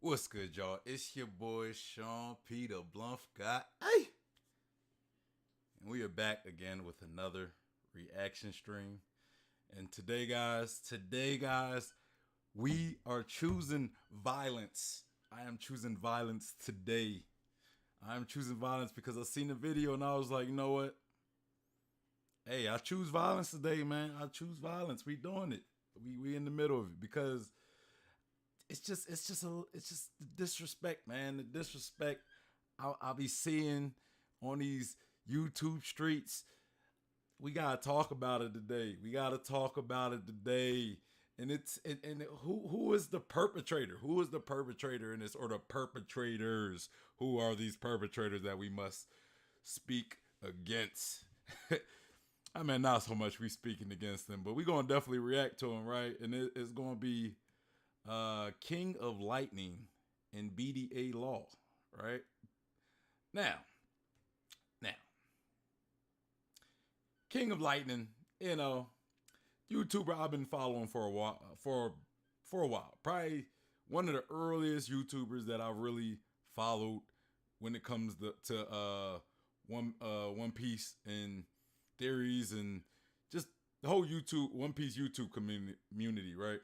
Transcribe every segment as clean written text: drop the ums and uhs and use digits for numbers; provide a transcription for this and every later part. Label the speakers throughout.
Speaker 1: What's good, y'all? It's your boy Sean Peter Bluff guy. Hey! And we are back again with another reaction stream. And today, guys, we are choosing violence. I am choosing violence today. I am choosing violence because I seen the video and I was like, you know what? Hey, I choose violence today, man. I choose violence. We doing it. We in the middle of it because it's just the disrespect, man. The disrespect I'll be seeing on these YouTube streets. We gotta talk about it today. We gotta talk about it today. And who is the perpetrator? Who is the perpetrator in this, or the perpetrators? Who are these perpetrators that we must speak against? I mean, not so much we speaking against them, but we gonna definitely react to them, right? And it's gonna be King of Lightning and BDA Law, right? Now, now, King of Lightning, YouTuber I've been following for a while, for a while. Probably one of the earliest YouTubers that I've really followed when it comes to One Piece and theories and just the whole One Piece YouTube community, right?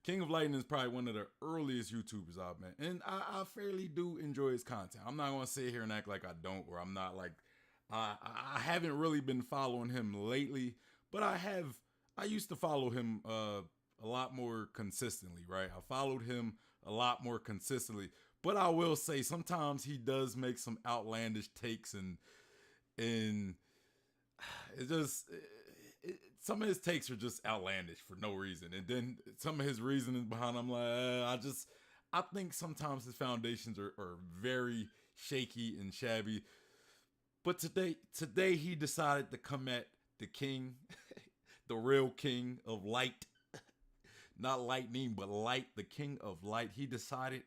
Speaker 1: King of Lightning is probably one of the earliest YouTubers I've met, and I fairly do enjoy his content. I'm not gonna sit here and act like I don't, or I'm not like I haven't really been following him lately, but I have. I used to follow him a lot more consistently, right? I followed him a lot more consistently, but I will say sometimes he does make some outlandish takes, and it just some of his takes are just outlandish for no reason, and then some of his reasoning behind, I'm like, I think sometimes his foundations are very shaky and shabby. But today he decided to come at the king, the real king of light, not lightning, but light, the king of light. He decided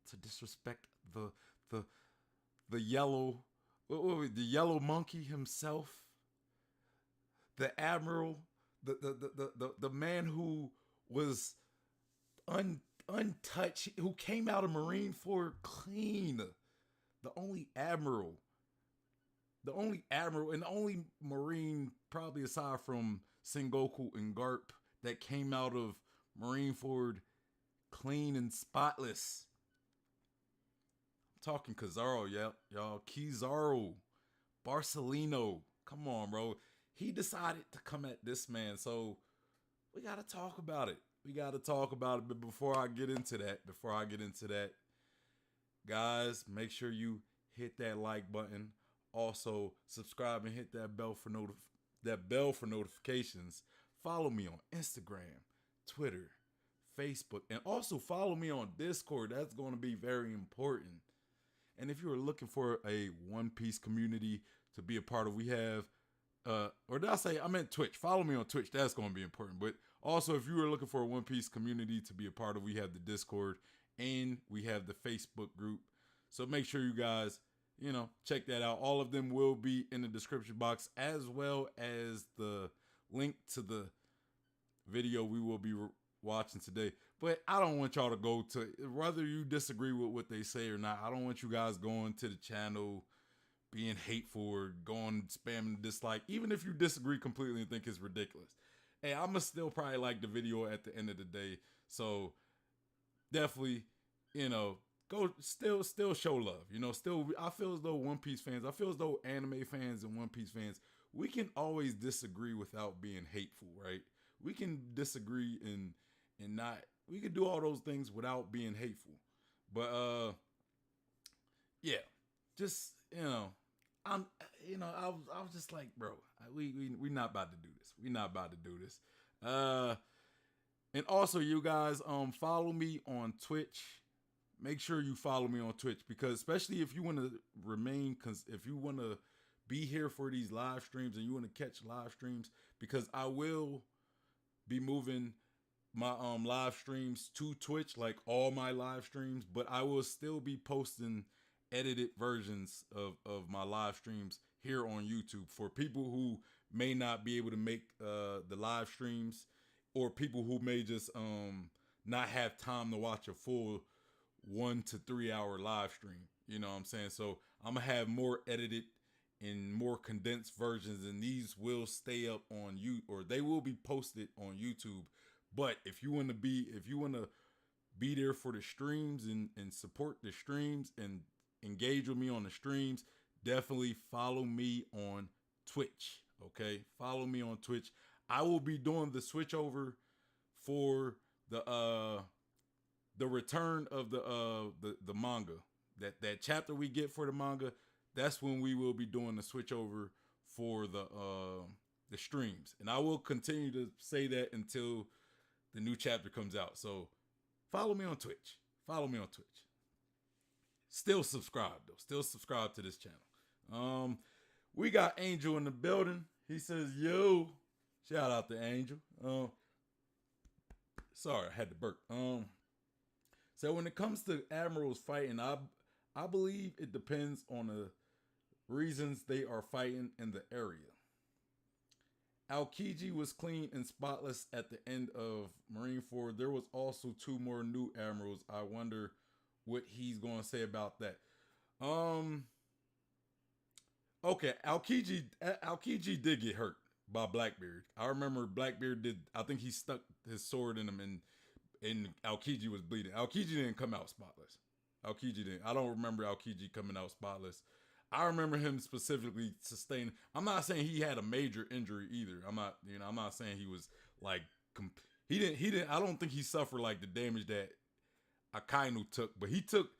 Speaker 1: to disrespect the the yellow, the yellow monkey himself, the admiral, the man who was untouched, who came out of Marineford clean, the only admiral, and the only Marine, probably aside from Sengoku and Garp, that came out of Marineford clean and spotless. I'm talking Kizaru, y'all. Kizaru, Barcelino. Come on, bro. He decided to come at this man, so we gotta talk about it. We gotta talk about it. But before I get into that, guys, make sure you hit that like button. Also, subscribe and hit that bell for notifications. Follow me on Instagram, Twitter, Facebook, and also follow me on Discord. That's going to be very important. And if you are looking for a One Piece community to be a part of, we have, or did I say, I meant Twitch. Follow me on Twitch. That's going to be important. But also, if you are looking for a One Piece community to be a part of, we have the Discord and we have the Facebook group. So make sure you guys, check that out. All of them will be in the description box, as well as the link to the video we will be watching today. But I don't want y'all to go to, whether you disagree with what they say or not, I don't want you guys going to the channel being hateful or going spamming dislike, even if you disagree completely and think it's ridiculous. Hey, I'ma still probably like the video at the end of the day. So definitely, go still show love. Still, I feel as though One Piece fans, I feel as though anime fans and One Piece fans, we can always disagree without being hateful, right? We can disagree and not, we can do all those things without being hateful. But yeah, just I was just like, bro, we not about to do this. We not about to do this. And also, you guys, follow me on Twitch. Make sure you follow me on Twitch, because especially if you want to if you want to be here for these live streams and you want to catch live streams, because I will be moving my live streams to Twitch, like all my live streams, but I will still be posting edited versions of my live streams here on YouTube for people who may not be able to make the live streams, or people who may just not have time to watch a full 1 to 3 hour live stream. You know what I'm saying? So I'm gonna have more edited and more condensed versions, and these will stay up on you, or they will be posted on YouTube. But if you want to be there for the streams and support the streams and engage with me on the streams, definitely follow me on Twitch. Okay, follow me on Twitch. I will be doing the switch over for the return of the manga. That chapter we get for the manga, that's when we will be doing the switch over for the streams. And I will continue to say that until the new chapter comes out. So follow me on Twitch. Follow me on Twitch. Still subscribe though. Still subscribe to this channel. We got Angel in the building. He says, yo. Shout out to Angel. Sorry, I had to burp. So when it comes to Admirals fighting, I believe it depends on the reasons they are fighting in the area. Aokiji was clean and spotless at the end of Marineford. There was also 2 more new Admirals. I wonder what he's going to say about that. Okay, Aokiji did get hurt by Blackbeard. I remember Blackbeard did. I think he stuck his sword in him, and Aokiji was bleeding. Aokiji didn't come out spotless. Aokiji didn't. I don't remember Aokiji coming out spotless. I remember him specifically sustaining. I'm not saying he had a major injury either. I'm not saying he was like he didn't. I don't think he suffered like the damage that Akainu took, but he took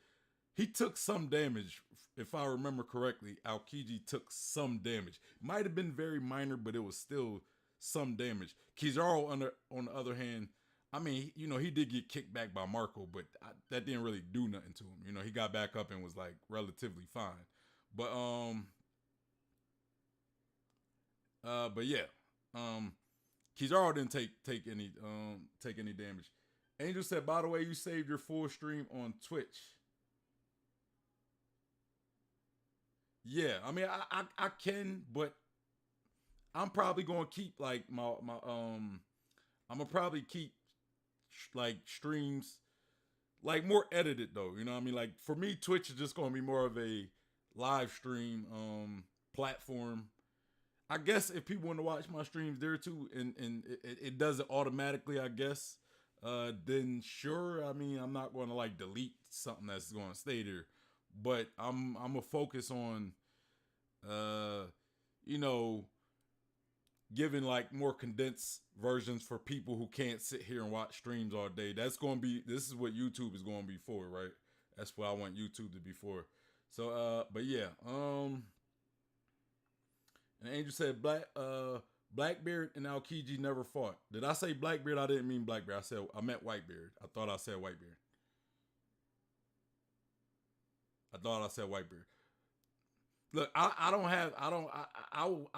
Speaker 1: some damage. If I remember correctly, Aokiji took some damage. Might have been very minor, but it was still some damage. Kizaru, on the other hand, I mean, he did get kicked back by Marco, but that didn't really do nothing to him. He got back up and was like relatively fine. But yeah, Kizaru didn't take any damage. Angel said, by the way, you saved your full stream on Twitch. Yeah, I mean, I can, but I'm probably gonna keep like I'm gonna probably keep like streams like more edited though. You know what I mean? Like for me, Twitch is just gonna be more of a live stream platform. I guess if people want to watch my streams there too, and it does it automatically, I guess, then sure. I mean, I'm not going to like delete something that's going to stay there, but I'm gonna focus on, giving like more condensed versions for people who can't sit here and watch streams all day. This is what YouTube is going to be for, right? That's what I want YouTube to be for. So, but yeah, and Angel said Blackbeard and Aokiji never fought. Did I say Blackbeard? I didn't mean Blackbeard. I meant Whitebeard. I thought I said Whitebeard. Look, I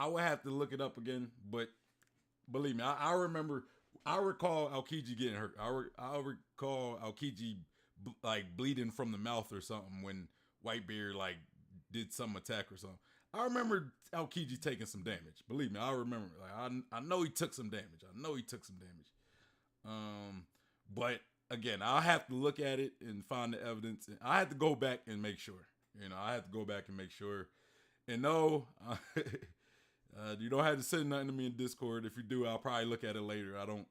Speaker 1: will have to look it up again, but believe me, I recall Aokiji getting hurt. I recall Aokiji like bleeding from the mouth or something when Whitebeard like did some attack or something. I remember Aokiji taking some damage. Believe me, I remember. Like I know he took some damage. But again, I'll have to look at it and find the evidence. And I have to go back and make sure. And no, you don't have to send nothing to me in Discord. If you do, I'll probably look at it later. I don't.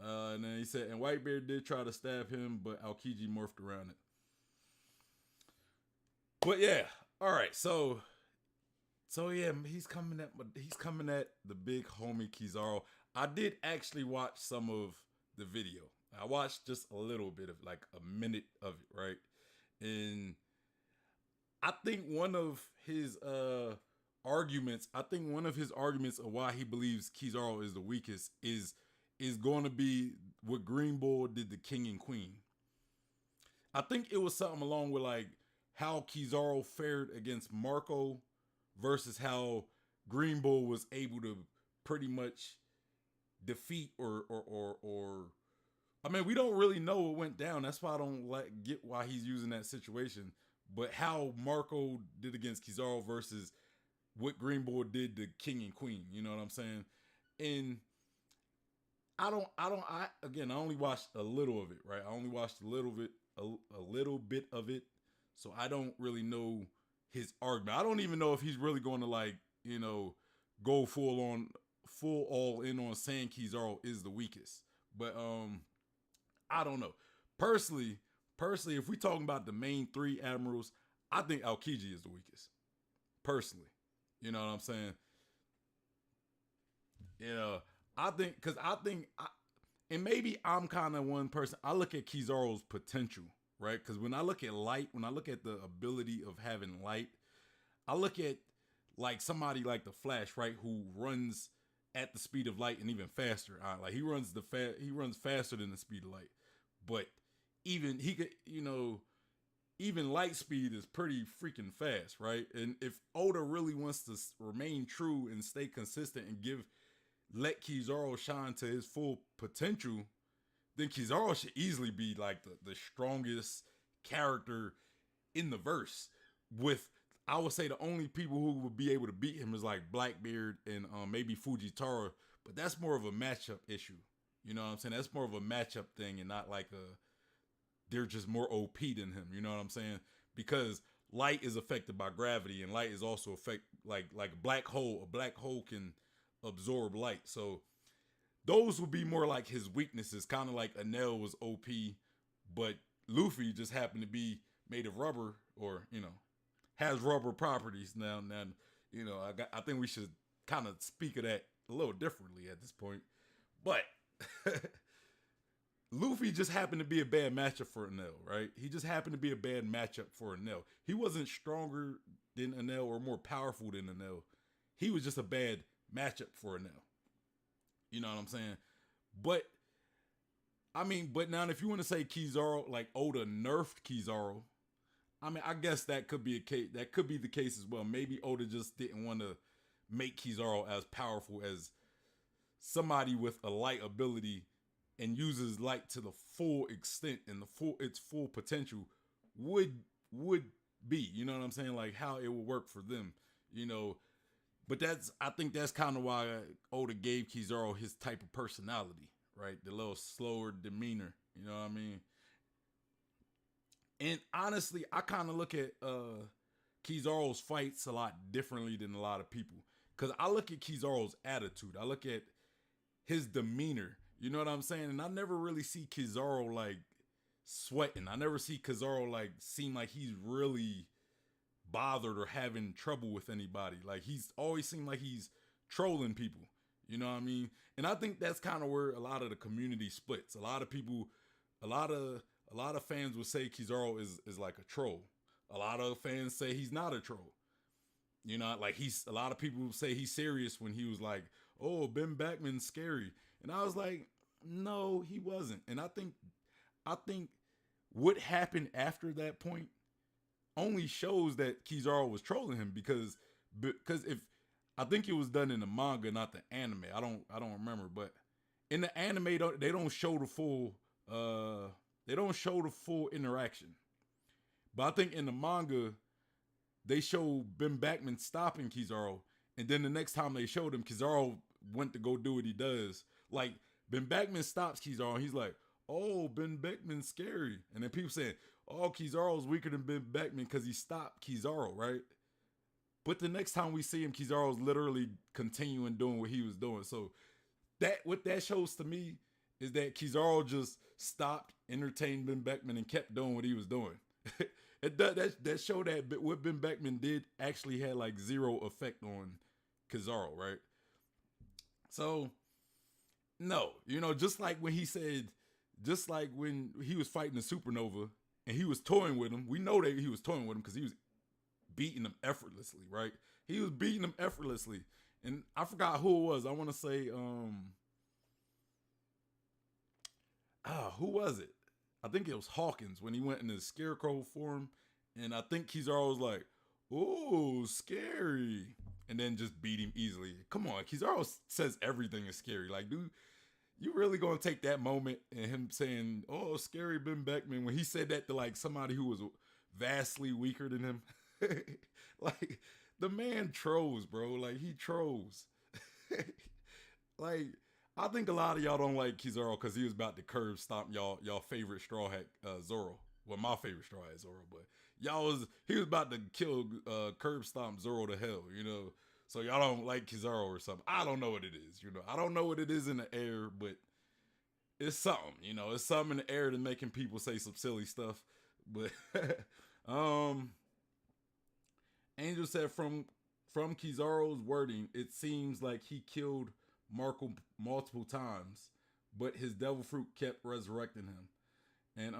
Speaker 1: And then he said, and Whitebeard did try to stab him, but Aokiji morphed around it. But yeah, all right. So yeah, he's coming at the big homie Kizaru. I did actually watch some of the video. I watched just a little bit of like a minute of it, right? And I think one of his arguments of why he believes Kizaru is the weakest is going to be what Green Bull did to King and Queen. I think it was something along with like how Kizaru fared against Marco versus how Green Bull was able to pretty much defeat or I mean, we don't really know what went down. That's why I don't get why he's using that situation. But how Marco did against Kizaru versus what Green Bull did to King and Queen. You know what I'm saying? And Again, I only watched a little of it, right? I only watched a little bit of it, so I don't really know his argument. I don't even know if he's really going to like, you know, go full all in on saying Kizaru is the weakest. But I don't know. Personally, personally, if we talking about the main three admirals, I think Aokiji is the weakest. Personally, you know what I'm saying? You know, and maybe I'm kind of one person. I look at Kizaru's potential, right? Because when I look at light, when I look at the ability of having light, I look at like somebody like the Flash, right, who runs at the speed of light and even faster. Like he runs faster than the speed of light. But even he could, even light speed is pretty freaking fast, right? And if Oda really wants to remain true and stay consistent and let Kizaru shine to his full potential, then Kizaru should easily be like the strongest character in the verse. With, I would say, the only people who would be able to beat him is like Blackbeard and maybe Fujitaro, but that's more of a matchup issue. You know what I'm saying? That's more of a matchup thing and not like they're just more OP than him. You know what I'm saying? Because light is affected by gravity, and light is also like a black hole. A black hole can absorb light, so those would be more like his weaknesses. Kind of like Enel was OP, but Luffy just happened to be made of rubber, or has rubber properties. Now, I think we should kind of speak of that a little differently at this point, but. Luffy just happened to be a bad matchup for Enel, right? He just happened to be a bad matchup for Enel. He wasn't stronger than Enel or more powerful than Enel. He was just a bad matchup for Enel. You know what I'm saying? But now if you want to say Kizaru, like Oda nerfed Kizaru, I guess that could be a case. That could be the case as well. Maybe Oda just didn't want to make Kizaru as powerful as somebody with a light ability and uses light to the full extent and its full potential would be. You know what I'm saying? Like how it would work for them. But I think that's kind of why Oda gave Kizaru his type of personality, right? The little slower demeanor. You know what I mean? And honestly, I kind of look at Kizaru's fights a lot differently than a lot of people. Because I look at Kizaru's attitude. I look at his demeanor. You know what I'm saying? And I never really see Kizaru like sweating. I never see Kizaru like seem like he's really bothered or having trouble with anybody. Like he's always seemed like he's trolling people. You know what I mean? And I think that's kind of where a lot of the community splits. A lot of people, a lot of fans would say Kizaru is like a troll. A lot of fans say he's not a troll. Like a lot of people say he's serious when he was like, "Oh, Ben Backman's scary." And I was like, no, he wasn't. And I think what happened after that point only shows that Kizaru was trolling him because if I think it was done in the manga, not the anime. I don't remember, but in the anime they don't show the full interaction. But I think in the manga they show Ben Backman stopping Kizaru, and then the next time they showed him, Kizaru went to go do what he does. Like Ben Backman stops Kizaru, and he's like, "Oh, Ben Backman's scary," and then people saying, "Oh, Kizaru's weaker than Ben Backman because he stopped Kizaru," right? But the next time we see him, Kizaru's literally continuing doing what he was doing. So what that shows to me is that Kizaru just stopped, entertained Ben Backman, and kept doing what he was doing. That showed that what Ben Backman did actually had like zero effect on Kizaru, right? So, no, just like when he said, just like when he was fighting the Supernova and he was toying with him, we know that he was toying with him because he was beating him effortlessly, right? He was beating him effortlessly. And I forgot who it was. I want to say, who was it? I think it was Hawkins when he went in the Scarecrow form. And I think Kizaru was like, "Oh, scary." And then just beat him easily. Come on, Kizaru says everything is scary. Like, dude, you really gonna take that moment and him saying, "Oh, scary Ben Backman," when he said that to like somebody who was vastly weaker than him? Like, the man trolls, bro. Like, he trolls. Like, I think a lot of y'all don't like Kizaru because he was about to curb stomp y'all favorite Straw Hat Zoro. Well, my favorite Straw Hat Zoro, but he was about to kill curb stomp Zoro to hell, you know. So y'all don't like Kizaru or something. I don't know what it is, you know. I don't know what it is in the air, but it's something, you know. It's something in the air that's making people say some silly stuff. But um, Angel said from Kizaru's wording, it seems like he killed Marco multiple times, but his devil fruit kept resurrecting him. And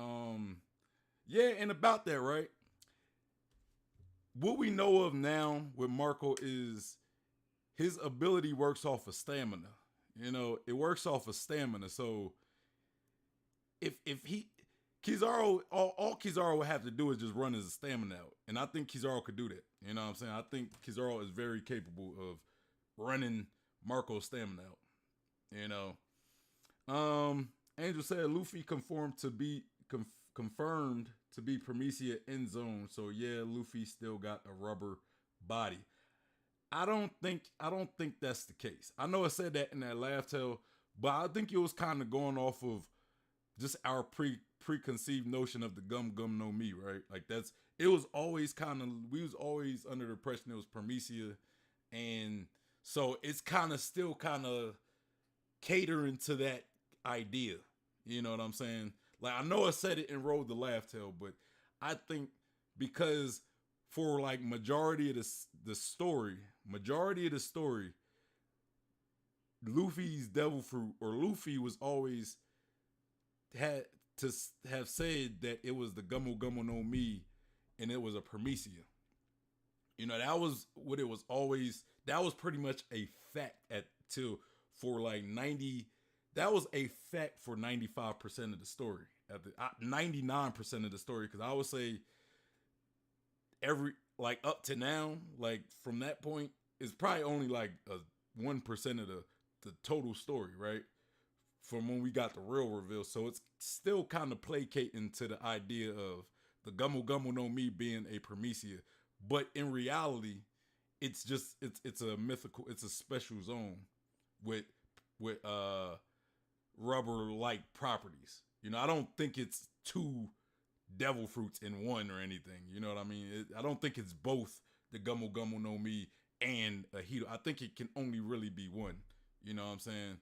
Speaker 1: yeah, and about that, right? What we know of now with Marco is his ability works off of stamina. You know, it works off of stamina. So if he Kizaru, all Kizaru would have to do is just run his stamina out, and I think Kizaru could do that. You know what I'm saying? I think Kizaru is very capable of running Marco's stamina out. You know, Angel said Luffy confirmed to be Promethea in zone. So yeah, Luffy still got a rubber body. I don't think that's the case. I know I said that in that laugh tale, but I think it was kind of going off of just our preconceived notion of the gum gum no mi, right? Like it was always kind of we was always under the impression it was Promethea, and so it's kind of still kind of catering to that idea. You know what I'm saying? Like I know I said it in Road the Laugh Tale, but I think because for like majority of the story, Luffy's devil fruit or Luffy was always had to have said that it was the Gummo Gummo no Mi and it was a Promethea. You know, that was what it was always. That was pretty much a fact at till for like 90. That was a fact for 95% of the story. At the 99% of the story, because I would say every like up to now, like from that point, it's probably only like a 1% of the total story, right? From when we got the real reveal. So it's still kind of placating to the idea of the Gummo Gummo no Mi being a Promethea. But in reality, it's a mythical, it's a special zone with rubber like properties. You know, I don't think it's two devil fruits in one or anything. You know what I mean? I don't think it's both the Gummo Gummo no Mi and a Hito. I think it can only really be one. You know what I'm saying?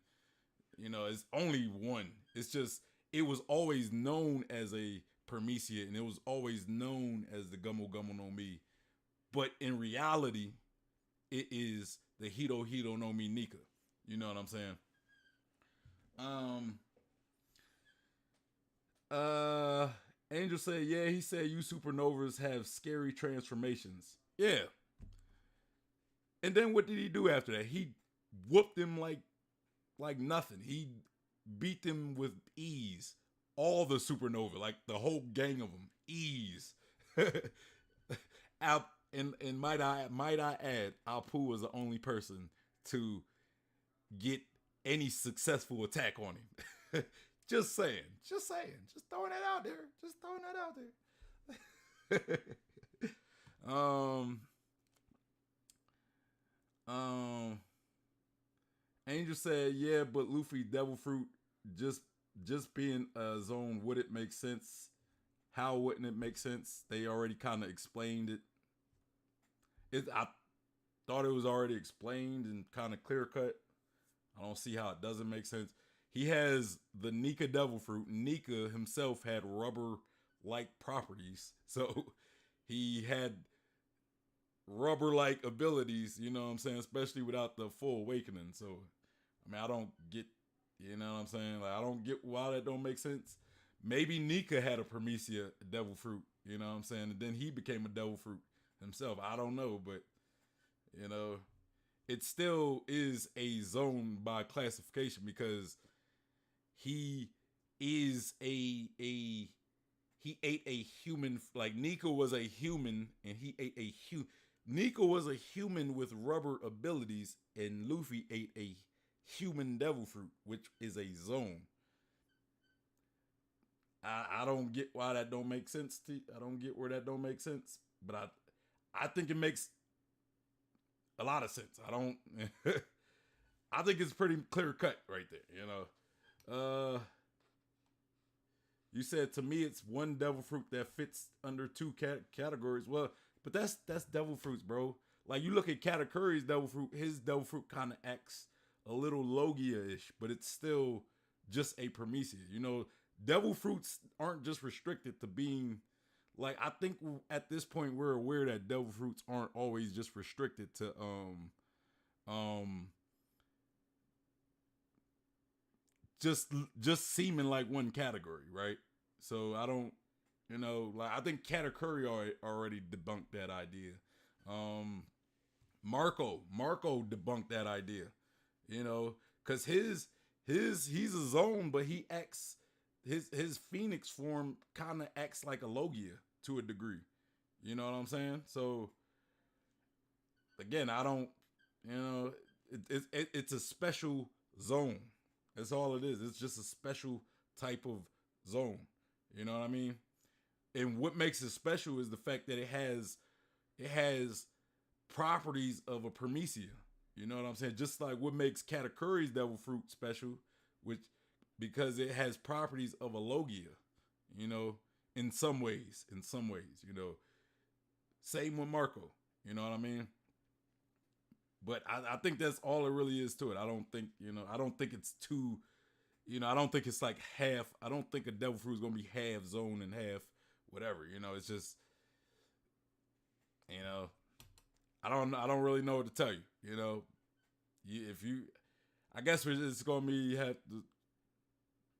Speaker 1: You know, it's only one. It's just it was always known as a Promethea and it was always known as the Gummo Gummo no Mi. But in reality, it is the Hito Hito no Mi Nika. You know what I'm saying? Um uh Angel said, yeah, he said you supernovas have scary transformations. Yeah. And then what did he do after that? He whooped him like nothing. He beat them with ease. All the supernova, like the whole gang of them, ease. And might I add, Apu was the only person to get any successful attack on him. Just saying, just throwing that out there, just throwing that out there. Angel said, yeah, but Luffy Devil Fruit just being a zone, would it make sense? How wouldn't it make sense? They already kind of explained it. I thought it was already explained and kind of clear cut. I don't see how it doesn't make sense. He has the Nika Devil Fruit. Nika himself had rubber-like properties. So he had rubber-like abilities, you know what I'm saying? Especially without the full awakening. So, I mean, I don't get, you know what I'm saying? Like, I don't get why that don't make sense. Maybe Nika had a Promethea Devil Fruit, you know what I'm saying? And then he became a Devil Fruit himself. I don't know, but, you know, it still is a zone by classification because he is he ate a human, like Nika was a human and he ate a Nika was a human with rubber abilities and Luffy ate a human devil fruit, which is a zone. I don't get why that don't make sense I don't get where that don't make sense, but I think it makes a lot of sense. I don't I think it's pretty clear cut right there. You said to me it's one devil fruit that fits under two categories. Well, but that's devil fruits, bro. Like you look at Katakuri's devil fruit, his devil fruit kind of acts a little Logia-ish, but it's still just a Promethea. Devil fruits aren't just restricted to being like I think at this point we're aware that devil fruits aren't always just restricted to um just just seeming like one category, right? So I don't, like I think Katakuri already debunked that idea. Um, Marco debunked that idea, because he's a zone, but he acts his Phoenix form kind of acts like a Logia to a degree. You know what I'm saying? So again, I don't, you know, it's a special zone. That's all it is. It's just a special type of zone. You know what I mean? And what makes it special is the fact that it has properties of a Promethea. You know what I'm saying? Just like what makes Katakuri's Devil Fruit special, which because it has properties of a Logia. You know, in some ways. Same with Marco. You know what I mean? But I think that's all it really is to it. I don't think it's too, I don't think it's like half. I don't think a devil fruit is gonna be half zone and half whatever. It's just, you know, I don't really know what to tell you. If you, I guess we're just gonna have to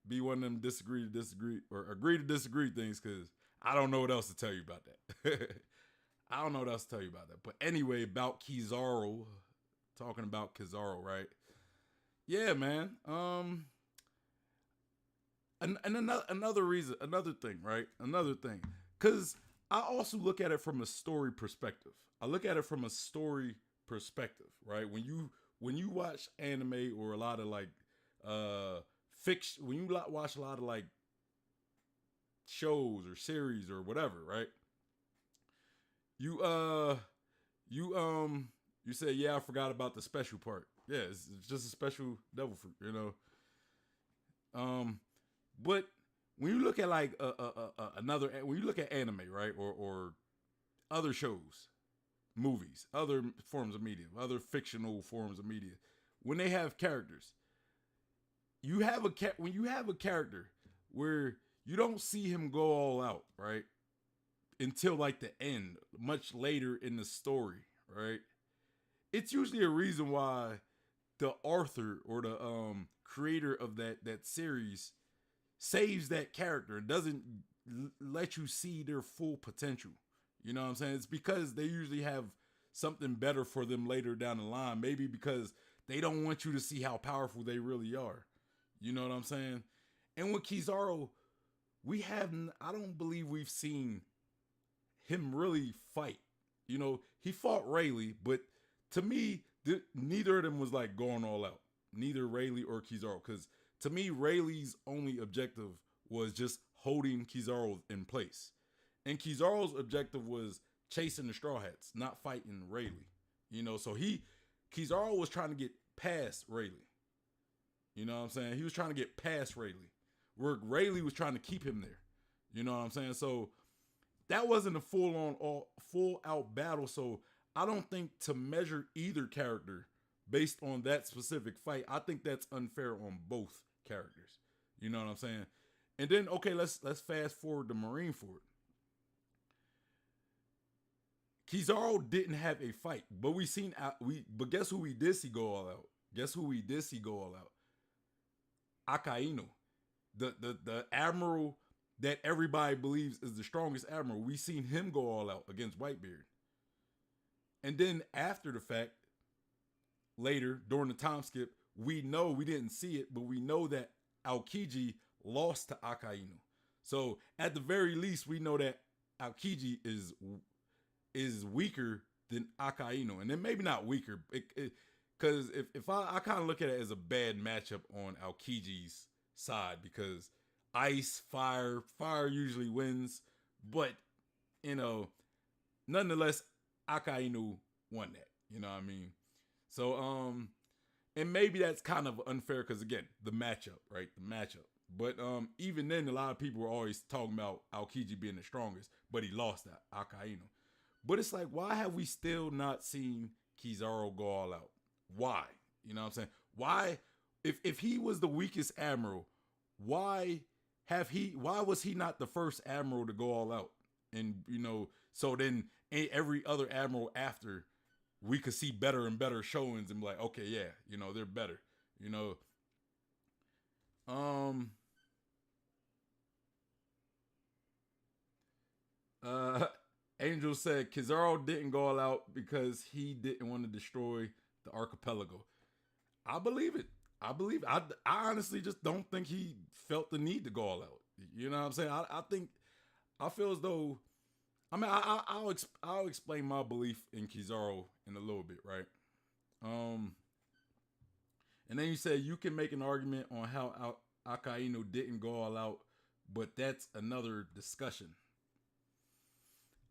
Speaker 1: be one of them disagree to disagree or agree to disagree things because I don't know what else to tell you about that. I don't know what else to tell you about that. But anyway, about Kizaru, talking about Kizaru, right? Yeah, man. And another reason, another thing, right? Another thing, because I also look at it from a story perspective. I look at it from a story perspective, right? When you watch anime or a lot of like fiction, when you watch a lot of like shows or series or whatever, right? You you say, yeah, I forgot about the special part. Yeah, it's just a special devil fruit. But when you look at like another, when you look at anime, right, or other shows, movies, other forms of media, other fictional forms of media, when they have characters, when you have a character where you don't see him go all out, right, until like the end, much later in the story, right? It's usually a reason why the author or the creator of that series saves that character and doesn't let you see their full potential. You know what I'm saying? It's because they usually have something better for them later down the line. Maybe because they don't want you to see how powerful they really are. You know what I'm saying? And with Kizaru, I don't believe we've seen him really fight. He fought Rayleigh, but to me, neither of them was like going all out. Neither Rayleigh or Kizaru, because to me, Rayleigh's only objective was just holding Kizaru in place, and Kizaru's objective was chasing the Straw Hats, not fighting Rayleigh. So Kizaru was trying to get past Rayleigh. You know what I'm saying? He was trying to get past Rayleigh, where Rayleigh was trying to keep him there. You know what I'm saying? So that wasn't a full out battle. So I don't think to measure either character based on that specific fight, I think that's unfair on both characters. You know what I'm saying? And then okay, let's fast forward to Marineford. Kizaru didn't have a fight, but but guess who we did see go all out? Guess who we did see go all out? Akainu, the admiral that everybody believes is the strongest admiral. We seen him go all out against Whitebeard. And then after the fact, later during the time skip, we didn't see it, but we know that Aokiji lost to Akainu. So at the very least, we know that Aokiji is weaker than Akainu, and then maybe not weaker, because if I kind of look at it as a bad matchup on Aokiji's side, because ice, fire usually wins, but nonetheless, Akainu won that. You know what I mean? So and maybe that's kind of unfair because again, the matchup, right? The matchup. But even then, a lot of people were always talking about Aokiji being the strongest, but he lost that Akainu. But it's like, why have we still not seen Kizaru go all out? Why? You know what I'm saying? Why, if he was the weakest admiral, why was he not the first admiral to go all out? And so then every other admiral after, we could see better and better showings and be like, okay, yeah, they're better. You know. Uh Angel said Kizaru didn't go all out because he didn't want to destroy the archipelago. I believe it. I honestly just don't think he felt the need to go all out. You know what I'm saying? I feel as though, I mean, I'll explain my belief in Kizaru in a little bit, right? And then you say you can make an argument on how Akainu didn't go all out, but that's another discussion.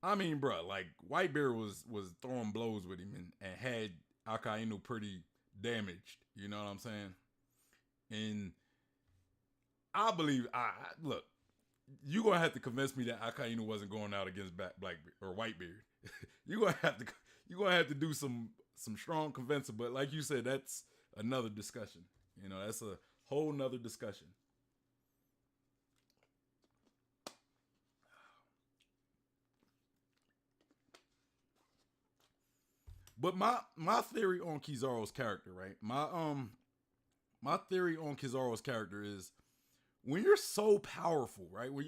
Speaker 1: I mean, bro, like Whitebeard was throwing blows with him and had Akainu pretty damaged. You know what I'm saying? And I believe, look, you gonna have to convince me that Akainu wasn't going out against Blackbeard or Whitebeard. you gonna have to do some strong convincing. But like you said, that's another discussion. That's a whole nother discussion. But my theory on Kizaru's character, right? My theory on Kizaru's character is, when you're so powerful, right? When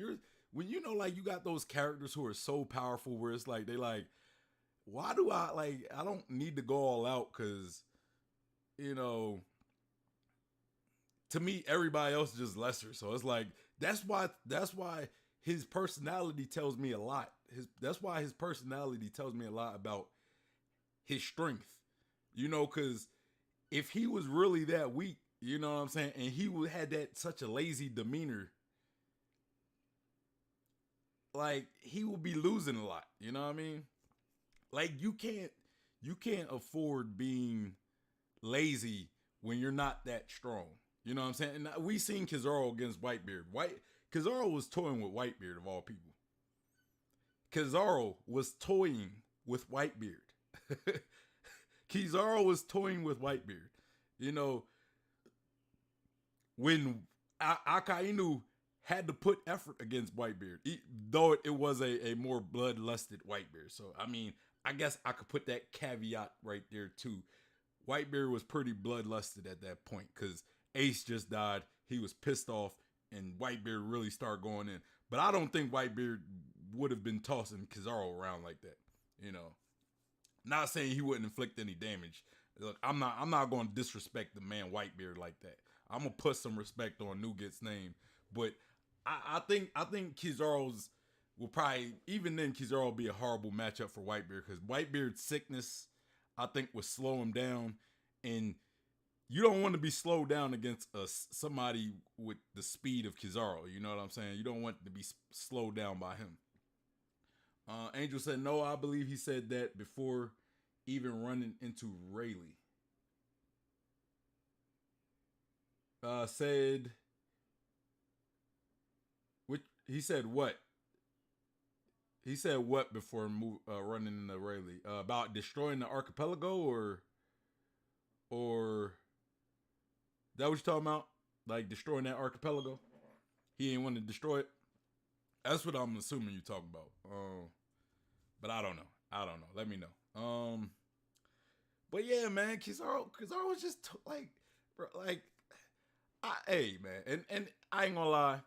Speaker 1: like you got those characters who are so powerful where it's like they like, why do I don't need to go all out because to me everybody else is just lesser. So it's like that's why his personality tells me a lot. That's why his personality tells me a lot about his strength, because if he was really that weak, you know what I'm saying, and he had that such a lazy demeanor, like he would be losing a lot. You know what I mean? Like you can't afford being lazy when you're not that strong. You know what I'm saying? And we seen Kizaru against Whitebeard. Kizaru was toying with Whitebeard of all people. Kizaru was toying with Whitebeard. Kizaru was toying with Whitebeard. When Akainu had to put effort against Whitebeard, though it was a more bloodlusted Whitebeard. So, I mean, I guess I could put that caveat right there too. Whitebeard was pretty bloodlusted at that point because Ace just died. He was pissed off, and Whitebeard really started going in. But I don't think Whitebeard would have been tossing Kizaru around like that. Not saying he wouldn't inflict any damage. Look, I'm not going to disrespect the man Whitebeard like that. I'm gonna put some respect on Nougat's name, but I think Kizaru's will probably, even then, Kizaru will be a horrible matchup for Whitebeard because Whitebeard's sickness, I think, would slow him down, and you don't want to be slowed down against somebody with the speed of Kizaru. You know what I'm saying? You don't want to be slowed down by him. Angel said, no, I believe he said that before even running into Rayleigh. Said, which he said what? He said what before running into Rayleigh? About destroying the archipelago or that what you talking about? Like destroying that archipelago? He ain't want to destroy it? That's what I'm assuming you're talking about. But I don't know. Let me know. But yeah, man, Kizaru was just bro, hey, man, and I ain't gonna lie,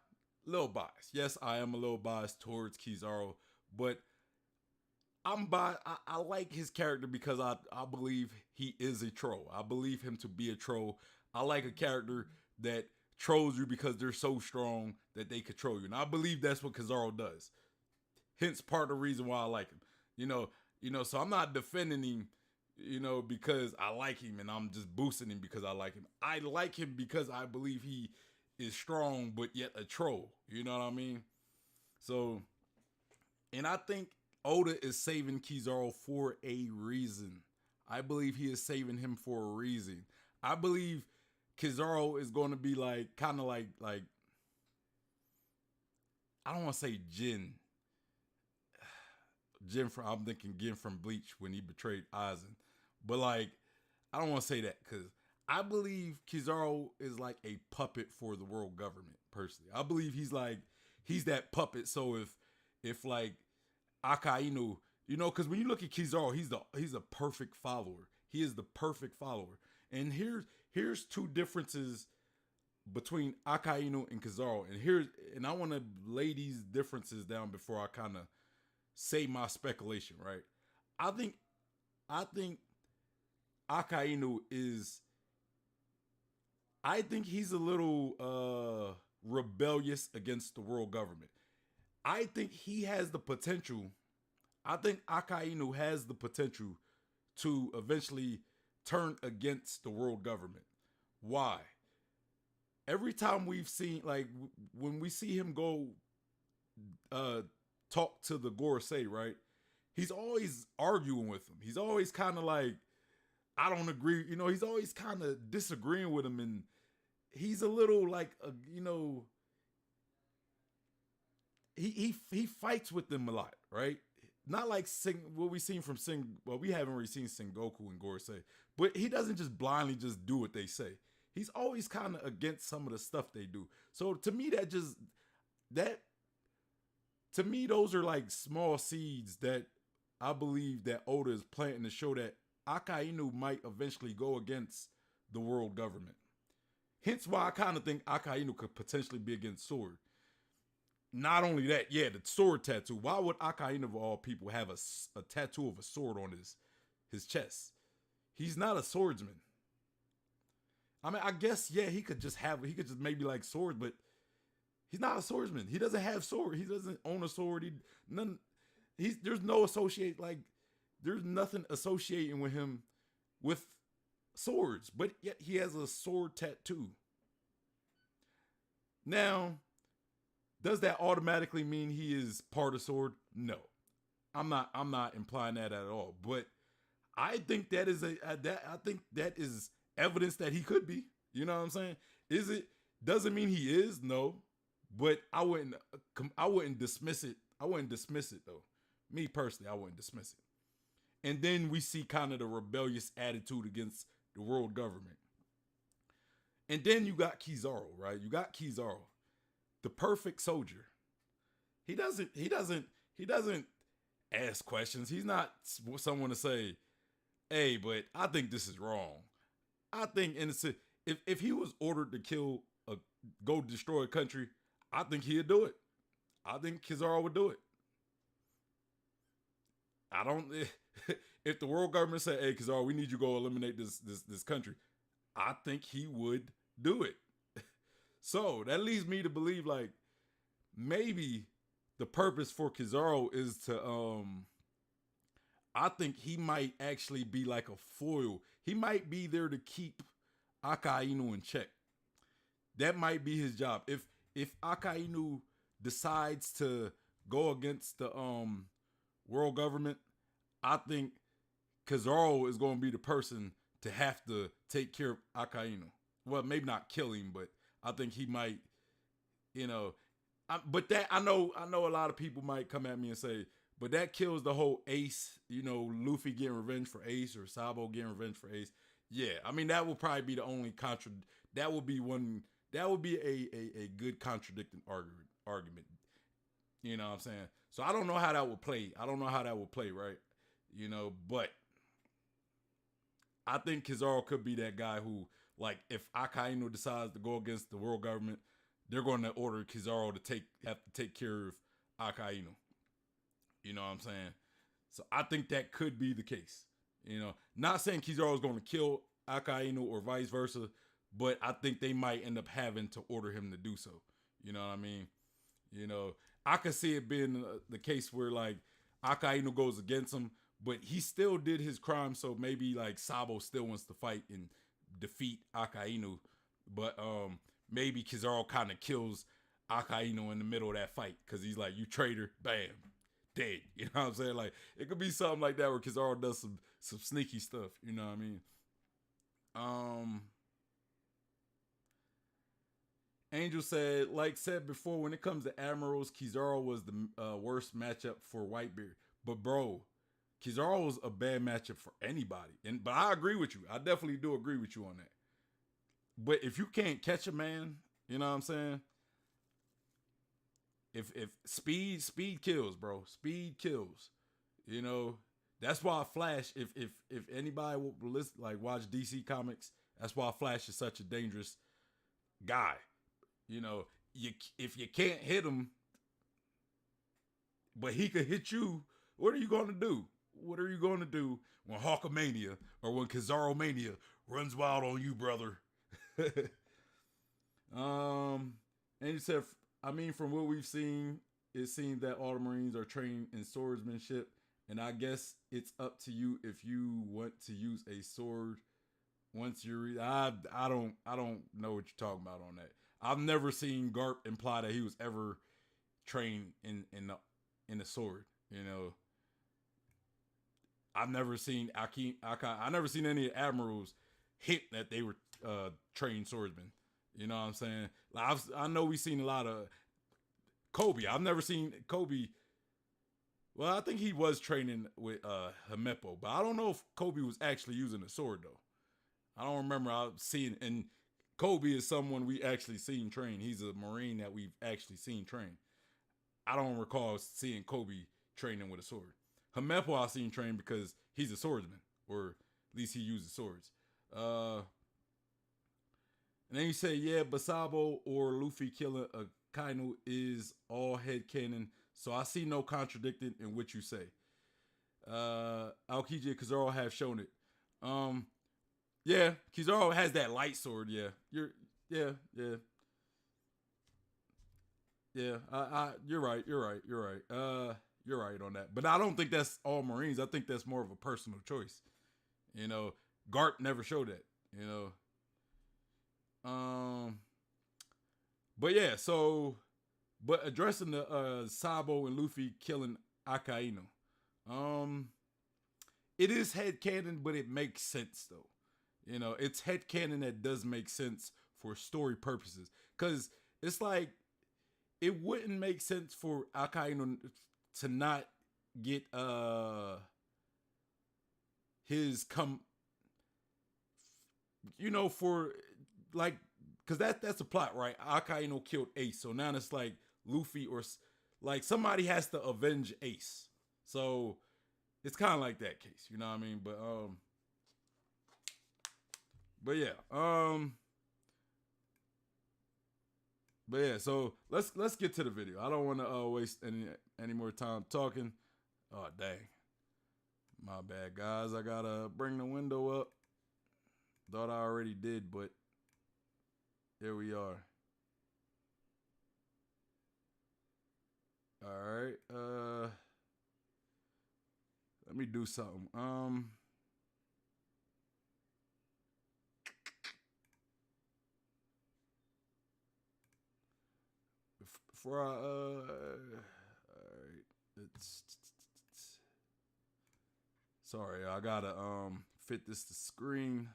Speaker 1: little biased. Yes, I am a little biased towards Kizaru, but I like his character because I believe he is a troll. I believe him to be a troll. I like a character that trolls you because they're so strong that they control you. And I believe that's what Kizaru does. Hence part of the reason why I like him. So I'm not defending him, because I like him and I'm just boosting him because I like him. I like him because I believe he is strong but yet a troll. You know what I mean? So, and I think Oda is saving Kizaru for a reason. I believe he is saving him for a reason. I believe Kizaru is going to be like kind of like I don't want to say Jin from I'm thinking Gin from Bleach when he betrayed Aizen, but like I don't want to say that because I believe Kizaru is like a puppet for the world government. Personally, I believe he's that puppet. So if like Akainu, because when you look at Kizaru, he's a perfect follower. He is the perfect follower. And here's two differences between Akainu and Kizaru. And I want to lay these differences down before I kind of say my speculation, right? I think Akainu is I think he's a little rebellious against the world government. I think he has the potential. I think Akainu has the potential to eventually turn against the world government. Why? Every time we've seen, like, when we see him go talk to the Gorosei, right? He's always arguing with him. He's always kind of like, I don't agree. He's always kind of disagreeing with him, and he's a little like, he fights with them a lot, right? Not like what we seen from well, we haven't really seen Sengoku and Gorosei, but he doesn't just blindly just do what they say. He's always kind of against some of the stuff they do. So to me, to me, those are like small seeds that I believe that Oda is planting to show that Akainu might eventually go against the world government. Hence why I kind of think Akainu could potentially be against Sword. Not only that, yeah, the sword tattoo. Why would Akainu of all people have a tattoo of a sword on his chest? He's not a swordsman. I mean, I guess, yeah, he could just maybe like swords, but he's not a swordsman. He doesn't have sword. He doesn't own a sword. There's no associate, like, there's nothing associating with him with swords, but yet he has a sword tattoo. Now, does that automatically mean he is part of Sword? No, I'm not implying that at all. But I think that is evidence that he could be. You know what I'm saying? Doesn't mean he is, no. But I wouldn't dismiss it. I wouldn't dismiss it though. Me personally, I wouldn't dismiss it. And then we see kind of the rebellious attitude against the world government. And then you got Kizaru, right? You got Kizaru, the perfect soldier. He doesn't ask questions. He's not someone to say, "Hey, but I think this is wrong." I think if he was ordered to go destroy a country, I think he'd do it. I think Kizaru would do it. I don't. If the world government said, "Hey, Kizaru, we need you to go eliminate this country," I think he would do it. So that leads me to believe like maybe the purpose for Kizaru is to I think he might actually be like a foil. He might be there to keep Akainu in check. That might be his job. If Akainu decides to go against the world government, I think Kizaru is going to be the person to have to take care of Akainu. Well, maybe not kill him, but I think he might, but that I know a lot of people might come at me and say, but that kills the whole Ace, Luffy getting revenge for Ace or Sabo getting revenge for Ace. Yeah, I mean that would probably be the only that would be a good contradicting argument. You know what I'm saying? So I don't know how that would play. Right? But I think Kizaru could be that guy who, like, if Akainu decides to go against the world government, they're going to order Kizaru to have to take care of Akainu. You know what I'm saying? So I think that could be the case. Not saying Kizaru is going to kill Akainu or vice versa, but I think they might end up having to order him to do so. You know what I mean? I could see it being the case where like Akainu goes against him, but he still did his crime, so maybe like Sabo still wants to fight and defeat Akainu, but maybe Kizaru kind of kills Akainu in the middle of that fight because he's like, "You traitor!" Bam, dead. You know what I'm saying? Like it could be something like that where Kizaru does some sneaky stuff. You know what I mean? Angel said, like said before, when it comes to Admirals, Kizaru was the worst matchup for Whitebeard. But bro, Kizaru was a bad matchup for anybody. But I agree with you. I definitely do agree with you on that. But if you can't catch a man, you know what I'm saying? If speed kills, bro. Speed kills. You know, that's why Flash, if anybody will listen, like watch DC Comics, that's why Flash is such a dangerous guy. You know, if you can't hit him, but he could hit you, what are you going to do? What are you going to do when Hawkamania or when Kizaru Mania runs wild on you, brother? And he said, I mean, from what we've seen, it seems that all the Marines are trained in swordsmanship, and I guess it's up to you if you want to use a sword. Once you're, I don't know what you're talking about on that. I've never seen Garp imply that he was ever trained in a sword. You know, I've never seen I never seen any admirals hint that they were trained swordsmen. You know what I'm saying? Like I know we've seen a lot of Kobe. I've never seen Kobe. Well, I think he was training with Himepo, but I don't know if Kobe was actually using a sword though. I don't remember seeing, and Kobe is someone we actually seen train. He's a Marine that we've actually seen train. I don't recall seeing Kobe training with a sword. Himepo I've seen train because he's a swordsman, or at least he uses swords. And then you say, yeah, Basabo or Luffy killing a Kainu is all headcanon, so I see no contradicting in what you say. Aokiji and Kizaru have shown it. Yeah, Kizaru has that light sword. Yeah, you're right. You're right on that. But I don't think that's all Marines. I think that's more of a personal choice. You know, Garp never showed that. You know. But yeah. So, but addressing the Sabo and Luffy killing Akainu. It is headcanon, but it makes sense though. You know, it's headcanon that does make sense for story purposes. Because it's like, it wouldn't make sense for Akainu to not get his for like, because that's a plot, right? Akainu killed Ace, so now it's like Luffy or like somebody has to avenge Ace. So it's kind of like that case, you know what I mean? But yeah, so let's get to the video. I don't want to waste any more time talking. Oh dang, my bad, guys. I gotta bring the window up. Thought I already did, but here we are. All right. Let me do something. Before all right, it's sorry, I gotta fit this to screen.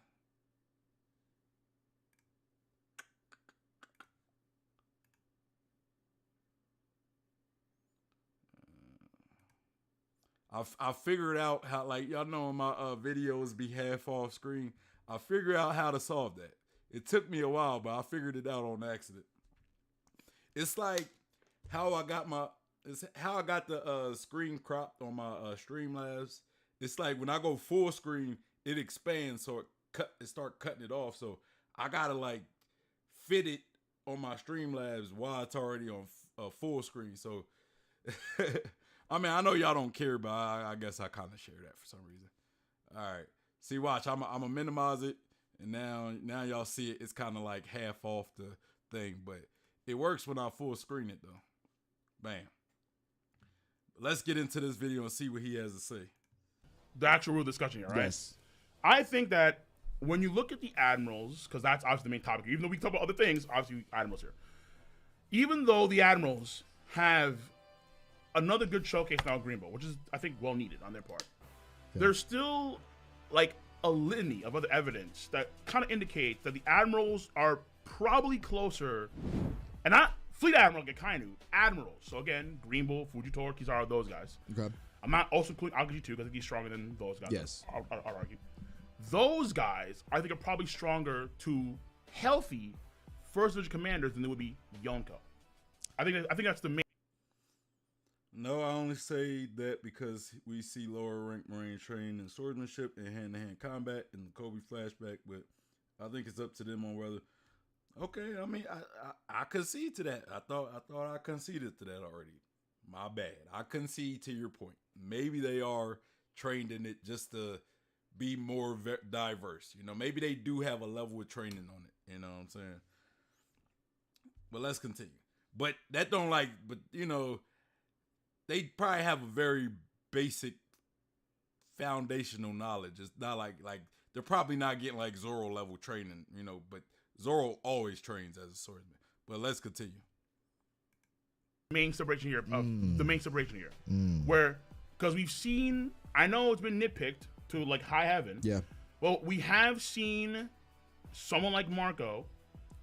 Speaker 1: I figured out how, like, y'all know my videos be half off screen. I figured out how to solve that. It took me a while, but I figured it out on accident. It's like how I got the screen cropped on my Streamlabs. It's like when I go full screen, it expands, so it start cutting it off. So I gotta like fit it on my Streamlabs while it's already on full screen. So I mean, I know y'all don't care, but I guess I kind of share that for some reason. All right, see, watch. I'm gonna minimize it, and now y'all see it. It's kind of like half off the thing, but it works when I full screen it though. Bam. Let's get into this video and see what he has to say.
Speaker 2: The actual real discussion here, right?
Speaker 3: Yes.
Speaker 2: I think that when you look at the Admirals, because that's obviously the main topic, even though we can talk about other things, obviously Admirals here. Even though the Admirals have another good showcase now at Greenbow, which is, I think, well needed on their part, there's still, like, a litany of other evidence that kind of indicates that the admirals are probably closer, and not Fleet Admiral Gekainu, admirals. So again, Green Bull, Fujitora, Kizaru, those guys.
Speaker 3: Okay.
Speaker 2: I'm not also including Akaji too, because I think he's stronger than those guys.
Speaker 3: Yes.
Speaker 2: I'll argue. Those guys, I think, are probably stronger to healthy first division commanders than they would be Yonko. I think that's the main.
Speaker 1: No, I only say that because we see lower ranked Marines trained in swordsmanship and hand-to-hand combat in the Kobe flashback, but I think it's up to them on whether. Okay, I mean, I concede to that. I thought I conceded to that already. My bad. I concede to your point. Maybe they are trained in it just to be more diverse. You know, maybe they do have a level of training on it. You know what I'm saying? But let's continue. But that don't but you know, they probably have a very basic foundational knowledge. It's not like they're probably not getting like Zoro level training, you know, but Zoro always trains as a swordsman. But let's continue.
Speaker 2: Main separation here, the main separation here, where, because we've seen, I know it's been nitpicked to like high heaven.
Speaker 3: Yeah.
Speaker 2: Well, we have seen someone like Marco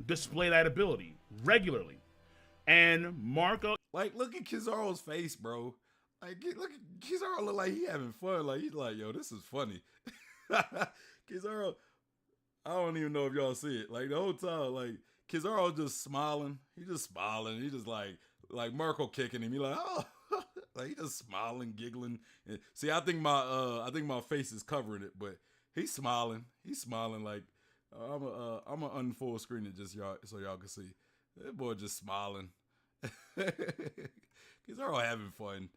Speaker 2: display that ability regularly, and Marco,
Speaker 1: like, look at Kizaru's face, bro. Like, look at Kizaru, look like he having fun. Like, he's like, yo, this is funny. Kizaru, I don't even know if y'all see it. Like, the whole time, like, Kizaru just smiling. He just smiling. He just like Marco kicking him. He like, oh, like he just smiling, giggling. And see, I think my face is covering it, but he's smiling. He's smiling like I'm gonna unfull screen it just so y'all can see. That boy just smiling. Kizaru having fun.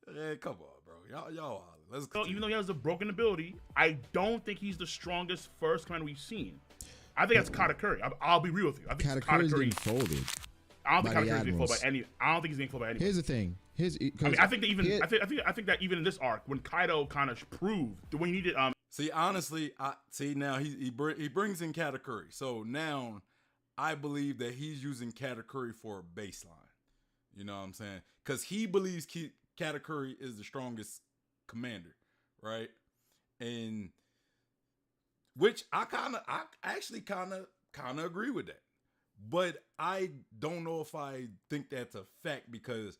Speaker 1: Hey, come on, bro. Y'all. Let's continue.
Speaker 2: even though he has a broken ability, I don't think he's the strongest first commander we've seen. I think that's Katakuri. I'll be real with you. I think
Speaker 3: Katakuri's getting folded.
Speaker 2: I don't think Katakuri's being fooled by any. I don't think he's being fooled by anyone.
Speaker 3: Here's the thing.
Speaker 2: I think that even in this arc, when Kaido kind of proved that when he needed
Speaker 1: See, honestly, now he brings in Katakuri. So now I believe that he's using Katakuri for a baseline. You know what I'm saying? Because he believes Katakuri is the strongest commander, right? And which I actually kind of agree with that. But I don't know if I think that's a fact because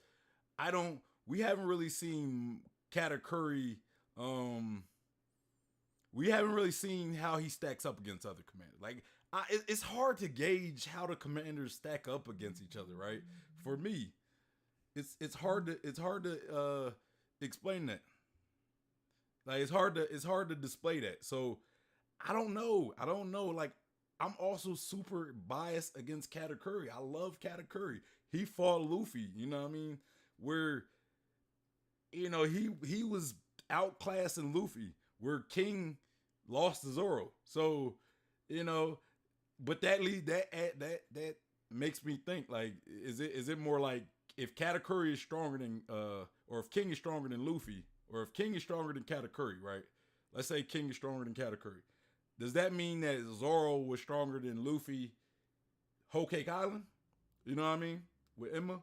Speaker 1: we haven't really seen Katakuri, we haven't really seen how he stacks up against other commanders. Like, it's hard to gauge how the commanders stack up against each other, right? For me, it's hard to explain that. Like, it's hard to display that. So I don't know. Like, I'm also super biased against Katakuri. I love Katakuri. He fought Luffy, you know what I mean? Where, you know, he was outclassing Luffy, where King lost to Zoro. So, you know, but that makes me think, like, is it more like if Katakuri is stronger than or if King is stronger than Luffy, or if King is stronger than Katakuri, right? Let's say King is stronger than Katakuri. Does that mean that Zoro was stronger than Luffy, Whole Cake Island? You know what I mean? With Emma?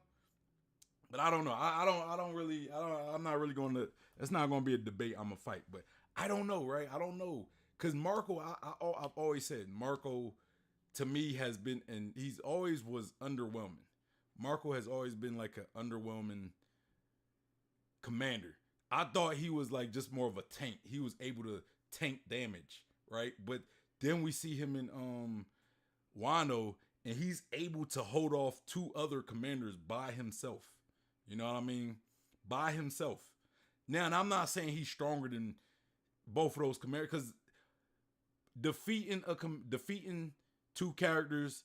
Speaker 1: But I don't know. I'm not really going to, it's not going to be a debate I'm going to fight. But I don't know, right? I don't know. Because Marco, I've always said, Marco to me has been, and he's always was underwhelming. Marco has always been like an underwhelming commander. I thought he was like just more of a tank. He was able to tank damage, right? But then we see him in Wano, and he's able to hold off two other commanders by himself. You know what I mean? By himself. Now, and I'm not saying he's stronger than both of those commanders, because defeating two characters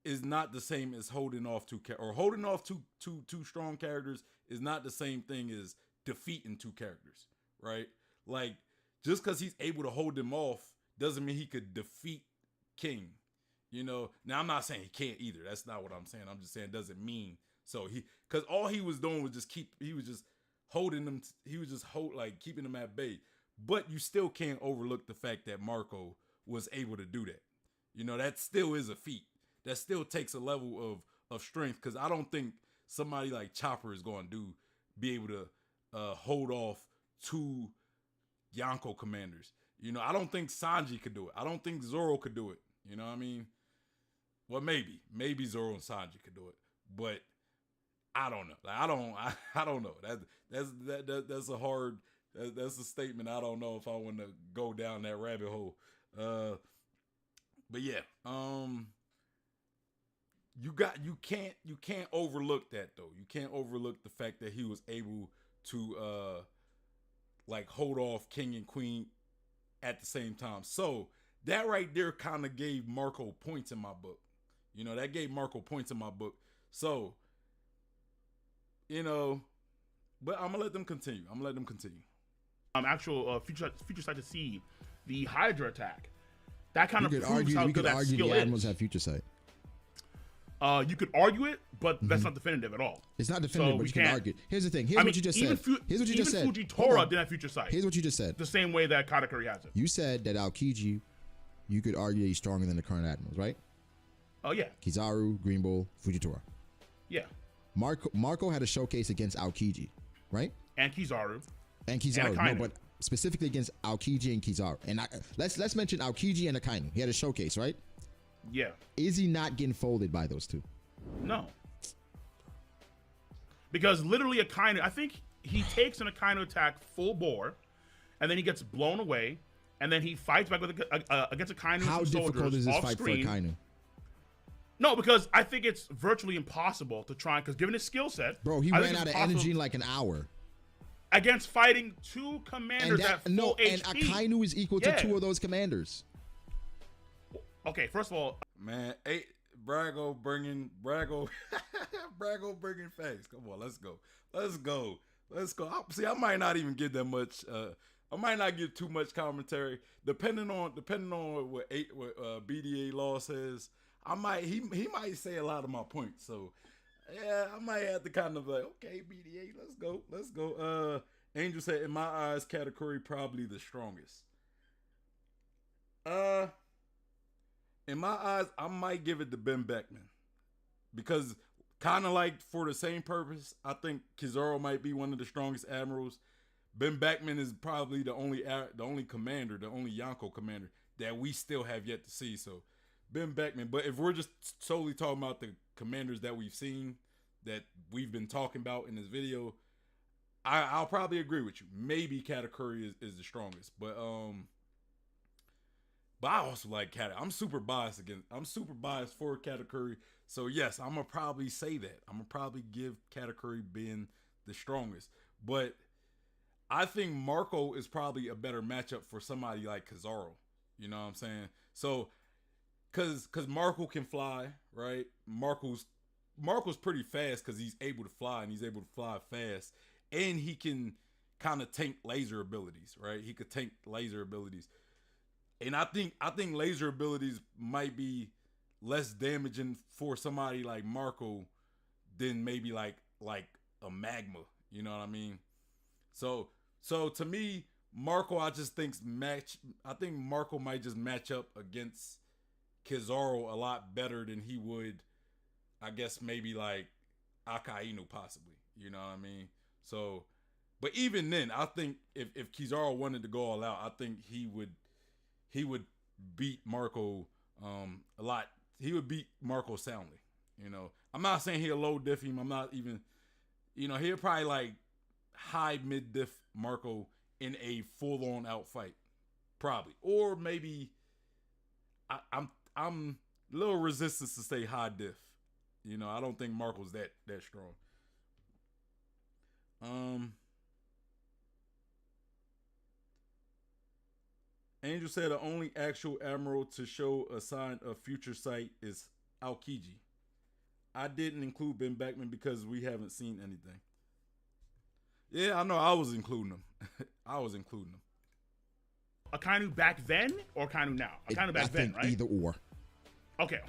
Speaker 1: is not the same as holding off holding off two strong characters is not the same thing as defeating two characters, right? Like, just because he's able to hold them off doesn't mean he could defeat King. You know, now I'm not saying he can't either. That's not what I'm saying. I'm just saying it doesn't mean so. Because all he was doing was holding them. He was just keeping them at bay. But you still can't overlook the fact that Marco was able to do that. You know, that still is a feat. That still takes a level of strength, because I don't think somebody like Chopper is going to be able to hold off two Yonko commanders. You know, I don't think Sanji could do it. I don't think Zoro could do it. You know what I mean? Well, maybe Zoro and Sanji could do it, but I don't know. Like, I don't know. That's a hard. That's a statement. I don't know if I want to go down that rabbit hole. But yeah, you can't overlook that though. You can't overlook the fact that he was able to like hold off King and Queen at the same time. So that right there kind of gave Marco points in my book. You know, that gave Marco points in my book. So, you know, but I'm gonna let them continue.
Speaker 2: Actual future sight to see the Hydra attack. That kind of proves how
Speaker 3: you
Speaker 2: good
Speaker 3: could
Speaker 2: that
Speaker 3: argue
Speaker 2: skill
Speaker 3: the
Speaker 2: is.
Speaker 3: Admirals have future sight.
Speaker 2: You could argue it, but that's not definitive at all.
Speaker 3: It's not definitive,
Speaker 2: So
Speaker 3: but
Speaker 2: we
Speaker 3: you can
Speaker 2: can't-
Speaker 3: argue. Here's the thing. Here's what you just said. Here's what you just said.
Speaker 2: Even
Speaker 3: Hold
Speaker 2: Fujitora
Speaker 3: on.
Speaker 2: didn't have future sight.
Speaker 3: Here's what you just said.
Speaker 2: The same way that Katakuri has it.
Speaker 3: You said that Aokiji, you could argue that he's stronger than the current Admirals, right?
Speaker 2: Oh yeah,
Speaker 3: Kizaru, Green Bull, Fujitora.
Speaker 2: yeah.
Speaker 3: Marco had a showcase against Aokiji, right?
Speaker 2: And Kizaru.
Speaker 3: And Kizaru,
Speaker 2: Akainu.
Speaker 3: no, but specifically against Aokiji and Kizaru. And let's mention Aokiji and Akainu. He had a showcase, right?
Speaker 2: Yeah.
Speaker 3: Is he not getting folded by those two?
Speaker 2: No. Because literally Akainu, I think he takes an Akainu attack full bore, and then he gets blown away, and then he fights back with against Akainu.
Speaker 3: How difficult is this
Speaker 2: off
Speaker 3: fight
Speaker 2: screen.
Speaker 3: for Akainu?
Speaker 2: No, because I think it's virtually impossible to try, because given his skill set,
Speaker 3: Bro, he
Speaker 2: I
Speaker 3: ran
Speaker 2: think
Speaker 3: out
Speaker 2: it's
Speaker 3: of energy
Speaker 2: possible
Speaker 3: in like an hour.
Speaker 2: against fighting two commanders at full HP.
Speaker 3: And Akainu is equal to two of those commanders.
Speaker 2: Okay, first of all,
Speaker 1: Man, Brago bringing facts. Come on, let's go. See, I might not even get that much. I might not get too much commentary, depending on what BDA law says. He might say a lot of my points. So yeah, I might have to kind of like, okay, BDA, let's go. Angel said, in my eyes, Katakuri probably the strongest. In my eyes, I might give it to Ben Beckman, because kind of like for the same purpose, I think Kizaru might be one of the strongest admirals. Ben Beckman is probably the only commander, the only Yonko commander that we still have yet to see. So Ben Beckman. But if we're just solely talking about the commanders that we've seen, that we've been talking about in this video, I'll probably agree with you. Maybe Katakuri is the strongest, but I also like Katakuri. I'm super biased for Katakuri. So yes, I'm gonna probably say that. I'm gonna probably give Katakuri being the strongest. But I think Marco is probably a better matchup for somebody like Kizaru. You know what I'm saying? So, cause Marco can fly, right? Marco's pretty fast because he's able to fly, and he's able to fly fast, and he can kind of tank laser abilities, right? He could tank laser abilities. And I think laser abilities might be less damaging for somebody like Marco than maybe like a Magma. You know what I mean? So to me, Marco, I think Marco might just match up against Kizaru a lot better than he would, I guess, maybe like Akainu possibly. You know what I mean? So, but even then, I think if Kizaru wanted to go all out, I think he would beat Marco a lot. He would beat Marco soundly. You know, I'm not saying he'll low diff him. I'm not even, he'll probably like high mid diff Marco in a full on out fight, probably, or maybe I'm a little resistant to say high diff. I don't think Marco's that strong. Angel said the only actual admiral to show a sign of future sight is Aokiji. I didn't include Ben Beckman because we haven't seen anything. Yeah, I know. I was including him.
Speaker 2: Akainu back then or Akainu now? Akainu back then, right?
Speaker 3: Either or.
Speaker 2: Okay.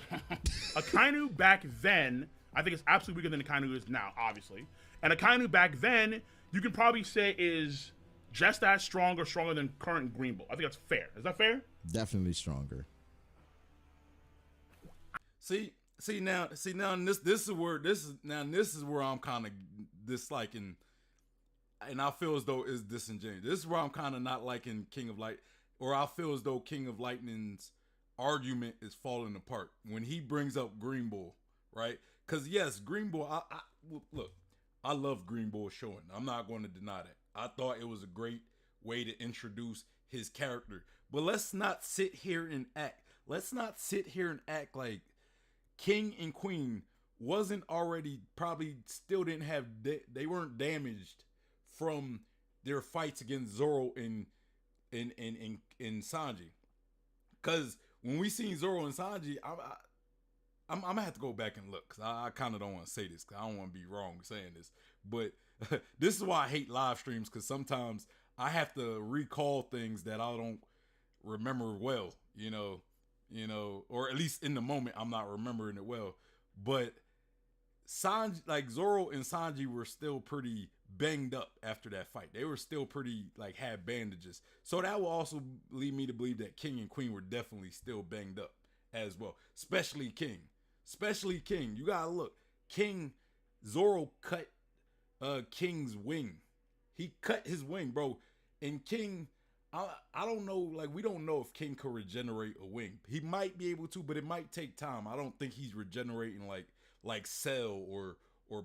Speaker 2: Akainu back then, I think it's absolutely weaker than Akainu is now, obviously. And Akainu back then, you can probably say is just as strong or stronger than current Green Bull. I think that's fair. Is that fair?
Speaker 3: Definitely stronger.
Speaker 1: See now this is where I'm kind of disliking, and I feel as though it's disingenuous. This is where I'm kind of not liking King of Light. or I feel as though King of Lightning's argument is falling apart when he brings up Green Bull, right? Because yes, Green Bull. Look, I love Green Bull showing. I'm not going to deny that. I thought it was a great way to introduce his character. But let's not sit here and act. Let's not sit here and act like King and Queen wasn't already, probably still didn't have, they weren't damaged from their fights against Zoro and Sanji. Because when we seen Zoro and Sanji, I'm gonna have to go back and look, because I kind of don't want to say this, because I don't want to be wrong saying this. But this is why I hate live streams, because sometimes I have to recall things that I don't remember well, you know, or at least in the moment I'm not remembering it well. But Sanji, like Zoro and Sanji were still pretty banged up after that fight. They were still pretty, like, had bandages. So that will also lead me to believe that King and Queen were definitely still banged up as well. Especially King. You gotta look. Zoro cut King's wing. He cut his wing, bro. And King, I don't know, like, we don't know if King could regenerate a wing. He might be able to, but it might take time. I don't think he's regenerating like Cell or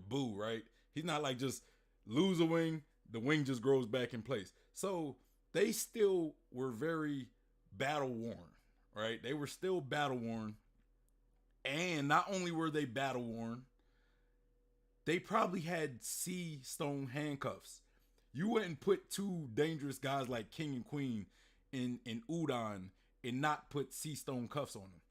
Speaker 1: Boo, right? He's not like just lose a wing, the wing just grows back in place. So they still were very battle worn, right? They were still battle worn. And not only were they battle worn, they probably had sea stone handcuffs. You wouldn't put two dangerous guys like King and Queen in Udon and not put sea stone cuffs on them.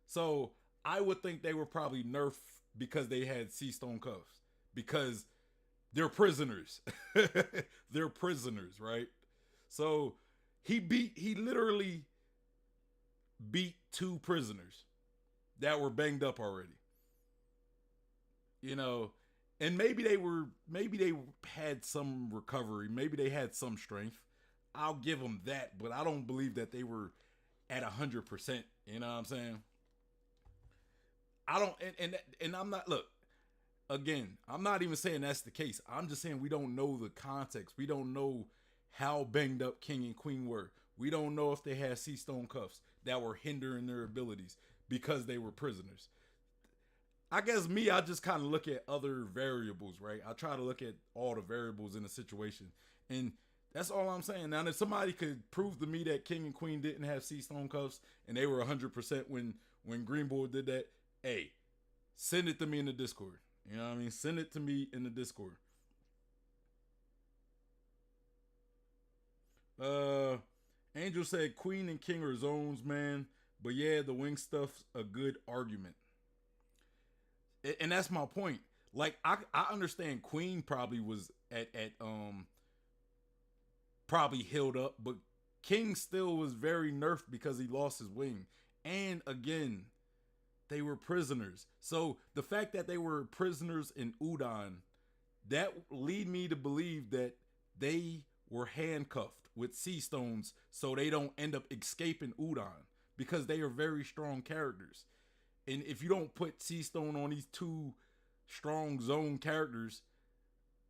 Speaker 1: So I would think they were probably nerfed because they had sea stone cuffs, because they're prisoners. They're prisoners, right? So he literally beat two prisoners that were banged up already. You know, and maybe they had some recovery, maybe they had some strength. I'll give them that, but I don't believe that they were at 100%. You know what I'm saying? I don't, and I'm not, look, again, I'm not even saying that's the case. I'm just saying we don't know the context. We don't know how banged up King and Queen were. We don't know if they had sea stone cuffs that were hindering their abilities because they were prisoners. I guess I just kind of look at other variables, right? I try to look at all the variables in a situation, and that's all I'm saying. Now, if somebody could prove to me that King and Queen didn't have sea stone cuffs and they were 100% when Green Bull did that, hey, send it to me in the Discord. You know what I mean? Send it to me in the Discord. Angel said Queen and King are zones, man. But yeah, the wing stuff's a good argument. And that's my point. Like, I understand Queen probably was at probably healed up, but King still was very nerfed because he lost his wing. And again, they were prisoners. So the fact that they were prisoners in Udon, that lead me to believe that they were handcuffed with sea stones so they don't end up escaping Udon, because they are very strong characters. And if you don't put sea stone on these two strong zone characters,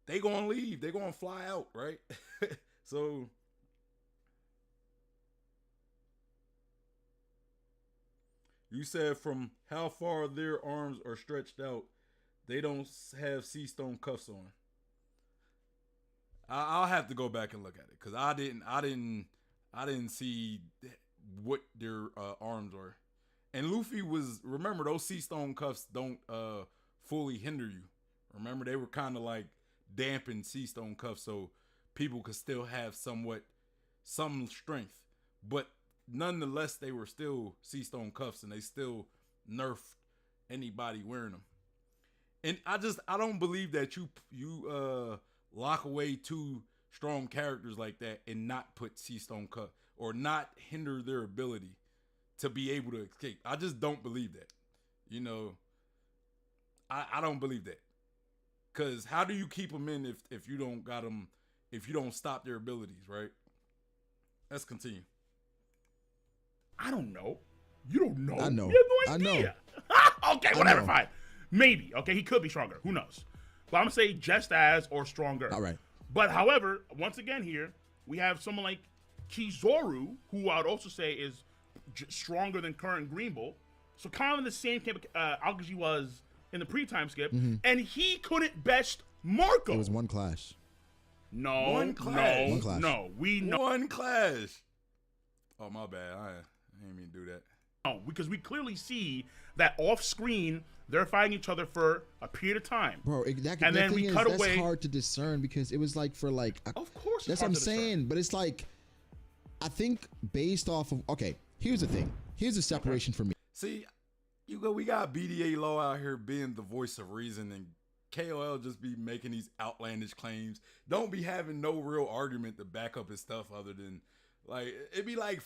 Speaker 1: they gonna leave. They gonna fly out, right? So you said from how far their arms are stretched out, they don't have sea stone cuffs on. I'll have to go back and look at it, because I didn't see what their arms are. And Luffy was, remember, those sea stone cuffs don't fully hinder you. Remember, they were kind of like dampened sea stone cuffs, so people could still have some strength. But nonetheless, they were still sea stone cuffs, and they still nerfed anybody wearing them. And I don't believe that you lock away two strong characters like that and not put sea stone cuff, or not hinder their ability to be able to escape. I just don't believe that. You know, I don't believe that. Because how do you keep them in if you don't got them, if you don't stop their abilities, right? Let's continue.
Speaker 2: I don't know. You don't know.
Speaker 3: I know.
Speaker 2: You have no
Speaker 3: I
Speaker 2: idea.
Speaker 3: know.
Speaker 2: Okay, whatever, fine. Maybe. Okay, he could be stronger. Who knows? But I'm going to say just as or stronger.
Speaker 3: All right.
Speaker 2: But however, once again here, we have someone like Kizaru, who I would also say is stronger than current Green Bull, so kind of in the same camp Aokiji was in the pre-time skip, and he couldn't best Marco.
Speaker 3: It was one clash.
Speaker 2: No,
Speaker 1: One clash.
Speaker 3: One clash.
Speaker 2: no, we know.
Speaker 1: One clash. Oh, my bad. I didn't mean to do that.
Speaker 2: No, because we clearly see that off screen they're fighting each other for a period of time.
Speaker 3: Bro,
Speaker 2: And then we cut away.
Speaker 3: That's hard to discern because it was like for like.
Speaker 2: Of course, it's
Speaker 3: That's
Speaker 2: hard
Speaker 3: what I'm
Speaker 2: to discern.
Speaker 3: saying. But it's like, I think based off of. Okay, here's the thing. Here's the separation for me.
Speaker 1: See, we got BDA Law out here being the voice of reason, and KOL just be making these outlandish claims. Don't be having no real argument to back up his stuff other than, like, it be like,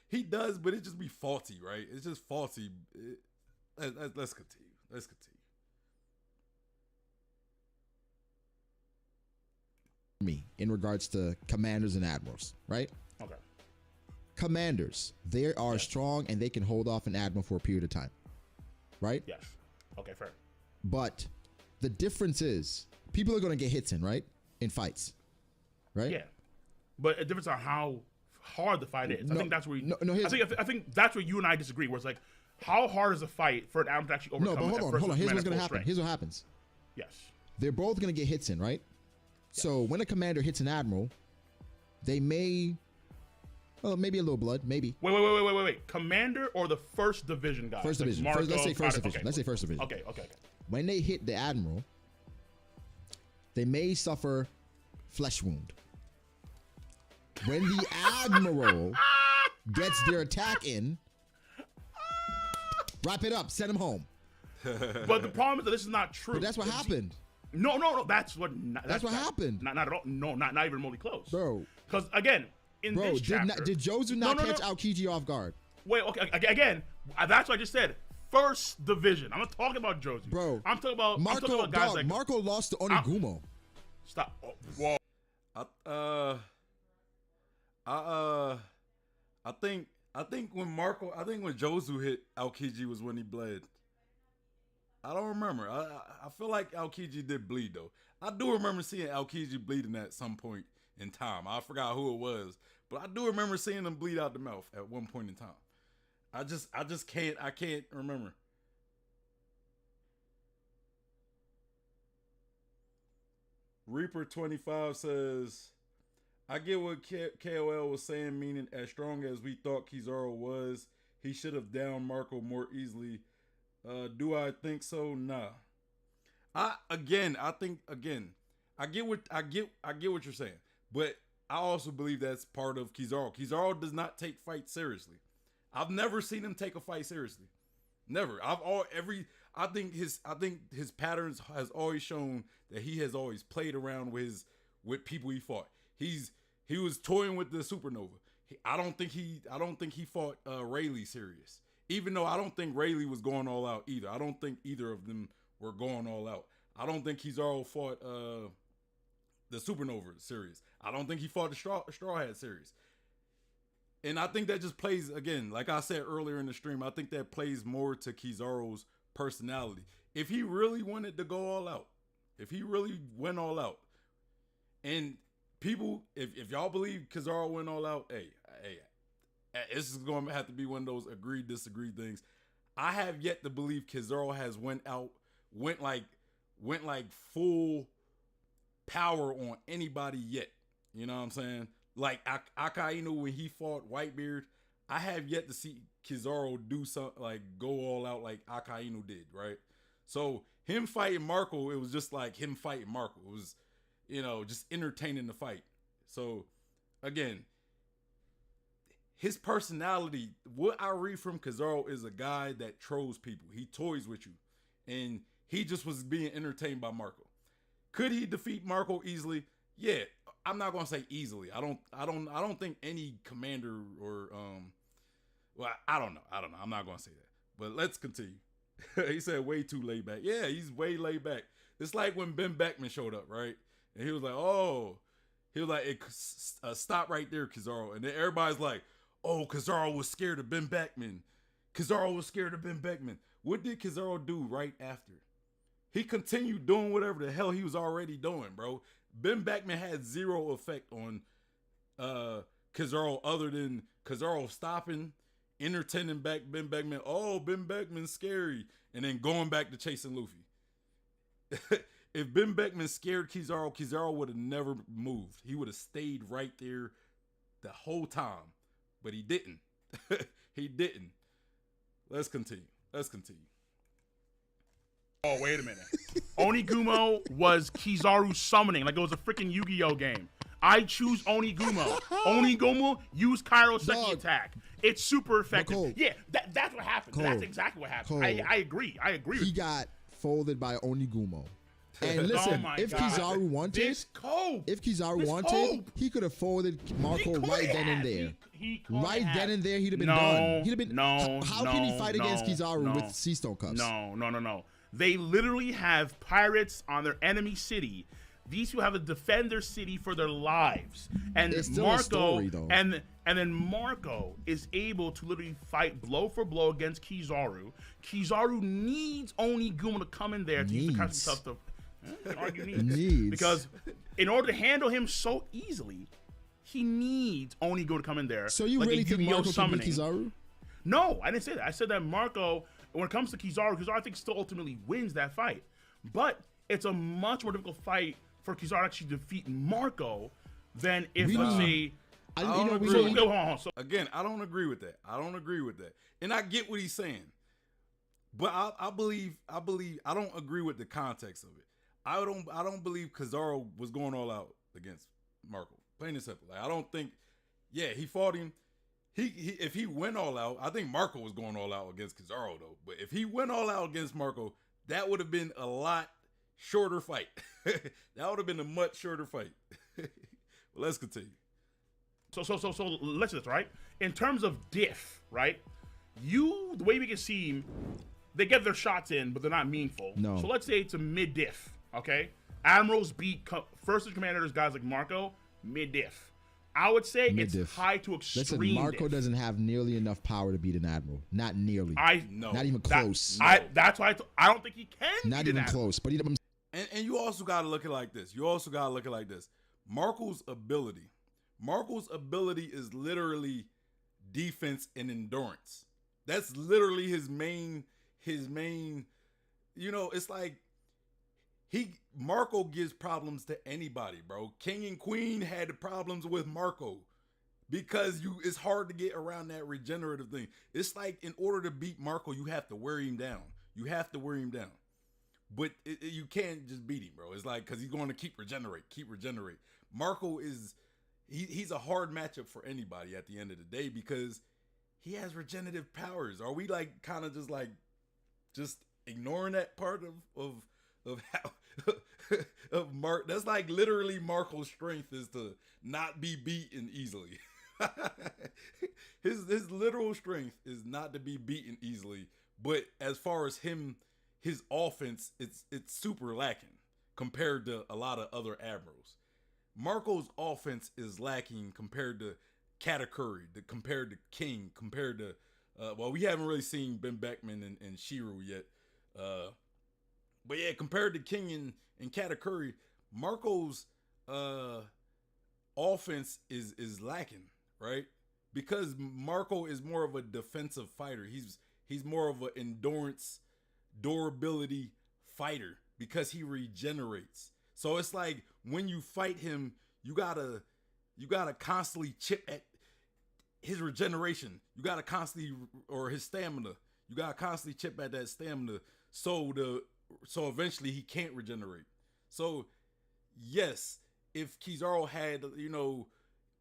Speaker 1: he does, but it just be faulty, right? It's just faulty. Let's continue. Let's continue.
Speaker 3: Me in regards to commanders and admirals, right?
Speaker 2: Okay.
Speaker 3: Commanders, they are strong and they can hold off an admiral for a period of time, right?
Speaker 2: Yes. Okay, fair.
Speaker 3: But the difference is people are going to get hits in, right? In fights, right?
Speaker 2: Yeah. But a difference on how hard the fight is. I think that's where I think that's where you and I disagree. Where it's like, how hard is a fight for an admiral to actually overcome?
Speaker 3: No, but hold on. Here's what's going to happen.
Speaker 2: Strength.
Speaker 3: Here's what happens.
Speaker 2: Yes.
Speaker 3: They're both going to get hits in, right? Yes. So when a commander hits an admiral, they may, well, maybe a little blood, maybe.
Speaker 2: Wait. Commander or the first division guy?
Speaker 3: First division.
Speaker 2: Marco,
Speaker 3: Let's say first division.
Speaker 2: Okay,
Speaker 3: Let's say first division.
Speaker 2: Okay.
Speaker 3: When they hit the admiral, they may suffer flesh wound. When the admiral gets their attack in, wrap it up, send him home.
Speaker 2: But the problem is that this is not true.
Speaker 3: But that's what happened.
Speaker 2: No. That's what
Speaker 3: happened.
Speaker 2: Not at all. No, not even remotely close.
Speaker 3: Bro.
Speaker 2: Because again, in this chapter,
Speaker 3: did Jozu not catch Aokiji off guard?
Speaker 2: Wait, okay. Again, that's what I just said. First division. I'm not talking about Jozu.
Speaker 3: Bro.
Speaker 2: I'm talking about guys
Speaker 3: dog,
Speaker 2: like
Speaker 3: Marco lost to Onigumo.
Speaker 2: Stop. Oh, whoa.
Speaker 1: I think when Jozu hit Aokiji was when he bled. I don't remember. I feel like Aokiji did bleed though. I do remember seeing Aokiji bleeding at some point in time. I forgot who it was, but I do remember seeing him bleed out the mouth at one point in time. I can't remember. Reaper 25 says, I get what KOL was saying, meaning as strong as we thought Kizaru was, he should have downed Marco more easily. Do I think so? Nah. I get what you're saying, but I also believe that's part of Kizaru. Kizaru does not take fights seriously. I've never seen him take a fight seriously. Never. I think his patterns has always shown that he has always played around with people he fought. He was toying with the Supernova. I don't think he fought Rayleigh serious. Even though I don't think Rayleigh was going all out either. I don't think either of them were going all out. I don't think Kizaru fought the Supernova serious. I don't think he fought the Straw Hat serious. And I think that just plays, again, like I said earlier in the stream, I think that plays more to Kizaru's personality. If he really wanted to go all out, if he really went all out, and people, if y'all believe Kizaru went all out, hey, this is going to have to be one of those agree, disagree things. I have yet to believe Kizaru has went like full power on anybody yet. You know what I'm saying? Like Akainu when he fought Whitebeard, I have yet to see Kizaru do something like go all out like Akainu did, right? So him fighting Marco, it was just like him fighting Marco. It was, just entertaining the fight. So again, his personality, what I read from Kizaru is a guy that trolls people. He toys with you. And he just was being entertained by Marco. Could he defeat Marco easily? Yeah. I'm not gonna say easily. I don't think any commander or I don't know. I'm not gonna say that. But let's continue. He said way too laid back. Yeah, he's way laid back. It's like when Ben Beckman showed up, right? And he was like, stop right there, Kizaru. And then everybody's like, oh, Kizaru was scared of Ben Beckman. What did Kizaru do right after? He continued doing whatever the hell he was already doing, bro. Ben Beckman had zero effect on Kizaru other than Kizaru stopping, entertaining back Ben Beckman. Oh, Ben Beckman's scary, and then going back to chasing Luffy. If Ben Beckman scared Kizaru, Kizaru would have never moved. He would have stayed right there the whole time, but he didn't. He didn't. Let's continue.
Speaker 2: Oh, wait a minute. Onigumo was Kizaru summoning like it was a freaking Yu-Gi-Oh game. I choose Onigumo. Onigumo use Kairo's second attack. It's super effective.
Speaker 3: Cole,
Speaker 2: yeah, that's what happened.
Speaker 3: Cole,
Speaker 2: that's exactly what happened.
Speaker 3: Cole,
Speaker 2: I agree. With
Speaker 3: He got folded by Onigumo. And listen,
Speaker 2: Oh
Speaker 3: if
Speaker 2: God.
Speaker 3: Kizaru wanted,
Speaker 2: This cope.
Speaker 3: he could have folded Marco right then and there.
Speaker 2: He
Speaker 3: Right
Speaker 2: have.
Speaker 3: then and there, he'd have been
Speaker 2: No,
Speaker 3: done. He'd have been.
Speaker 2: no,
Speaker 3: How
Speaker 2: no,
Speaker 3: can he fight against
Speaker 2: no,
Speaker 3: Kizaru
Speaker 2: no.
Speaker 3: with Sea Stone Cups?
Speaker 2: No. They literally have pirates on their enemy city. These people have to defend their city for their lives. And
Speaker 3: It's still a
Speaker 2: Marco
Speaker 3: story, though.
Speaker 2: and then Marco is able to literally fight blow for blow against Kizaru. Kizaru needs Onigumo to come in there to use the custom stuff to argue needs. Because in order to handle him so easily, he needs Onigumo to come in there.
Speaker 3: So you
Speaker 2: like
Speaker 3: really
Speaker 2: a
Speaker 3: think
Speaker 2: Yu-Gi-Oh
Speaker 3: Marco can
Speaker 2: summoning.
Speaker 3: beat Kizaru?
Speaker 2: No, I didn't say that. I said that Marco, when it comes to Kizaru I think still ultimately wins that fight. But it's a much more difficult fight for Kizaru to actually defeat Marco than if, let's say...
Speaker 1: don't agree.
Speaker 2: So, hold on. So,
Speaker 1: Again, I don't agree with that. And I get what he's saying. But I believe I don't agree with the context of it. I don't believe Kizaru was going all out against Marco. Plain and simple. Like, I don't think he fought him. He if he went all out, I think Marco was going all out against Kizaru though. But if he went all out against Marco, that would have been a lot shorter fight. That would have been a much shorter fight. Well, let's continue.
Speaker 2: So let's do this, right? In terms of diff, right? The way we can see, they get their shots in, but they're not meaningful.
Speaker 3: No.
Speaker 2: So let's say it's a mid diff, okay? Admirals beat first commanders, guys like Marco, mid diff. I would say
Speaker 3: Mid-diff.
Speaker 2: it's high to extreme.
Speaker 3: Listen, Marco
Speaker 2: diff.
Speaker 3: doesn't have nearly enough power to beat an Admiral. Not nearly. Not even close.
Speaker 2: That's why I don't think he can.
Speaker 3: Not
Speaker 2: beat
Speaker 3: even
Speaker 2: an Admiral.
Speaker 3: close. But
Speaker 1: And you also got to look at it like this. Marco's ability is literally defense and endurance. That's literally his main, it's like Marco gives problems to anybody, bro. King and Queen had problems with Marco because it's hard to get around that regenerative thing. It's like in order to beat Marco, you have to wear him down. But you can't just beat him, bro. It's like, because he's going to keep regenerate. Marco he's a hard matchup for anybody at the end of the day because he has regenerative powers. Are we like kind of just ignoring that part of how of Mark? That's like literally Marco's strength is to not be beaten easily. His literal strength is not to be beaten easily. But as far as his offense, it's super lacking compared to a lot of other admirals. Marco's offense is lacking compared to Katakuri, compared to King, compared to we haven't really seen Ben Beckman and Shiru yet. But yeah, compared to King and Katakuri, Marco's offense is lacking, right? Because Marco is more of a defensive fighter. He's more of an endurance, durability fighter because he regenerates. So it's like when you fight him, you gotta constantly chip at his regeneration. You gotta constantly, or his stamina. You gotta constantly chip at that stamina so eventually he can't regenerate. So yes, if Kizaru had,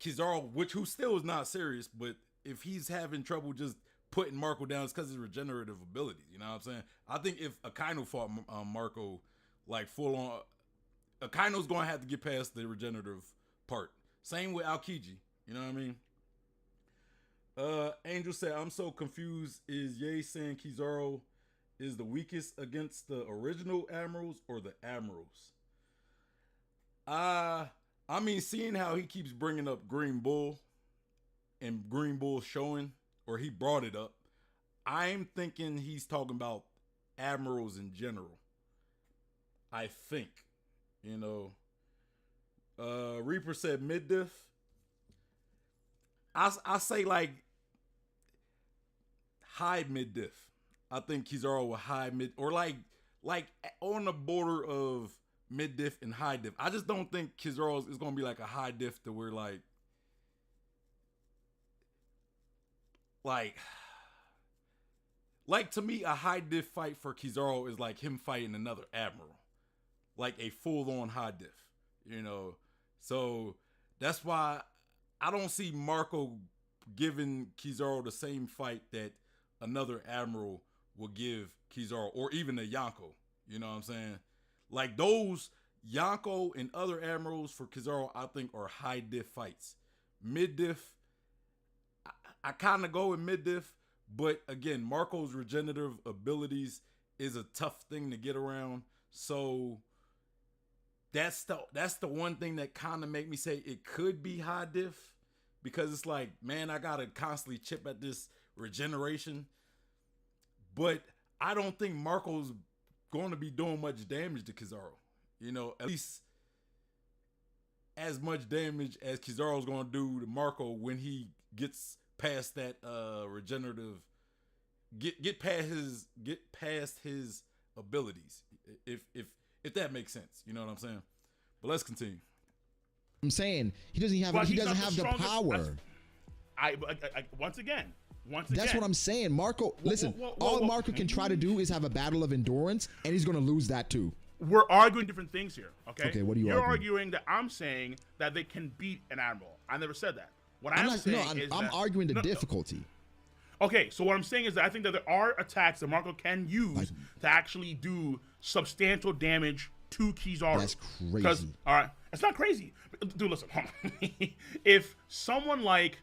Speaker 1: Kizaru, who still is not serious, but if he's having trouble just putting Marco down, it's because of his regenerative ability. You know what I'm saying? I think if Akainu fought Marco like full on, Akaino's going to have to get past the regenerative part. Same with Aokiji. You know what I mean? Angel said, I'm so confused. Is Ye saying Kizaru is the weakest against the original Admirals or the Admirals? I mean, seeing how he keeps bringing up Green Bull and Green Bull showing, or he brought it up, I'm thinking he's talking about Admirals in general. I think. Reaper said mid-diff. I say like high mid diff. I think Kizaru will high mid or like on the border of mid diff and high diff. I just don't think Kizaru is gonna be like a high diff to where like to me a high diff fight for Kizaru is like him fighting another Admiral, like a full on high diff, you know. So that's why I don't see Marco giving Kizaru the same fight that another Admiral will give Kizaru, or even a Yonko. You know what I'm saying? Like those Yonko and other Admirals for Kizaru, I think are high diff fights. Mid diff, I kind of go with mid diff, but again, Marco's regenerative abilities is a tough thing to get around. So that's the one thing that kind of make me say it could be high diff, because it's like, man, I gotta constantly chip at this regeneration. But I don't think Marco's going to be doing much damage to Kizaru. You know, at least as much damage as Kizaru's going to do to Marco when he gets past that regenerative, get past his abilities. If that makes sense, you know what I'm saying. But let's continue.
Speaker 3: I'm saying he doesn't have the power.
Speaker 2: Once again.
Speaker 3: That's what I'm saying. Marco, listen, all Marco can try to do is have a battle of endurance, and he's going to lose that too.
Speaker 2: We're arguing different things here, okay?
Speaker 3: Okay, what are you
Speaker 2: You're
Speaker 3: arguing?
Speaker 2: arguing that I'm saying that they can beat an Admiral. I never said that. What I'm
Speaker 3: arguing the difficulty.
Speaker 2: Okay, so what I'm saying is that I think that there are attacks that Marco can use to actually do substantial damage to Kizaru.
Speaker 3: That's crazy.
Speaker 2: Because, all right, it's not crazy. Dude, listen, hold on. If someone like...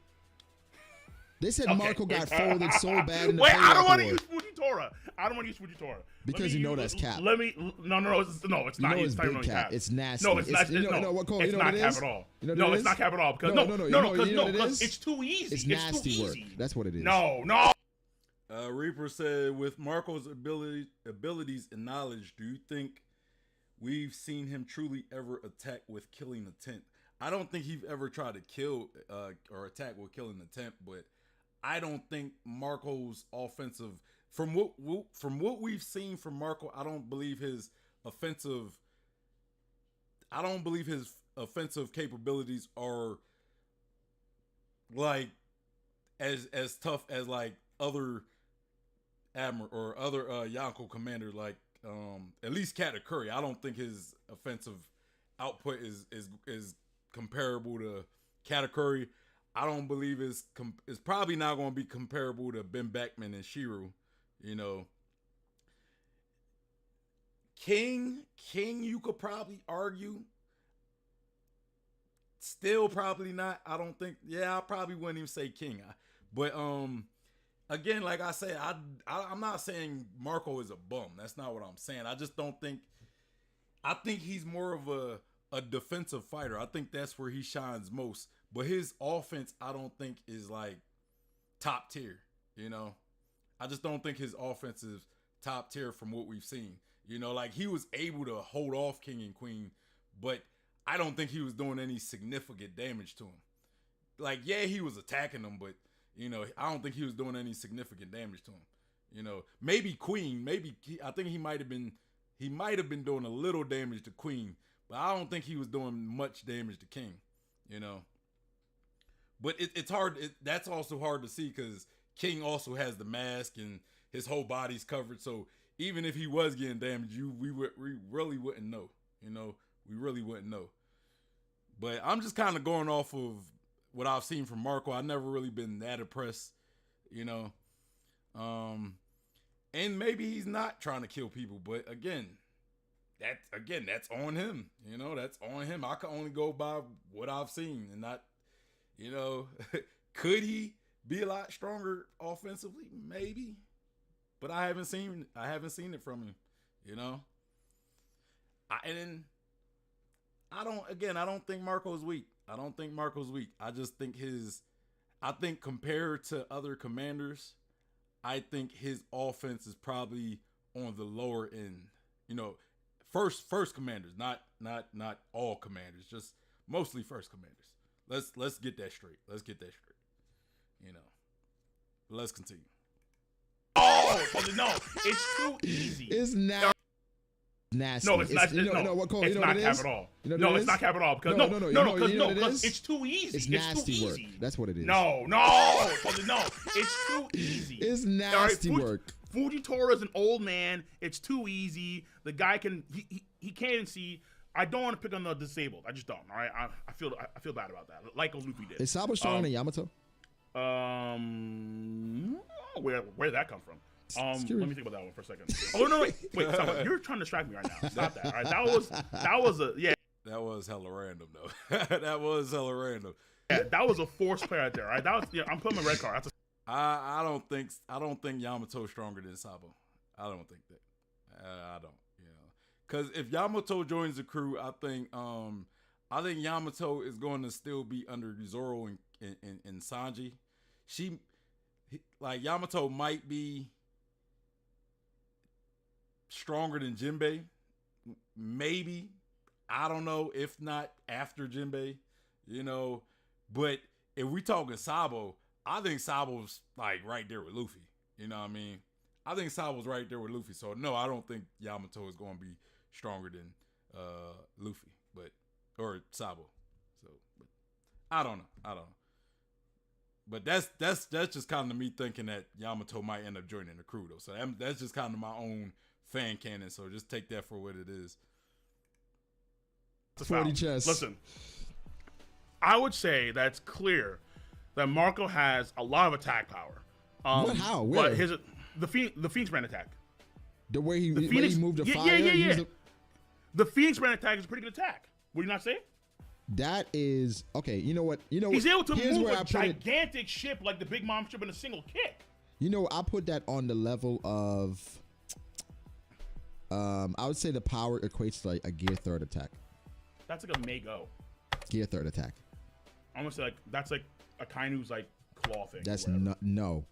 Speaker 3: They said Marco got folded so bad in the
Speaker 2: Wait, I don't want to
Speaker 3: war.
Speaker 2: use Fujitora. I don't want to use Fujitora.
Speaker 3: Because you know that's cap.
Speaker 2: No, it's not.
Speaker 3: You know
Speaker 2: It's
Speaker 3: big
Speaker 2: not
Speaker 3: cap. It's nasty.
Speaker 2: No, it's not.
Speaker 3: You know what, Cole,
Speaker 2: it's
Speaker 3: you know
Speaker 2: not
Speaker 3: what it
Speaker 2: cap
Speaker 3: is?
Speaker 2: at all.
Speaker 3: You know what
Speaker 2: No,
Speaker 3: it
Speaker 2: it's
Speaker 3: is?
Speaker 2: not cap at all. Because because it's too easy.
Speaker 3: It's nasty
Speaker 2: too
Speaker 3: work.
Speaker 2: easy.
Speaker 3: That's what it is.
Speaker 2: No.
Speaker 1: Reaper said, with Marco's abilities and knowledge, do you think we've seen him truly ever attack with killing intent? I don't think he's ever tried to kill or attack with killing intent, but I don't think Marco's offensive, from what we've seen from Marco, I don't believe his offensive capabilities are like as tough as like other Admiral or other Yonko commanders, like at least Katakuri. I don't think his offensive output is comparable to Katakuri. I don't believe it's probably not going to be comparable to Ben Beckman and Shiru. You know, King, you could probably argue. Still probably not. I don't think. Yeah, I probably wouldn't even say King. But again, like I said, I'm not saying Marco is a bum. That's not what I'm saying. I just don't think. I think he's more of a defensive fighter. I think that's where he shines most. But his offense, I don't think is like top tier. You know, I just don't think his offense is top tier from what we've seen. You know, like he was able to hold off King and Queen, but I don't think he was doing any significant damage to him. Like, yeah, he was attacking them, but you know, I don't think he was doing any significant damage to him. You know, maybe Queen, I think he might have been doing a little damage to Queen, but I don't think he was doing much damage to King. You know, but it's hard. That's also hard to see because King also has the mask and his whole body's covered. So even if he was getting damaged, we really wouldn't know. You know, we really wouldn't know. But I'm just kind of going off of what I've seen from Marco. I've never really been that impressed, you know. And maybe he's not trying to kill people, but that's on him. You know, that's on him. I can only go by what I've seen and not, you know, could he be a lot stronger offensively? Maybe. But I haven't seen it from him, you know. I don't think Marco's weak. I just think compared to other commanders, I think his offense is probably on the lower end. You know, first commanders, not all commanders, just mostly first commanders. Let's get that straight. you know. But let's continue.
Speaker 2: Oh no, it's too easy.
Speaker 3: It's nasty.
Speaker 2: No, it's not.
Speaker 3: You know,
Speaker 2: No,
Speaker 3: what, Cole,
Speaker 2: it's
Speaker 3: you know
Speaker 2: not
Speaker 3: what it
Speaker 2: cap
Speaker 3: is?
Speaker 2: at all.
Speaker 3: You know
Speaker 2: No,
Speaker 3: what it
Speaker 2: it's
Speaker 3: is?
Speaker 2: not cap at all. Because
Speaker 3: No, you know what it is?
Speaker 2: it's too easy.
Speaker 3: It's
Speaker 2: too
Speaker 3: nasty work.
Speaker 2: easy.
Speaker 3: That's what it is.
Speaker 2: No, it's too easy.
Speaker 3: It's nasty work.
Speaker 2: Fujitora is an old man. It's too easy. The guy he can't even see. I don't want to pick on the disabled. I just don't. All right, I feel bad about that. Like Luffy did.
Speaker 3: Is Sabo stronger than Yamato?
Speaker 2: Where did that come from? Let me think about that one for a second. Oh no, wait, Sabo, you're trying to distract me right now. Stop that. All right, that was yeah.
Speaker 1: That was hella random though. That was hella random.
Speaker 2: Yeah, that was a forced player right there. Right, that was. Yeah, I'm putting my red card.
Speaker 1: I don't think Yamato's stronger than Sabo. I don't think that. I don't. You know, because if Yamato joins the crew, I think Yamato is going to still be under Zoro and Sanji. Like Yamato might be stronger than Jinbei, maybe. I don't know. If not after Jinbei, you know. But if we talking Sabo, I think Sabo's like right there with Luffy. You know what I mean? I think Sabo's right there with Luffy. So no, I don't think Yamato is going to be stronger than Luffy, or Sabo. So but I don't know. But that's just kind of me thinking that Yamato might end up joining the crew though. So that's just kind of my own fan canon. So just take that for what it is.
Speaker 3: 40 chess.
Speaker 2: Listen, I would say that's clear that Marco has a lot of attack power.
Speaker 3: What? How? Where?
Speaker 2: But the Phoenix Brand attack.
Speaker 3: The way he moved the fire.
Speaker 2: Yeah. The Phoenix Brand attack is a pretty good attack. Would you not say?
Speaker 3: That is okay. You know what?
Speaker 2: He's able to move a gigantic ship like the Big Mom ship in a single kick.
Speaker 3: You know, I put that on the level of. I would say the power equates to like a Gear 3rd attack.
Speaker 2: That's like a Mego.
Speaker 3: Gear 3rd attack.
Speaker 2: I'm gonna say like that's like a Kainu's like claw thing.
Speaker 3: That's no.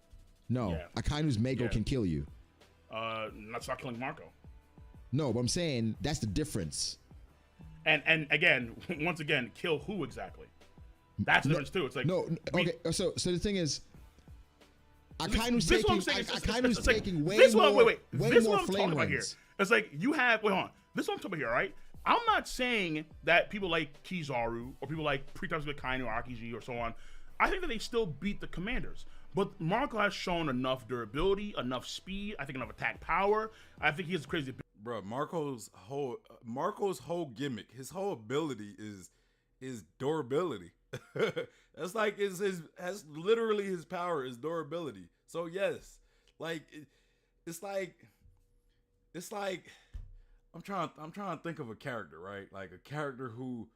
Speaker 3: Yeah. Akainu's Mego can kill you.
Speaker 2: That's not killing Marco.
Speaker 3: No, but I'm saying that's the difference.
Speaker 2: And again, once again, kill who exactly? That's the difference too. It's like
Speaker 3: okay. So the thing is, Akainu's taking way
Speaker 2: this
Speaker 3: more.
Speaker 2: Wait.
Speaker 3: Way
Speaker 2: this is
Speaker 3: more
Speaker 2: what I'm
Speaker 3: flame
Speaker 2: talking about here. It's like you have. Wait, hold on. This is what I'm talking about here, right? I'm not saying that people like Kizaru or people like pre-types with Kainu or Akiji or so on. I think that they still beat the commanders. But Marco has shown enough durability, enough speed, I think enough attack power. I think he has a crazy.
Speaker 1: Bro, Marco's whole gimmick, his whole ability is durability. That's like that's literally his power is durability. So yes, like it's like I'm trying to think of a character, right? Like a character who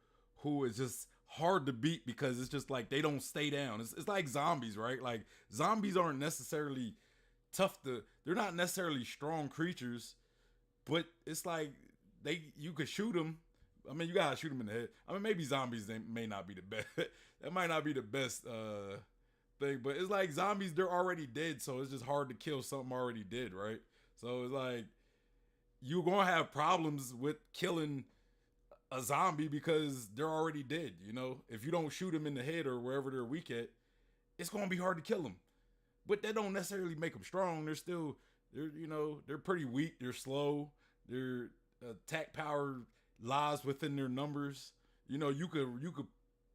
Speaker 1: is just hard to beat because it's just like they don't stay down. It's like zombies, right? Like zombies aren't necessarily they're not necessarily strong creatures, but it's like you could shoot them. I mean, you gotta shoot them in the head. I mean, maybe zombies they may not be the best. That might not be the best thing, but it's like zombies, they're already dead, so it's just hard to kill something already dead, right? So it's like you're gonna have problems with killing a zombie because they're already dead. You know, if you don't shoot them in the head or wherever they're weak at, it's gonna be hard to kill them. But that don't necessarily make them strong. They're pretty weak. They're slow. Their attack power lies within their numbers. You know, you could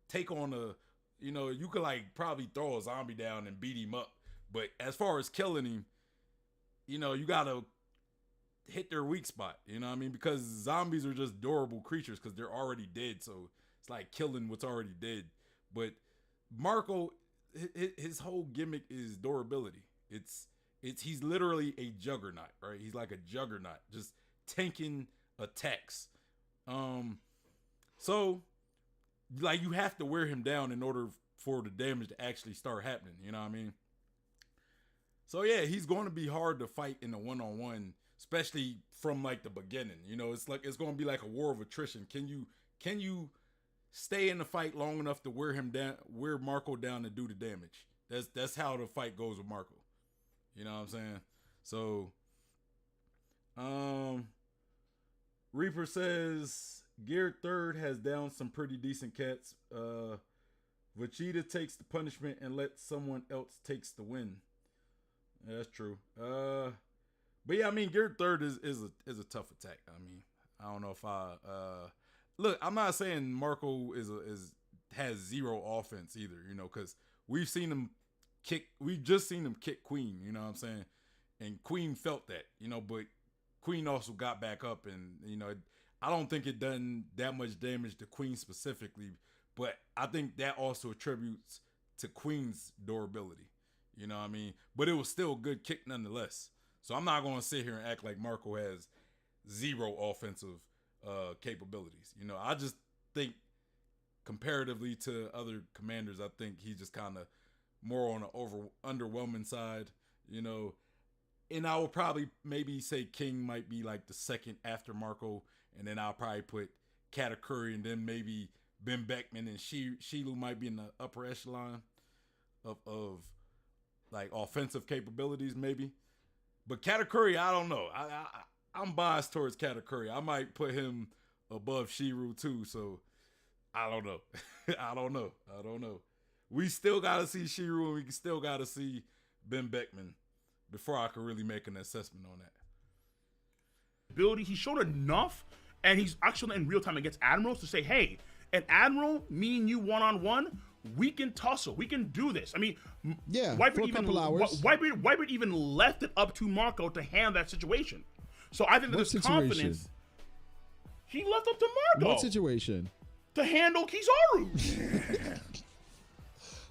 Speaker 1: take on you could like probably throw a zombie down and beat him up. But as far as killing him, you know, you gotta hit their weak spot. You know what I mean? Because zombies are just durable creatures because they're already dead. So it's like killing what's already dead. But Marco, his whole gimmick is durability. He's literally a juggernaut, right? He's like a juggernaut, just tanking attacks. So like you have to wear him down in order for the damage to actually start happening. You know what I mean? So yeah, he's going to be hard to fight in a one-on-one, especially from like the beginning. You know, it's going to be like a war of attrition. Can you stay in the fight long enough to wear Marco down to do the damage? That's how the fight goes with Marco. You know what I'm saying? So, Reaper says Gear 3rd has down some pretty decent cats. Vegeta takes the punishment and lets someone else takes the win. Yeah, that's true. But yeah, I mean, Gear Third is a tough attack. I mean, I don't know if I look. I'm not saying Marco has zero offense either. You know, because we've seen him kick. We've just seen him kick Queen. You know what I'm saying? And Queen felt that. You know, but Queen also got back up, and you know, I don't think it done that much damage to Queen specifically. But I think that also attributes to Queen's durability. You know what I mean? But it was still a good kick nonetheless. So I'm not going to sit here and act like Marco has zero offensive capabilities. You know, I just think comparatively to other commanders, I think he's just kind of more on the underwhelming side, you know. And I would probably maybe say King might be like the second after Marco, and then I'll probably put Katakuri, and then maybe Ben Beckman and Shilu might be in the upper echelon of like offensive capabilities maybe. But Katakuri, I don't know. I'm biased towards Katakuri. I might put him above Shiru too. So I don't know. I don't know. We still got to see Shiru, and we still got to see Ben Beckman before I can really make an assessment on that.
Speaker 2: Ability, he showed enough, and he's actually in real time against Admirals to say, hey, an Admiral, me and you one-on-one, we can tussle. We can do this. I mean,
Speaker 3: yeah,
Speaker 2: Whitebeard
Speaker 3: for a couple hours.
Speaker 2: Whitebeard even left it up to Marco to handle that situation. So I think that there's confidence. He left up to Marco.
Speaker 3: What situation?
Speaker 2: To handle Kizaru.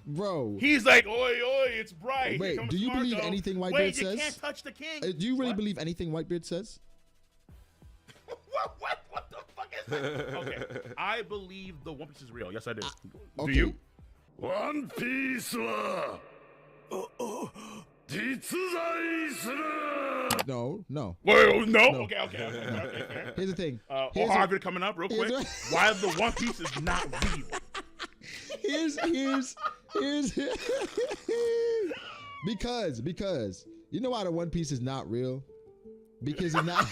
Speaker 3: Bro.
Speaker 2: He's like, oi, oi, it's bright.
Speaker 3: Wait, do you
Speaker 2: Marco.
Speaker 3: believe anything Whitebeard
Speaker 2: Wait,
Speaker 3: says?
Speaker 2: you can't touch the king.
Speaker 3: Do you really believe anything Whitebeard says?
Speaker 2: What the fuck is that? Okay, I believe the One Piece is real. Yes, I do.
Speaker 3: Okay.
Speaker 2: Do you?
Speaker 4: One Piece wa jitsuzai suru.
Speaker 3: No.
Speaker 2: Well, no.
Speaker 3: No.
Speaker 2: Okay. Fair.
Speaker 3: Here's the thing.
Speaker 2: Harvard coming up real quick. Why the One Piece is not real?
Speaker 3: Here's because you know why the One Piece is not real? Because it's not.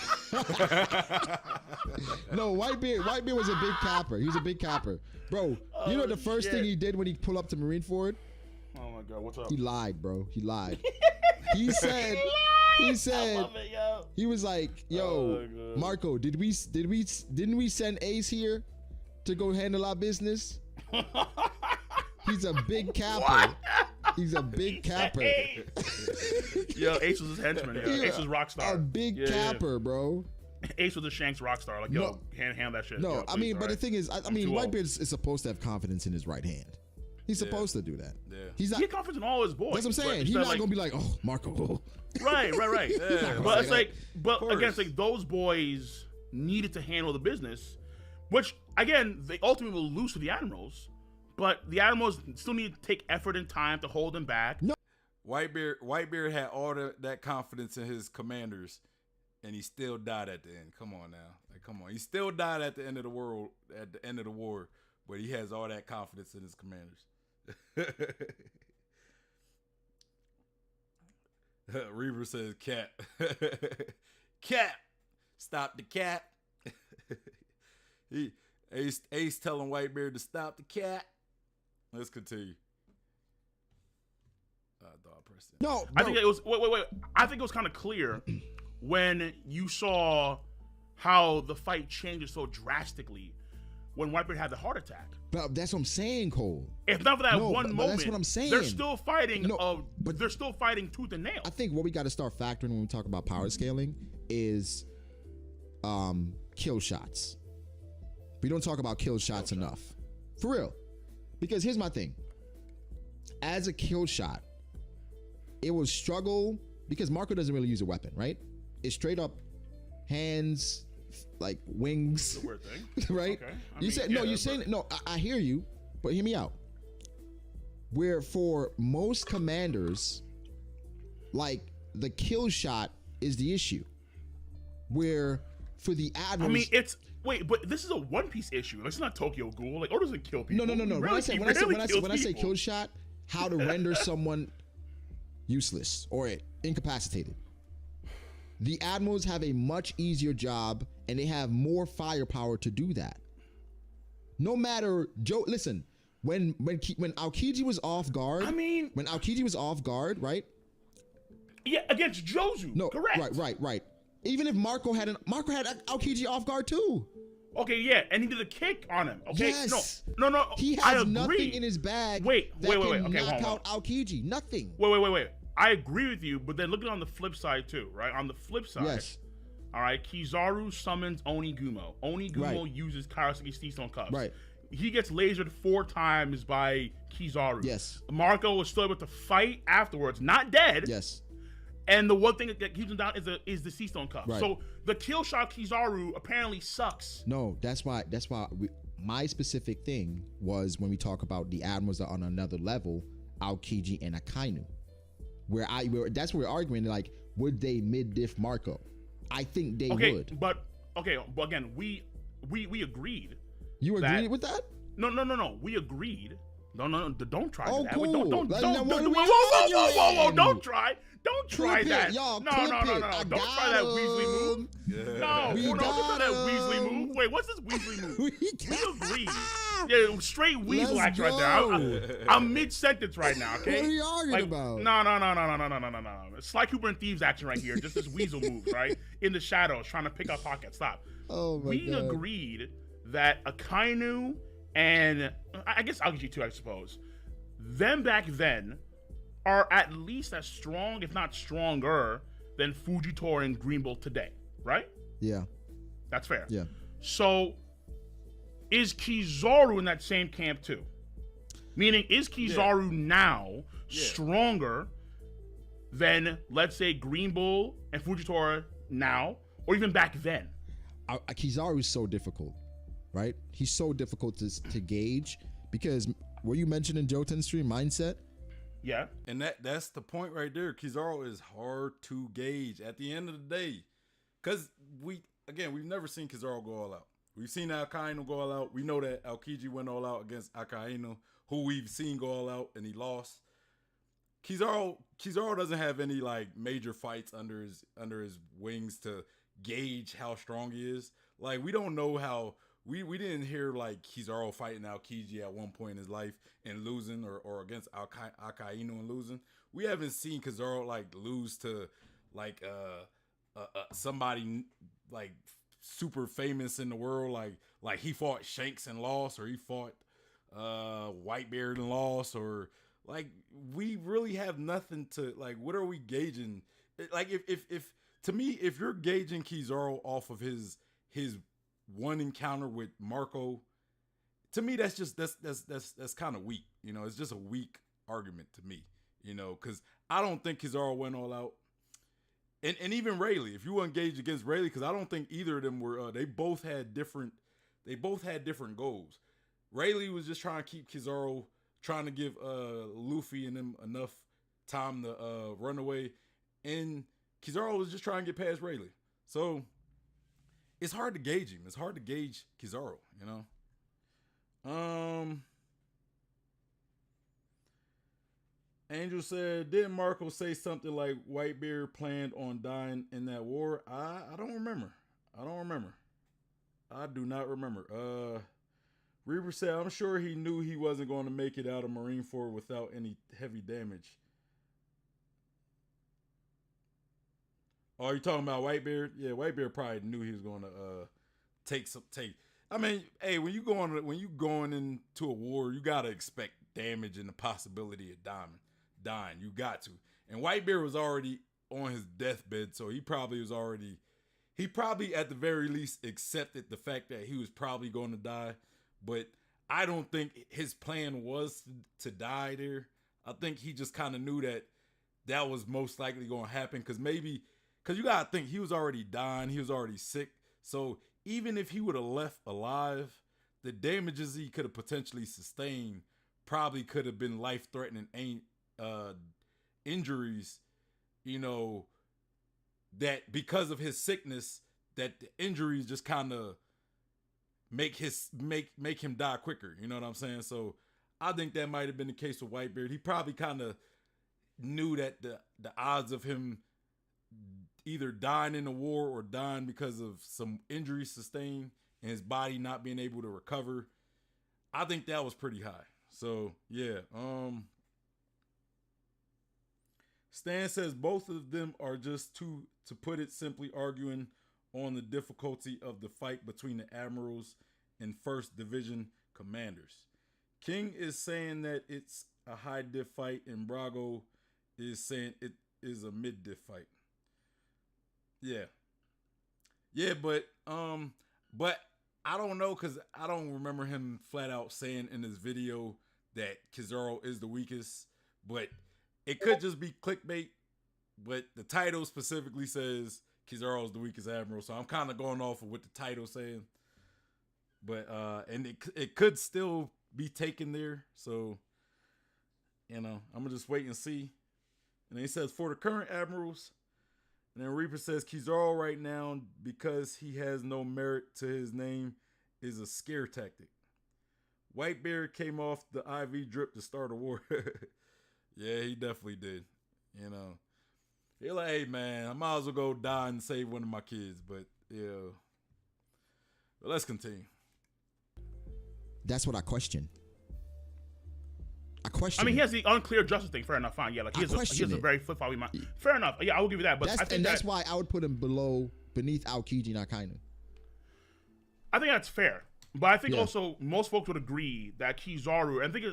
Speaker 3: No, Whitebeard was a big capper. He was a big capper, bro. You know the first thing he did when he pulled up to Marineford?
Speaker 2: Oh my god, what's up?
Speaker 3: He lied, bro. He lied. He said.
Speaker 2: I love it, yo.
Speaker 3: He was like, "Yo, Marco, didn't we send Ace here to go handle our business?" He's a big capper. He's a big capper.
Speaker 2: Yo, Ace was his henchman. Yo. Ace was Rockstar.
Speaker 3: A big capper, bro.
Speaker 2: Ace was the Shanks Rockstar. Like, yo, hand that shit.
Speaker 3: No,
Speaker 2: yo,
Speaker 3: I mean, but
Speaker 2: right?
Speaker 3: the thing is, I mean, Whitebeard is supposed to have confidence in his right hand. He's supposed to do that.
Speaker 1: Yeah.
Speaker 3: He's not.
Speaker 2: He had confidence in all his boys.
Speaker 3: That's what I'm saying. He's not
Speaker 2: like,
Speaker 3: gonna be like, oh, Marco.
Speaker 2: Right.
Speaker 1: Yeah.
Speaker 2: But it's like,
Speaker 1: Of
Speaker 2: again, it's like those boys needed to handle the business, which again, they ultimately will lose to the Admirals. But the Admirals still need to take effort and time to hold them back. No.
Speaker 1: Whitebeard had all that confidence in his commanders, and he still died at the end. Come on now. Like, come on. He still died at the end of the world, at the end of the war, but he has all that confidence in his commanders. Reaver says, "Cat, cat, stop the cat." Ace telling Whitebeard to stop the cat. Let's continue.
Speaker 3: No,
Speaker 2: I think it was. Wait. I think it was kind of clear when you saw how the fight changes so drastically when Whitebeard had the heart attack.
Speaker 3: But that's what I'm saying, Cole.
Speaker 2: If not for that one
Speaker 3: but
Speaker 2: moment,
Speaker 3: that's what I'm saying.
Speaker 2: they're still fighting.
Speaker 3: But
Speaker 2: they're still fighting tooth and nail.
Speaker 3: I think what we got to start factoring when we talk about power scaling is kill shots. We don't talk about kill shots enough. For real. Because here's my thing. As a kill shot, it will struggle because Marco doesn't really use a weapon, right? It's straight up hands, like wings.
Speaker 2: It's a weird thing.
Speaker 3: Right?
Speaker 2: Okay.
Speaker 3: You're saying no, I hear you, but hear me out. Where for most commanders, like the kill shot is the issue. Where for the Admirals,
Speaker 2: I mean, it's but this is a One Piece issue. It's not Tokyo Ghoul. Like, Oda doesn't kill people.
Speaker 3: No.
Speaker 2: Really,
Speaker 3: When I say kill shot, how to render someone useless or incapacitated. The Admirals have a much easier job, and they have more firepower to do that. No matter listen, when Aokiji was off guard.
Speaker 2: I mean,
Speaker 3: when Aokiji was off guard, right?
Speaker 2: Yeah, against Jozu.
Speaker 3: No,
Speaker 2: correct.
Speaker 3: Right. Even if Marco had Aokiji off guard too.
Speaker 2: Okay, yeah, and he did a kick on him. Okay,
Speaker 3: Yes.
Speaker 2: No.
Speaker 3: He
Speaker 2: I
Speaker 3: has
Speaker 2: agree.
Speaker 3: nothing in his bag.
Speaker 2: Wait.
Speaker 3: That
Speaker 2: Okay,
Speaker 3: can knock
Speaker 2: hold on.
Speaker 3: out Aokiji. Nothing.
Speaker 2: Wait. I agree with you, but then look at it on the flip side too, right? On the flip side,
Speaker 3: Yes.
Speaker 2: all right, Kizaru summons Onigumo. Onigumo
Speaker 3: Right.
Speaker 2: uses Karasuke Stone Cups.
Speaker 3: Right.
Speaker 2: He gets lasered 4 times by Kizaru.
Speaker 3: Yes.
Speaker 2: Marco was still able to fight afterwards, not dead.
Speaker 3: Yes.
Speaker 2: And the one thing that keeps him down is the Sea Stone Cup.
Speaker 3: Right.
Speaker 2: So the kill shot Kizaru apparently sucks.
Speaker 3: No, that's why my specific thing was when we talk about the admirals that are on another level, Aokiji and Akainu. Where that's where we're arguing, like, would they mid-diff Marco? I think they would.
Speaker 2: But again, we agreed.
Speaker 3: You
Speaker 2: that-
Speaker 3: agree with that?
Speaker 2: No. We agreed. No. Don't try
Speaker 3: Oh,
Speaker 2: that.
Speaker 3: cool.
Speaker 2: Don't.
Speaker 3: Like,
Speaker 2: Whoa.
Speaker 3: now what are we arguing?
Speaker 2: Don't try. Don't try
Speaker 3: Clip it,
Speaker 2: that.
Speaker 3: y'all,
Speaker 2: No.
Speaker 3: clip it. I
Speaker 2: Don't
Speaker 3: got
Speaker 2: try that Weasley move. No,
Speaker 3: We
Speaker 2: don't try that
Speaker 3: got
Speaker 2: Weasley
Speaker 3: him.
Speaker 2: move. Wait, what's this Weasley move?
Speaker 3: We
Speaker 2: agreed. Yeah, straight weasel
Speaker 3: Let's
Speaker 2: action right there.
Speaker 3: go.
Speaker 2: I'm mid-sentence right now, okay?
Speaker 3: What are you arguing about?
Speaker 2: No. It's like Cooper and Thieves action right here. Just this weasel moves, right? In the shadows, trying to pick up pockets. Stop.
Speaker 3: Oh my
Speaker 2: We
Speaker 3: god.
Speaker 2: agreed that Akainu and I guess Aokiji too, I suppose. Them back then are at least as strong, if not stronger, than Fujitora and Greenbull today, right?
Speaker 3: Yeah.
Speaker 2: That's fair.
Speaker 3: Yeah.
Speaker 2: So, is Kizaru in that same camp too? Meaning, is Kizaru now stronger than, let's say, Greenbull and Fujitora now, or even back then?
Speaker 3: Kizaru is so difficult, right? He's so difficult to gauge because were you mentioning Jotun's stream mindset?
Speaker 2: Yeah.
Speaker 1: And that's the point right there. Kizaru is hard to gauge at the end of the day. Because we've never seen Kizaru go all out. We've seen Akainu go all out. We know that Aokiji went all out against Akainu, who we've seen go all out, and he lost. Kizaru doesn't have any like major fights under his wings to gauge how strong he is. Like, we don't know how we didn't hear like Kizaru fighting Aokiji at one point in his life and losing, or against Akainu and losing. We haven't seen Kizaru like lose to like somebody like super famous in the world, like he fought Shanks and lost, or he fought Whitebeard and lost, or like we really have nothing to like. What are we gauging? Like if to me, if you're gauging Kizaru off of his one encounter with Marco, to me that's kind of weak. You know, it's just a weak argument to me. You know, because I don't think Kizaru went all out. And even Rayleigh, if you engage against Rayleigh, because I don't think either of them were. They both had different goals. Rayleigh was just trying to keep Kizaru, trying to give Luffy and them enough time to run away, and Kizaru was just trying to get past Rayleigh. So it's hard to gauge him. It's hard to gauge Kizaru. You know. Angel said, didn't Marco say something like Whitebeard planned on dying in that war? I don't remember. I do not remember. Reaper said, I'm sure he knew he wasn't going to make it out of Marineford without any heavy damage. Oh, you talking about Whitebeard? Yeah, Whitebeard probably knew he was going to take. I mean, hey, when you going into a war, you gotta expect damage and the possibility of dying. You got to. And Whitebeard was already on his deathbed, so he probably at the very least accepted the fact that he was probably going to die. But I don't think his plan was to die there. I think he just kind of knew that was most likely going to happen, because you got to think he was already dying, he was already sick. So even if he would have left alive, the damages he could have potentially sustained probably could have been life-threatening injuries, you know, that because of his sickness, that the injuries just kind of make him die quicker. You know what I'm saying? So I think that might have been the case with Whitebeard. He probably kind of knew that the odds of him either dying in the war or dying because of some injuries sustained and his body not being able to recover, I think that was pretty high. So yeah. Stan says both of them are just to put it simply, arguing on the difficulty of the fight between the admirals and first division commanders. King is saying that it's a high diff fight, and Brago is saying it is a mid diff fight. Yeah, but I don't know, because I don't remember him flat out saying in this video that Kizaru is the weakest, but it could just be clickbait. But the title specifically says Kizaru is the weakest admiral, so I'm kind of going off of what the title saying. But and it could still be taken there, so I'm gonna just wait and see. And then he says for the current admirals, and then Reaper says Kizaru right now, because he has no merit to his name, is a scare tactic. Whitebeard came off the IV drip to start a war. Yeah, he definitely did. He's like, hey man, I might as well go die and save one of my kids. But yeah, but let's continue.
Speaker 3: That's what I question.
Speaker 2: I mean, he has the unclear justice thing. Fair enough, fine. Yeah, like he has a very flip-floppy mind. Fair enough. Yeah, I will give you that. But
Speaker 3: that's why I would put him beneath Aokiji Nakainu.
Speaker 2: I think that's fair. But I think also most folks would agree that Kizaru, I think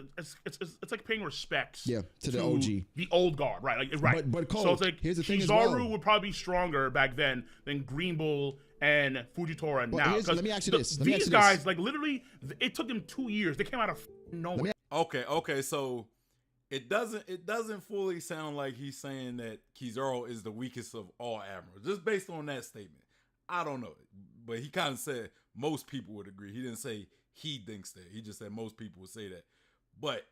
Speaker 2: it's like paying respects
Speaker 3: to the OG.
Speaker 2: The old guard, right? Like, right.
Speaker 3: But Cole,
Speaker 2: so it's like
Speaker 3: here's the thing
Speaker 2: Kizaru would probably be stronger back then than Green Bull and Fujitora now.
Speaker 3: Let me ask you this.
Speaker 2: These guys, like literally, it took them 2 years. They came out of nowhere.
Speaker 1: Okay, so it doesn't fully sound like he's saying that Kizaru is the weakest of all admirals. Just based on that statement. I don't know. But he kind of said most people would agree. He didn't say he thinks that. He just said most people would say that. But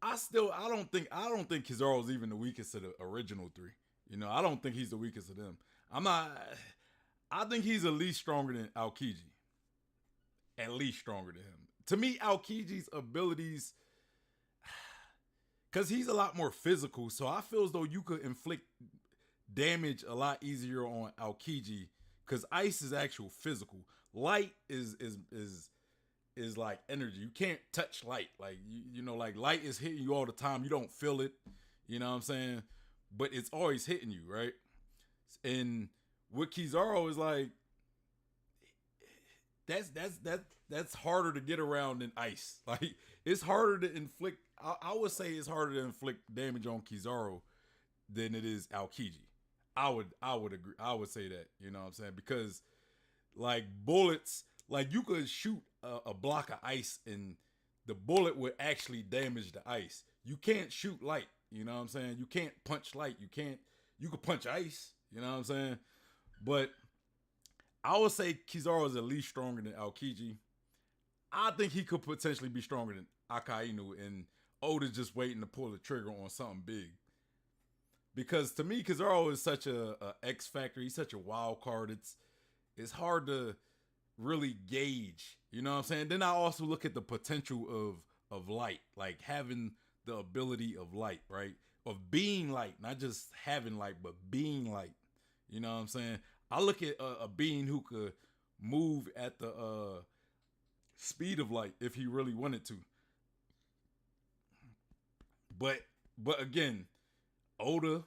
Speaker 1: I don't think Kizaru is even the weakest of the original three. I don't think he's the weakest of them. I think he's at least stronger than Aokiji. At least stronger than him. To me, Aokiji's abilities, because he's a lot more physical, so I feel as though you could inflict damage a lot easier on Aokiji, because ice is actual physical. Light is like energy. You can't touch light. Like like light is hitting you all the time. You don't feel it. You know what I'm saying? But it's always hitting you, right? And with Kizaru is like that's harder to get around than ice. Like it's harder to inflict. I would say it's harder to inflict damage on Kizaru than it is Aokiji. I would agree. I would say that, you know what I'm saying? Because like bullets, like you could shoot a block of ice and the bullet would actually damage the ice. You can't shoot light, you know what I'm saying? You can't punch light. You could punch ice, you know what I'm saying? But I would say Kizaru is at least stronger than Aokiji. I think he could potentially be stronger than Akainu, and Oda's just waiting to pull the trigger on something big. Because to me, Kizaru is such a X factor. He's such a wild card. It's hard to really gauge. You know what I'm saying? Then I also look at the potential of light, like having the ability of light, right? Of being light, not just having light, but being light. You know what I'm saying? I look at a being who could move at the speed of light if he really wanted to. But again, Oda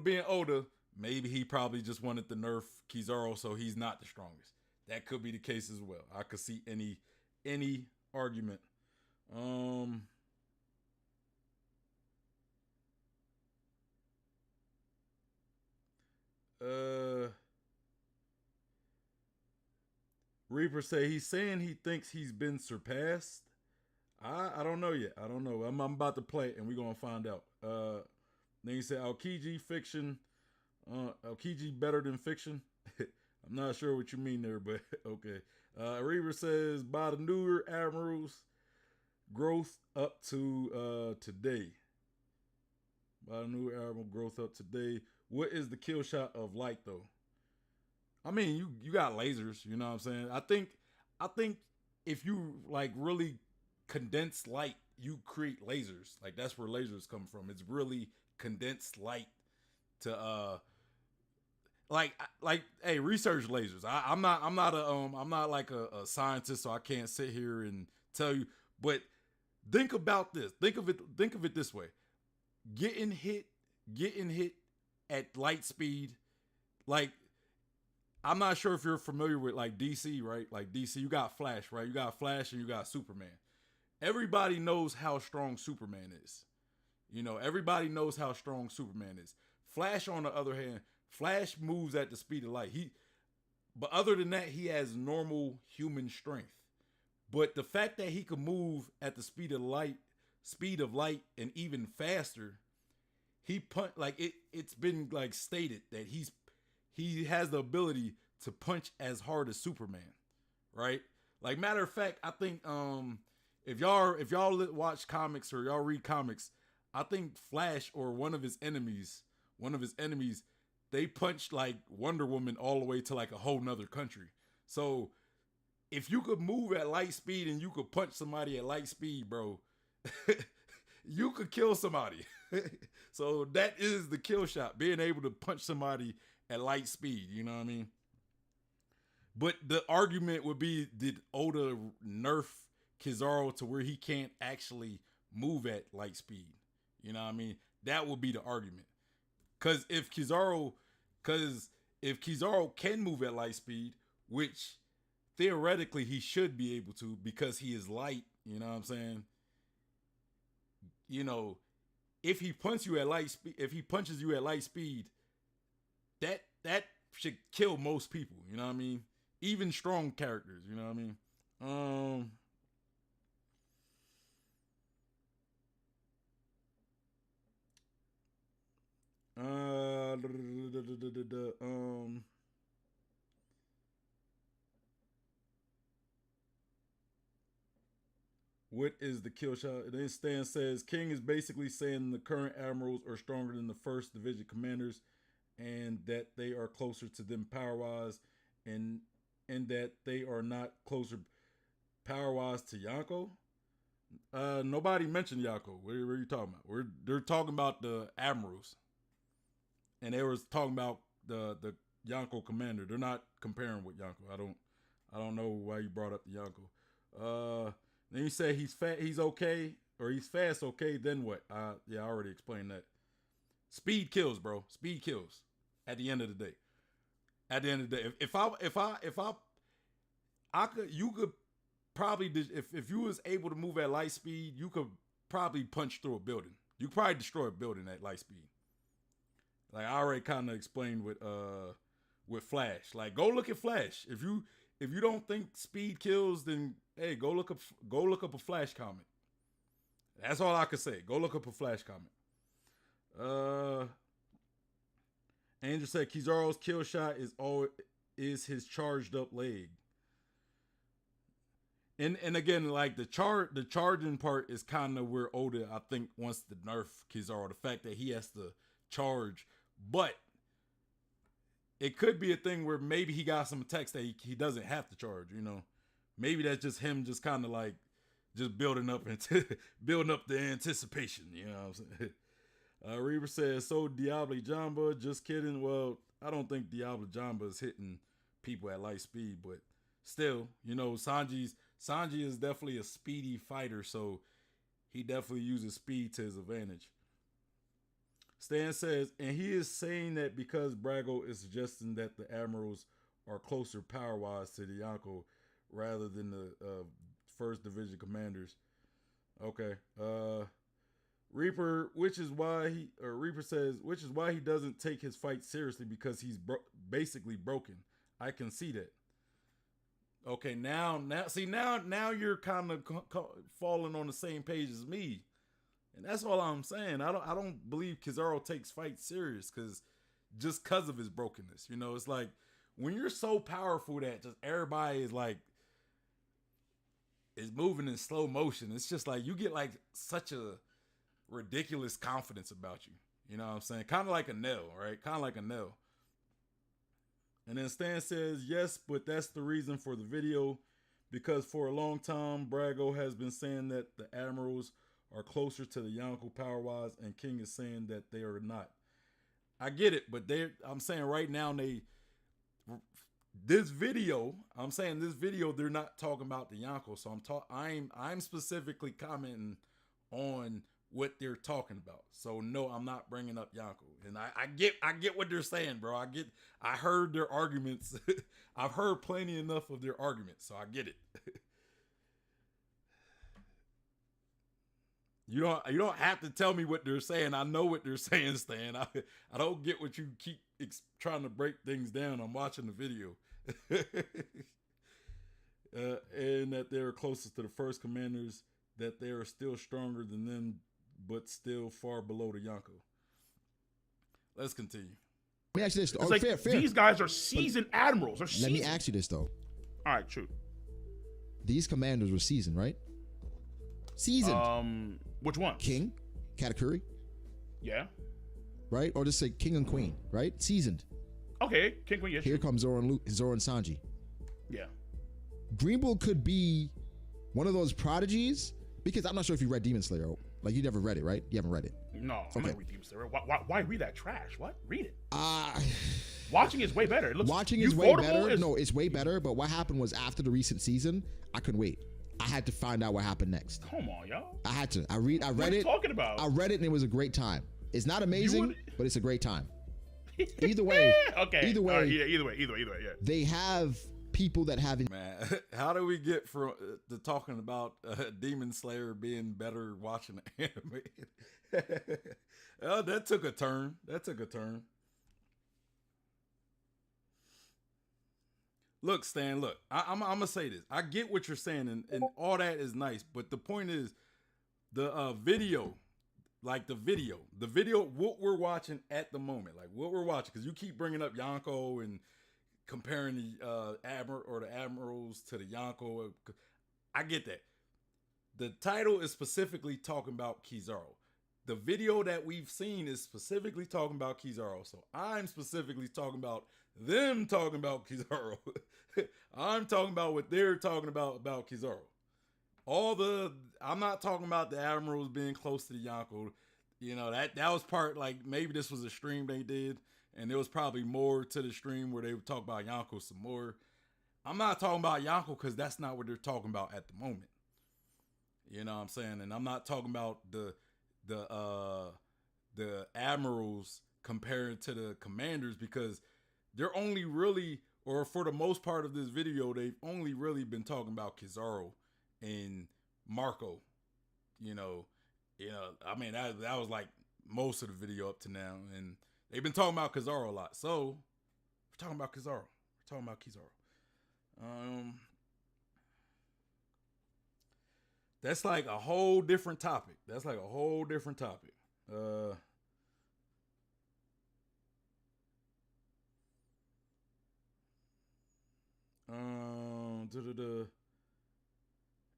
Speaker 1: being Oda, maybe he probably just wanted to nerf Kizaru so he's not the strongest. That could be the case as well. I could see any argument. Reaper say he's saying he thinks he's been surpassed. I don't know yet. I don't know. I'm about to play it and we're gonna find out. Then he said Aokiji fiction. Aokiji better than fiction. I'm not sure what you mean there, but okay. Reaver says by the newer admirals growth up to today. By the newer admiral growth up today. What is the kill shot of light though? I mean, you got lasers, you know what I'm saying? I think if you like really condense light, you create lasers. Like that's where lasers come from. It's really condensed light to like hey, research lasers. I'm not like a scientist, so I can't sit here and tell you, but think about this. Think of it this way. Getting hit at light speed, like, I'm not sure if you're familiar with like DC, right? Like DC, you got Flash, right? You got Flash and you got Superman. Everybody knows how strong Superman is. You know, everybody knows how strong Superman is. Flash, on the other hand, Flash moves at the speed of light. But other than that, he has normal human strength. But the fact that he could move at the speed of light, and even faster, it's been like stated that he has the ability to punch as hard as Superman, right? Like, matter of fact, I think if y'all watch comics or y'all read comics, I think Flash or one of his enemies, they punched like Wonder Woman all the way to like a whole nother country. So if you could move at light speed and you could punch somebody at light speed, bro, you could kill somebody. So that is the kill shot, being able to punch somebody at light speed, you know what I mean? But the argument would be, did Oda nerf Kizaru to where he can't actually move at light speed? You know what I mean? That would be the argument. Because if Kizaru can move at light speed, which theoretically he should be able to because he is light, you know what I'm saying? You know, if he punches you at light speed, that should kill most people, you know what I mean? Even strong characters, you know what I mean? What is the kill shot? Then Stan says King is basically saying the current admirals are stronger than the first division commanders, and that they are closer to them power-wise, and that they are not closer power-wise to Yonko. Nobody mentioned Yonko. What are you talking about? They're talking about the admirals, and they was talking about the Yonko commander. They're not comparing with Yonko. I don't know why you brought up the Yonko. Then you say he's fat, he's okay, or he's fast, okay. Then what? I already explained that. Speed kills, bro. Speed kills. At the end of the day. You could probably, if you was able to move at light speed, you could probably punch through a building. You could probably destroy a building at light speed. Like I already kind of explained with Flash. Like, go look at Flash. If you don't think speed kills, then hey, go look up a Flash comic. That's all I could say. Go look up a Flash comic. Angel said Kizaru's kill shot is his charged up leg. And again, like the charging part is kind of where Oda, I think, wants to nerf Kizaru. The fact that he has to charge, but it could be a thing where maybe he got some attacks that he doesn't have to charge. You know, maybe that's just him, just kind of like just building up the anticipation. You know what I'm saying? Reaver says, so Diablo Jamba, just kidding. Well, I don't think Diablo Jamba is hitting people at light speed, but still, you know, Sanji is definitely a speedy fighter, so he definitely uses speed to his advantage. Stan says, and he is saying that because Brago is suggesting that the admirals are closer power-wise to the Yonko rather than the first division commanders. Okay. Reaper says, which is why he doesn't take his fight seriously, because he's basically broken. I can see that. Okay, now you're kind of falling on the same page as me, and that's all I'm saying. I don't believe Kizaru takes fights serious because of his brokenness. You know, it's like when you're so powerful that just everybody is moving in slow motion. It's just like you get like such a ridiculous confidence about you. You know what I'm saying? Kind of like a nail, right? Kind of like a nail. And then Stan says, yes, but that's the reason for the video, because for a long time, Brago has been saying that the admirals are closer to the Yonko power-wise, and King is saying that they are not. I get it, but I'm saying right now this video, I'm saying this video, they're not talking about the Yonko. So I'm specifically commenting on what they're talking about. So no, I'm not bringing up Yonko. And I get what they're saying, bro. I heard their arguments. I've heard plenty enough of their arguments, so I get it. You don't have to tell me what they're saying. I know what they're saying, Stan. I don't get what you keep trying to break things down. I'm watching the video. And that they're closest to the first commanders, that they are still stronger than them, but still far below the Yonko. Let's continue.
Speaker 3: Let me ask you this.
Speaker 2: It's like
Speaker 3: fair.
Speaker 2: These guys are seasoned admirals. They're
Speaker 3: Let me
Speaker 2: seasoned.
Speaker 3: ask you this though.
Speaker 2: All right, true.
Speaker 3: These commanders were seasoned, right? Seasoned.
Speaker 2: Which one?
Speaker 3: King, Katakuri,
Speaker 2: Yeah.
Speaker 3: right? Or just say King and Queen, right? Seasoned.
Speaker 2: Okay, King Queen. Yes.
Speaker 3: Here comes Zoro and Sanji.
Speaker 2: Yeah.
Speaker 3: Greenbull could be one of those prodigies, because I'm not sure if you read Demon Slayer. Like, you never read it, right? You haven't read it.
Speaker 2: No, I'm
Speaker 3: Okay.
Speaker 2: not reading Demon Slayer. Why read that trash? What? Read it.
Speaker 3: Uh,
Speaker 2: Watching is way better. It looks
Speaker 3: watching is way
Speaker 2: ufotable
Speaker 3: better. No, it's way better. But what happened was, after the recent season, I couldn't wait. I had to find out what happened next.
Speaker 2: Come on, y'all.
Speaker 3: I had to. I read
Speaker 2: What are
Speaker 3: it.
Speaker 2: you talking about?
Speaker 3: I read it and it was a great time. It's not amazing,
Speaker 2: would-
Speaker 3: but it's a great time. Either way.
Speaker 2: Okay.
Speaker 3: Either way.
Speaker 2: All right, either way. Yeah.
Speaker 3: They have people that have.
Speaker 1: Man, how do we get from to talking about Demon Slayer being better watching the anime? Oh, that took a turn. Look, Stan, look, I'm going to say this. I get what you're saying, and all that is nice. But the point is, the video, what we're watching at the moment, like what we're watching, because you keep bringing up Yonko and comparing the Admiral or the Admirals to the Yonko. I get that. The title is specifically talking about Kizaru. The video that we've seen is specifically talking about Kizaru. So I'm specifically talking about them talking about Kizaru. I'm talking about what they're talking about Kizaru. I'm not talking about the Admirals being close to the Yonko. You know, that was part, like, maybe this was a stream they did, and there was probably more to the stream where they would talk about Yonko some more. I'm not talking about Yonko because that's not what they're talking about at the moment. You know what I'm saying? And I'm not talking about the Admirals compared to the commanders, because they're only really, or for the most part of this video, they've only really been talking about Kizaru and Marco. You know, I mean, that was like most of the video up to now, and they've been talking about Kizaru a lot. So we're talking about Kizaru. That's like a whole different topic.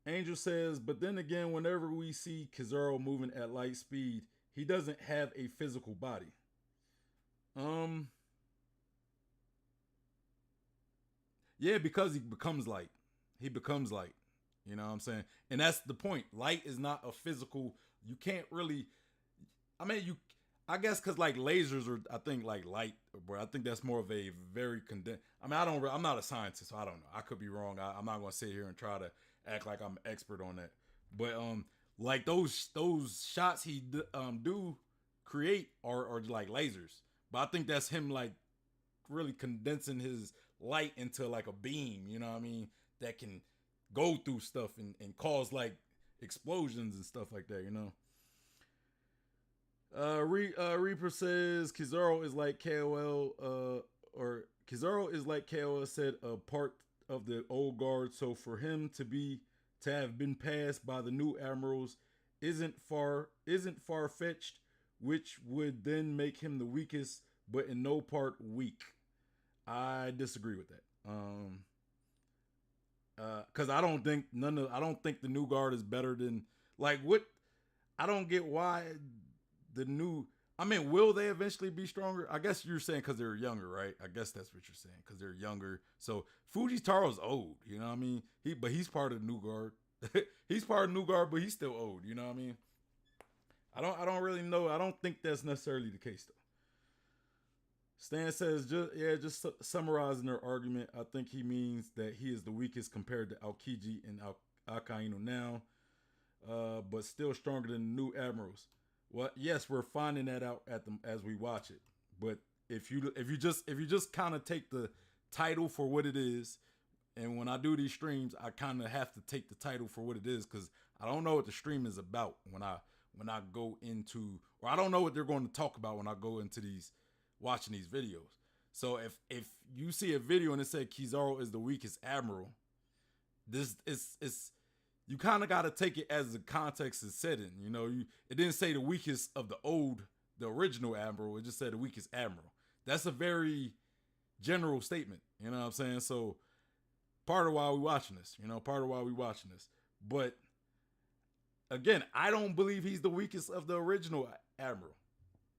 Speaker 1: Angel says, but then again, whenever we see Kizaru moving at light speed, he doesn't have a physical body. Yeah, because he becomes light. You know what I'm saying? And that's the point. Light is not a physical. You can't really. I mean, I guess because like lasers are, I think like light, bro. I think that's more of a very condensed. I mean, I'm not a scientist, so I don't know. I could be wrong. I'm not gonna sit here and try to act like I'm an expert on that. But like those shots he do create are like lasers. But I think that's him like really condensing his light into like a beam. You know what I mean? That can go through stuff and cause like explosions and stuff like that, you know. Reaper says Kizaru is like KOL said, a part of the old guard, so for him to have been passed by the new admirals isn't far-fetched, which would then make him the weakest, but in no part weak. I disagree with that. Because I don't think the new guard is better than, like, what. I don't get why the new. I mean, will they eventually be stronger? I guess you're saying because they're younger, right? I guess that's what you're saying, because they're younger. So Fujitaro's old, you know what I mean? He's part of the new guard. He's part of the new guard, but he's still old, you know what I mean? I don't really know. I don't think that's necessarily the case though. Stan says, just summarizing their argument, I think he means that he is the weakest compared to Aokiji and Akainu now, but still stronger than the new admirals. Well, yes, we're finding that out as we watch it. But if you just kind of take the title for what it is, and when I do these streams, I kind of have to take the title for what it is because I don't know what the stream is about when I go into, or I don't know what they're going to talk about when I go into these watching these videos. So if you see a video and it said Kizaru is the weakest admiral, this is you kind of got to take it as the context is set in. You know, it didn't say the weakest of the original admiral. It just said the weakest admiral. That's a very general statement. You know what I'm saying? So part of why we watching this. But again, I don't believe he's the weakest of the original admiral.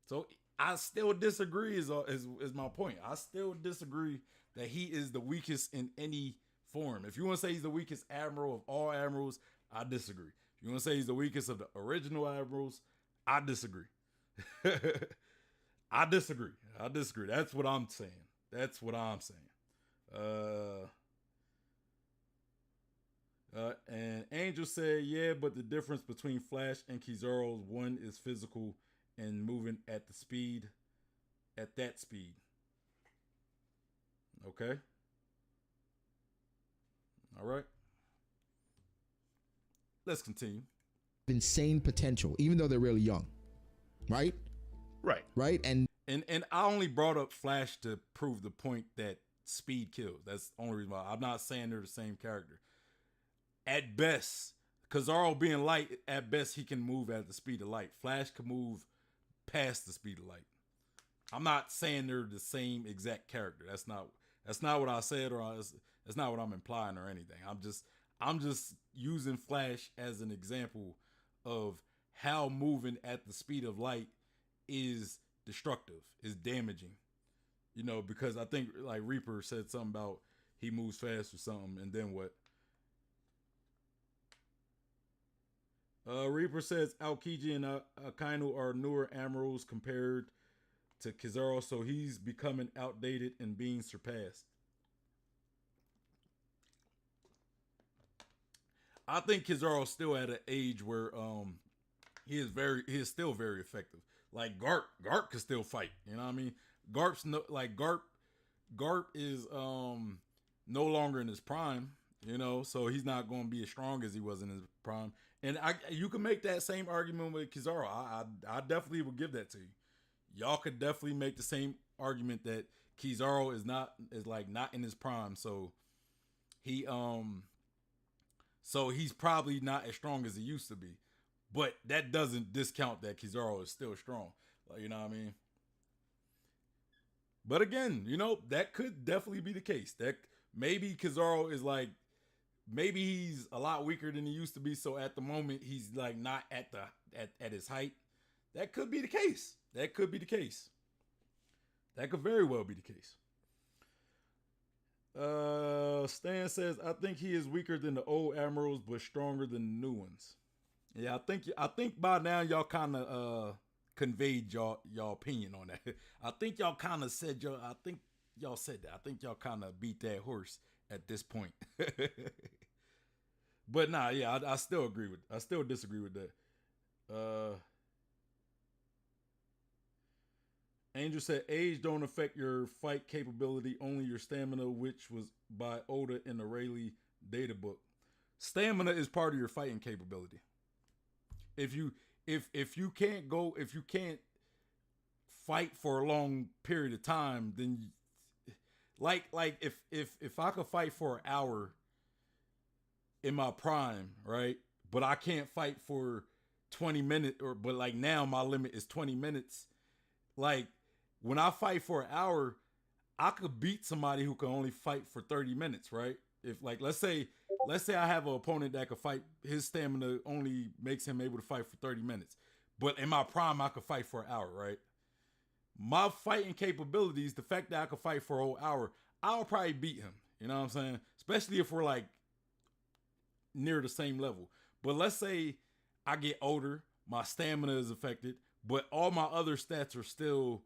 Speaker 1: So I still disagree is my point. I still disagree that he is the weakest in any form. If you want to say he's the weakest admiral of all admirals, I disagree. If you want to say he's the weakest of the original admirals, I disagree. I disagree. That's what I'm saying. And Angel said, yeah, but the difference between Flash and Kizaru's, one is physical and moving at that speed. Okay. All right. Let's continue.
Speaker 3: Insane potential, even though they're really young. Right?
Speaker 2: Right.
Speaker 3: And
Speaker 1: I only brought up Flash to prove the point that speed kills. That's the only reason why. I'm not saying they're the same character. At best, Kizaru being light, at best he can move at the speed of light. Flash can move past the speed of light. I'm not saying they're the same exact character. That's not what I said, or that's not what I'm implying or anything. I'm just using Flash as an example of how moving at the speed of light is destructive, is damaging. You know, because I think like Reaper said something about he moves fast or something, and then what? Reaper says Aokiji and Akainu are newer admirals compared to Kizaru, so he's becoming outdated and being surpassed. I think Kizaru's still at an age where he is still very effective. Like Garp can still fight. You know what I mean? Garp is no longer in his prime. You know, so he's not going to be as strong as he was in his prime. And you can make that same argument with Kizaru. I definitely would give that to you. Y'all could definitely make the same argument that Kizaru is not in his prime. So he's probably not as strong as he used to be. But that doesn't discount that Kizaru is still strong. Like, you know what I mean? But again, you know, that could definitely be the case. That maybe Kizaru is like, maybe he's a lot weaker than he used to be. So at the moment, he's like not at his height. That could be the case. That could very well be the case. Stan says, I think he is weaker than the old admirals, but stronger than the new ones. Yeah, I think by now y'all kind of conveyed y'all opinion on that. I think y'all kind of said I think y'all said that. I think y'all kind of beat that horse at this point. But nah, yeah, I still disagree with that. Angel said, age don't affect your fight capability, only your stamina, which was by Oda in the Rayleigh data book. Stamina is part of your fighting capability. If you can't fight for a long period of time, then like if I could fight for an hour in my prime, right? But I can't fight for 20 minutes, but like now my limit is 20 minutes. Like when I fight for an hour, I could beat somebody who can only fight for 30 minutes, right? If like let's say I have an opponent that could fight, his stamina only makes him able to fight for 30 minutes. But in my prime, I could fight for an hour, right? My fighting capabilities, the fact that I could fight for a whole hour, I'll probably beat him. You know what I'm saying? Especially if we're like near the same level. But let's say I get older, my stamina is affected, but all my other stats are still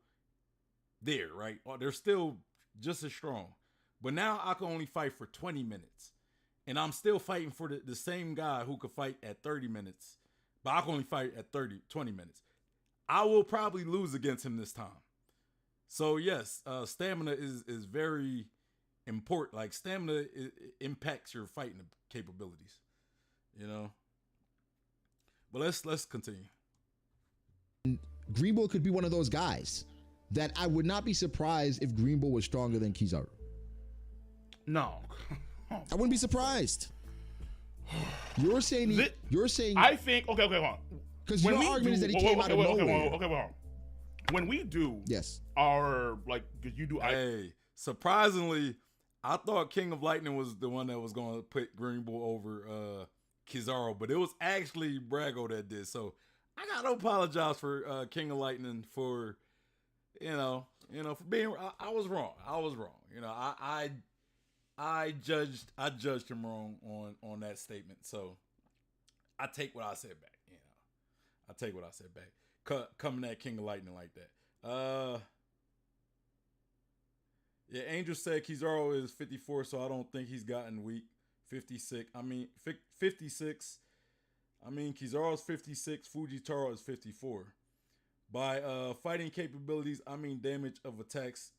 Speaker 1: there, right? Or they're still just as strong. But now I can only fight for 20 minutes. And I'm still fighting for the same guy who could fight at 30 minutes. But I can only fight at 20 minutes. I will probably lose against him this time. So yes, stamina is very important. Like stamina impacts your fighting capabilities, you know. But let's continue.
Speaker 3: Green Bull could be one of those guys that I would not be surprised if Green Bull was stronger than Kizaru.
Speaker 2: No.
Speaker 3: I wouldn't be surprised. You're saying
Speaker 2: I think okay, hold on.
Speaker 3: Because your argument is that he came out of nowhere.
Speaker 2: Okay, hold on. When we do
Speaker 3: yes,
Speaker 2: our like you do
Speaker 1: surprisingly, I thought King of Lightning was the one that was going to put Green Bull over Kizaru, but it was actually Brago that did. So I got to apologize for King of Lightning for for being. I was wrong. You know, I judged him wrong on that statement. So I take what I said back. You know, I take what I said back. Coming at King of Lightning like that. Yeah, Angel said Kizaru is 54, so I don't think he's gotten weak. 56. 56. I mean, Kizaru's 56. Fujitaro is 54. By fighting capabilities, I mean damage of attacks,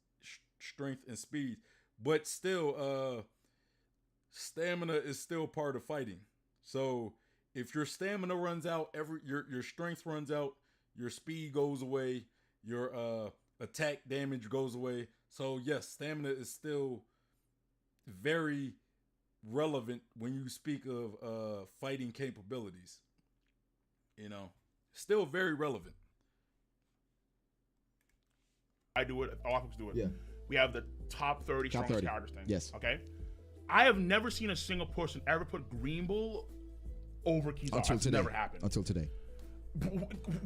Speaker 1: strength, and speed. But still, stamina is still part of fighting. So if your stamina runs out, your strength runs out, your speed goes away, your attack damage goes away. So yes, stamina is still very relevant when you speak of fighting capabilities. You know, still very relevant.
Speaker 2: I do it. All of us do it.
Speaker 3: Yeah.
Speaker 2: We have the top 30 strongest characters thing.
Speaker 3: Yes.
Speaker 2: Okay. I have never seen a single person ever put Green Bull over Kizaru.
Speaker 3: Until today.
Speaker 2: Never happened.
Speaker 3: Until today.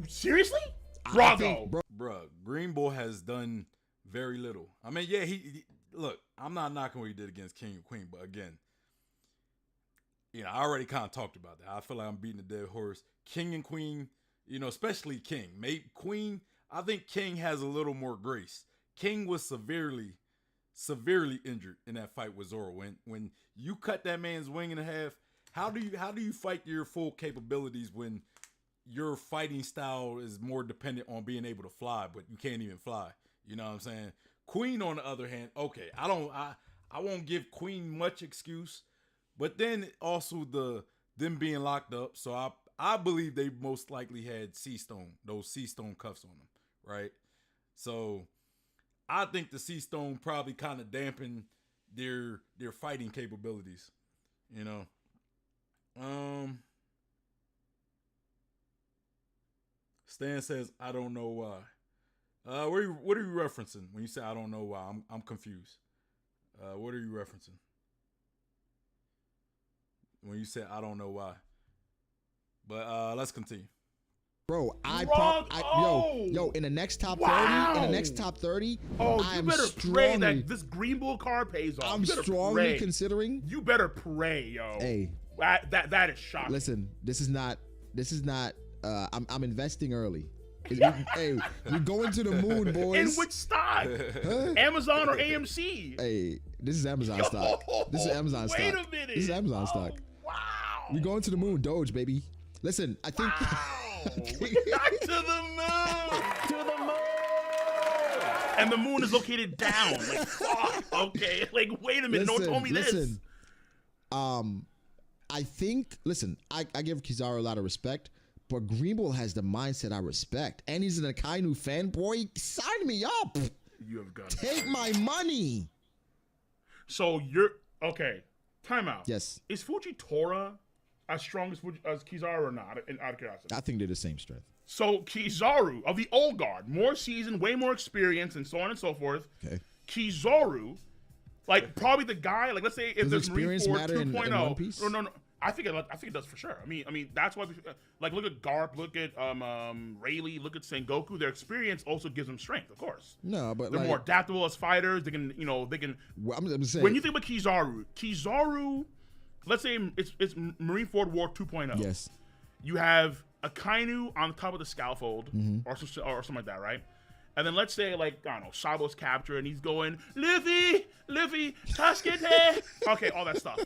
Speaker 2: Seriously? Brago.
Speaker 1: Bruh, Green Bull has done very little. I mean, yeah, he look, I'm not knocking what he did against King and Queen, but again, you know, I already kind of talked about that. I feel like I'm beating a dead horse. King and Queen, you know, especially King. Maybe Queen, I think King has a little more grace. King was severely injured in that fight with Zoro. When you cut that man's wing in half, how do you fight your full capabilities when your fighting style is more dependent on being able to fly, but you can't even fly? You know what I'm saying? Queen, on the other hand, okay, I won't give Queen much excuse, but then also them being locked up. So I believe they most likely had those sea stone cuffs on them, right? So I think the sea stone probably kind of dampened their fighting capabilities, you know. Stan says, I don't know why. What are you referencing when you say I don't know why? I'm confused. What are you referencing when you say I don't know why? But let's continue.
Speaker 3: Bro, in the next top 30,
Speaker 2: Oh,
Speaker 3: I
Speaker 2: you
Speaker 3: am
Speaker 2: better pray that this Green Bull card pays off.
Speaker 3: I'm strongly considering.
Speaker 2: You better pray, yo.
Speaker 3: Hey,
Speaker 2: that is shocking.
Speaker 3: Listen, this is not. I'm investing early. Hey, we're going to the moon, boys.
Speaker 2: In which stock?
Speaker 3: Huh?
Speaker 2: Amazon or AMC?
Speaker 3: Hey, this is Amazon stock. This is Amazon stock.
Speaker 2: Wait a minute.
Speaker 3: This is Amazon stock.
Speaker 2: Wow.
Speaker 3: We're going to the moon, Doge, baby. Listen, I think.
Speaker 2: Back to the moon. To the moon. And the moon is located down. Like, fuck. Okay. Like, wait a minute. No one told me this.
Speaker 3: I think. Listen, I give Kizaru a lot of respect. But Green Bull has the mindset I respect. And he's an Akainu fanboy. Sign me up.
Speaker 2: You have got
Speaker 3: Take my money.
Speaker 2: So you're okay. Time out.
Speaker 3: Yes.
Speaker 2: Is Fujitora as strong as Kizaru or not? Out of curiosity.
Speaker 3: I think they're the same strength.
Speaker 2: So Kizaru of the old guard, more seasoned, way more experience, and so on and so forth.
Speaker 3: Okay.
Speaker 2: Kizaru, like probably the guy. Like let's say if there's
Speaker 3: experience
Speaker 2: Marine Ford
Speaker 3: matter in
Speaker 2: 2.0.
Speaker 3: One Piece?
Speaker 2: No. I think it does for sure. I mean that's why. Like look at Garp, look at Rayleigh, look at Sengoku. Their experience also gives them strength, of course.
Speaker 3: No, but
Speaker 2: they're more adaptable as fighters. They can.
Speaker 3: Well, I'm saying,
Speaker 2: when you think about Kizaru, let's say it's Marine Ford War 2.0.
Speaker 3: Yes.
Speaker 2: You have Akainu on top of the scaffold or something like that, right? And then let's say, like, I don't know, Sabo's captured and he's going, Luffy, Tasukete. Okay, all that stuff.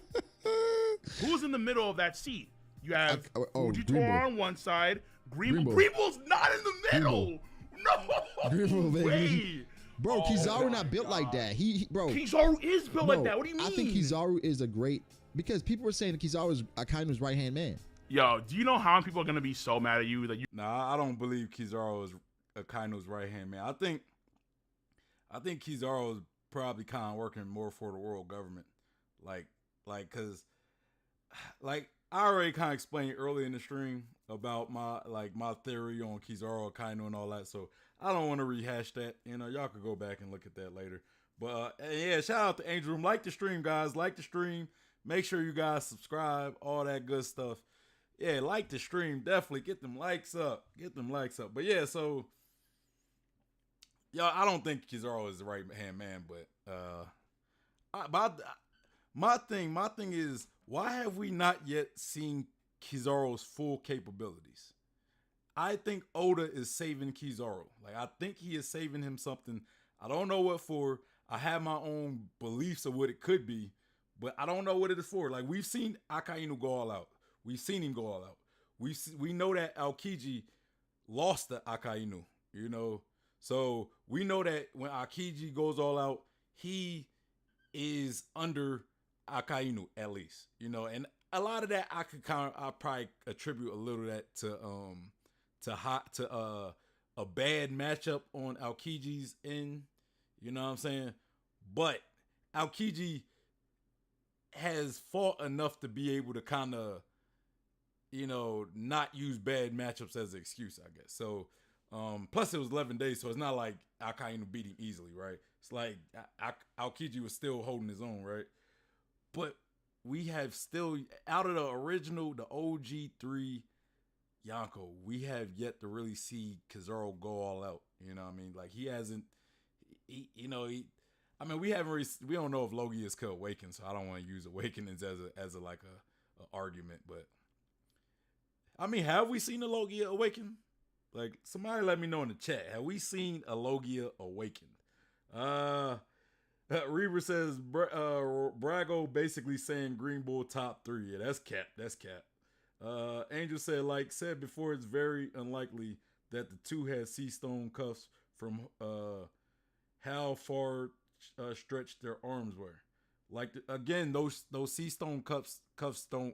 Speaker 2: Who's in the middle of that seat? You have Fujitora on one side, Greenbull's not in the middle. No
Speaker 3: Greenbull,
Speaker 2: way.
Speaker 3: baby. Bro, Kizaru not built like that. Bro,
Speaker 2: Kizaru is built like that. What do you mean?
Speaker 3: I think Kizaru is a great, because people were saying that Kizaru is Akaino's right-hand man.
Speaker 2: Yo, do you know how many people are going to be so mad at you that you...
Speaker 1: Nah, I don't believe Kizaru is Akaino's right-hand man. I think Kizaru is probably kind of working more for the world government. Cause I already kind of explained early in the stream about my theory on Kizaru, Akaino, and all that. So I don't want to rehash that. You know, y'all could go back and look at that later. But yeah, shout out to Angel Room. Like the stream, guys. Like the stream. Make sure you guys subscribe. All that good stuff. Yeah, like the stream. Definitely get them likes up. But yeah, so y'all, I don't think Kizaru is the right hand man, but my thing is, why have we not yet seen Kizaru's full capabilities? I think Oda is saving Kizaru. Like, I think he is saving him something. I don't know what for. I have my own beliefs of what it could be, but I don't know what it is for. Like, we've seen Akainu go all out. We've seen him go all out. We know that Aokiji lost to Akainu, you know. So we know that when Aokiji goes all out, he is under Akainu at least, you know. And a lot of that I probably attribute a little of that to a bad matchup on Aokiji's end, you know what I'm saying? But Aokiji has fought enough to be able to kind of, you know, not use bad matchups as an excuse, I guess. So, plus it was 11 days, so it's not like Akainu beat him easily, right? It's like Aokiji was still holding his own, right? But we have still, out of the original, the OG3 Yonko, we have yet to really see Kizaru go all out. You know what I mean? Like, he hasn't, we don't know if Logias could awaken, so I don't want to use awakenings as a argument, but I mean, have we seen a Logia awaken? Like, somebody let me know in the chat. Have we seen a Logia awakened? Reaver says Brago basically saying Green Bull top 3. Yeah, that's cap. Angel said, like said before, it's very unlikely that the two had sea stone cuffs from how far stretched their arms were. Like, again, those sea stone cuffs don't.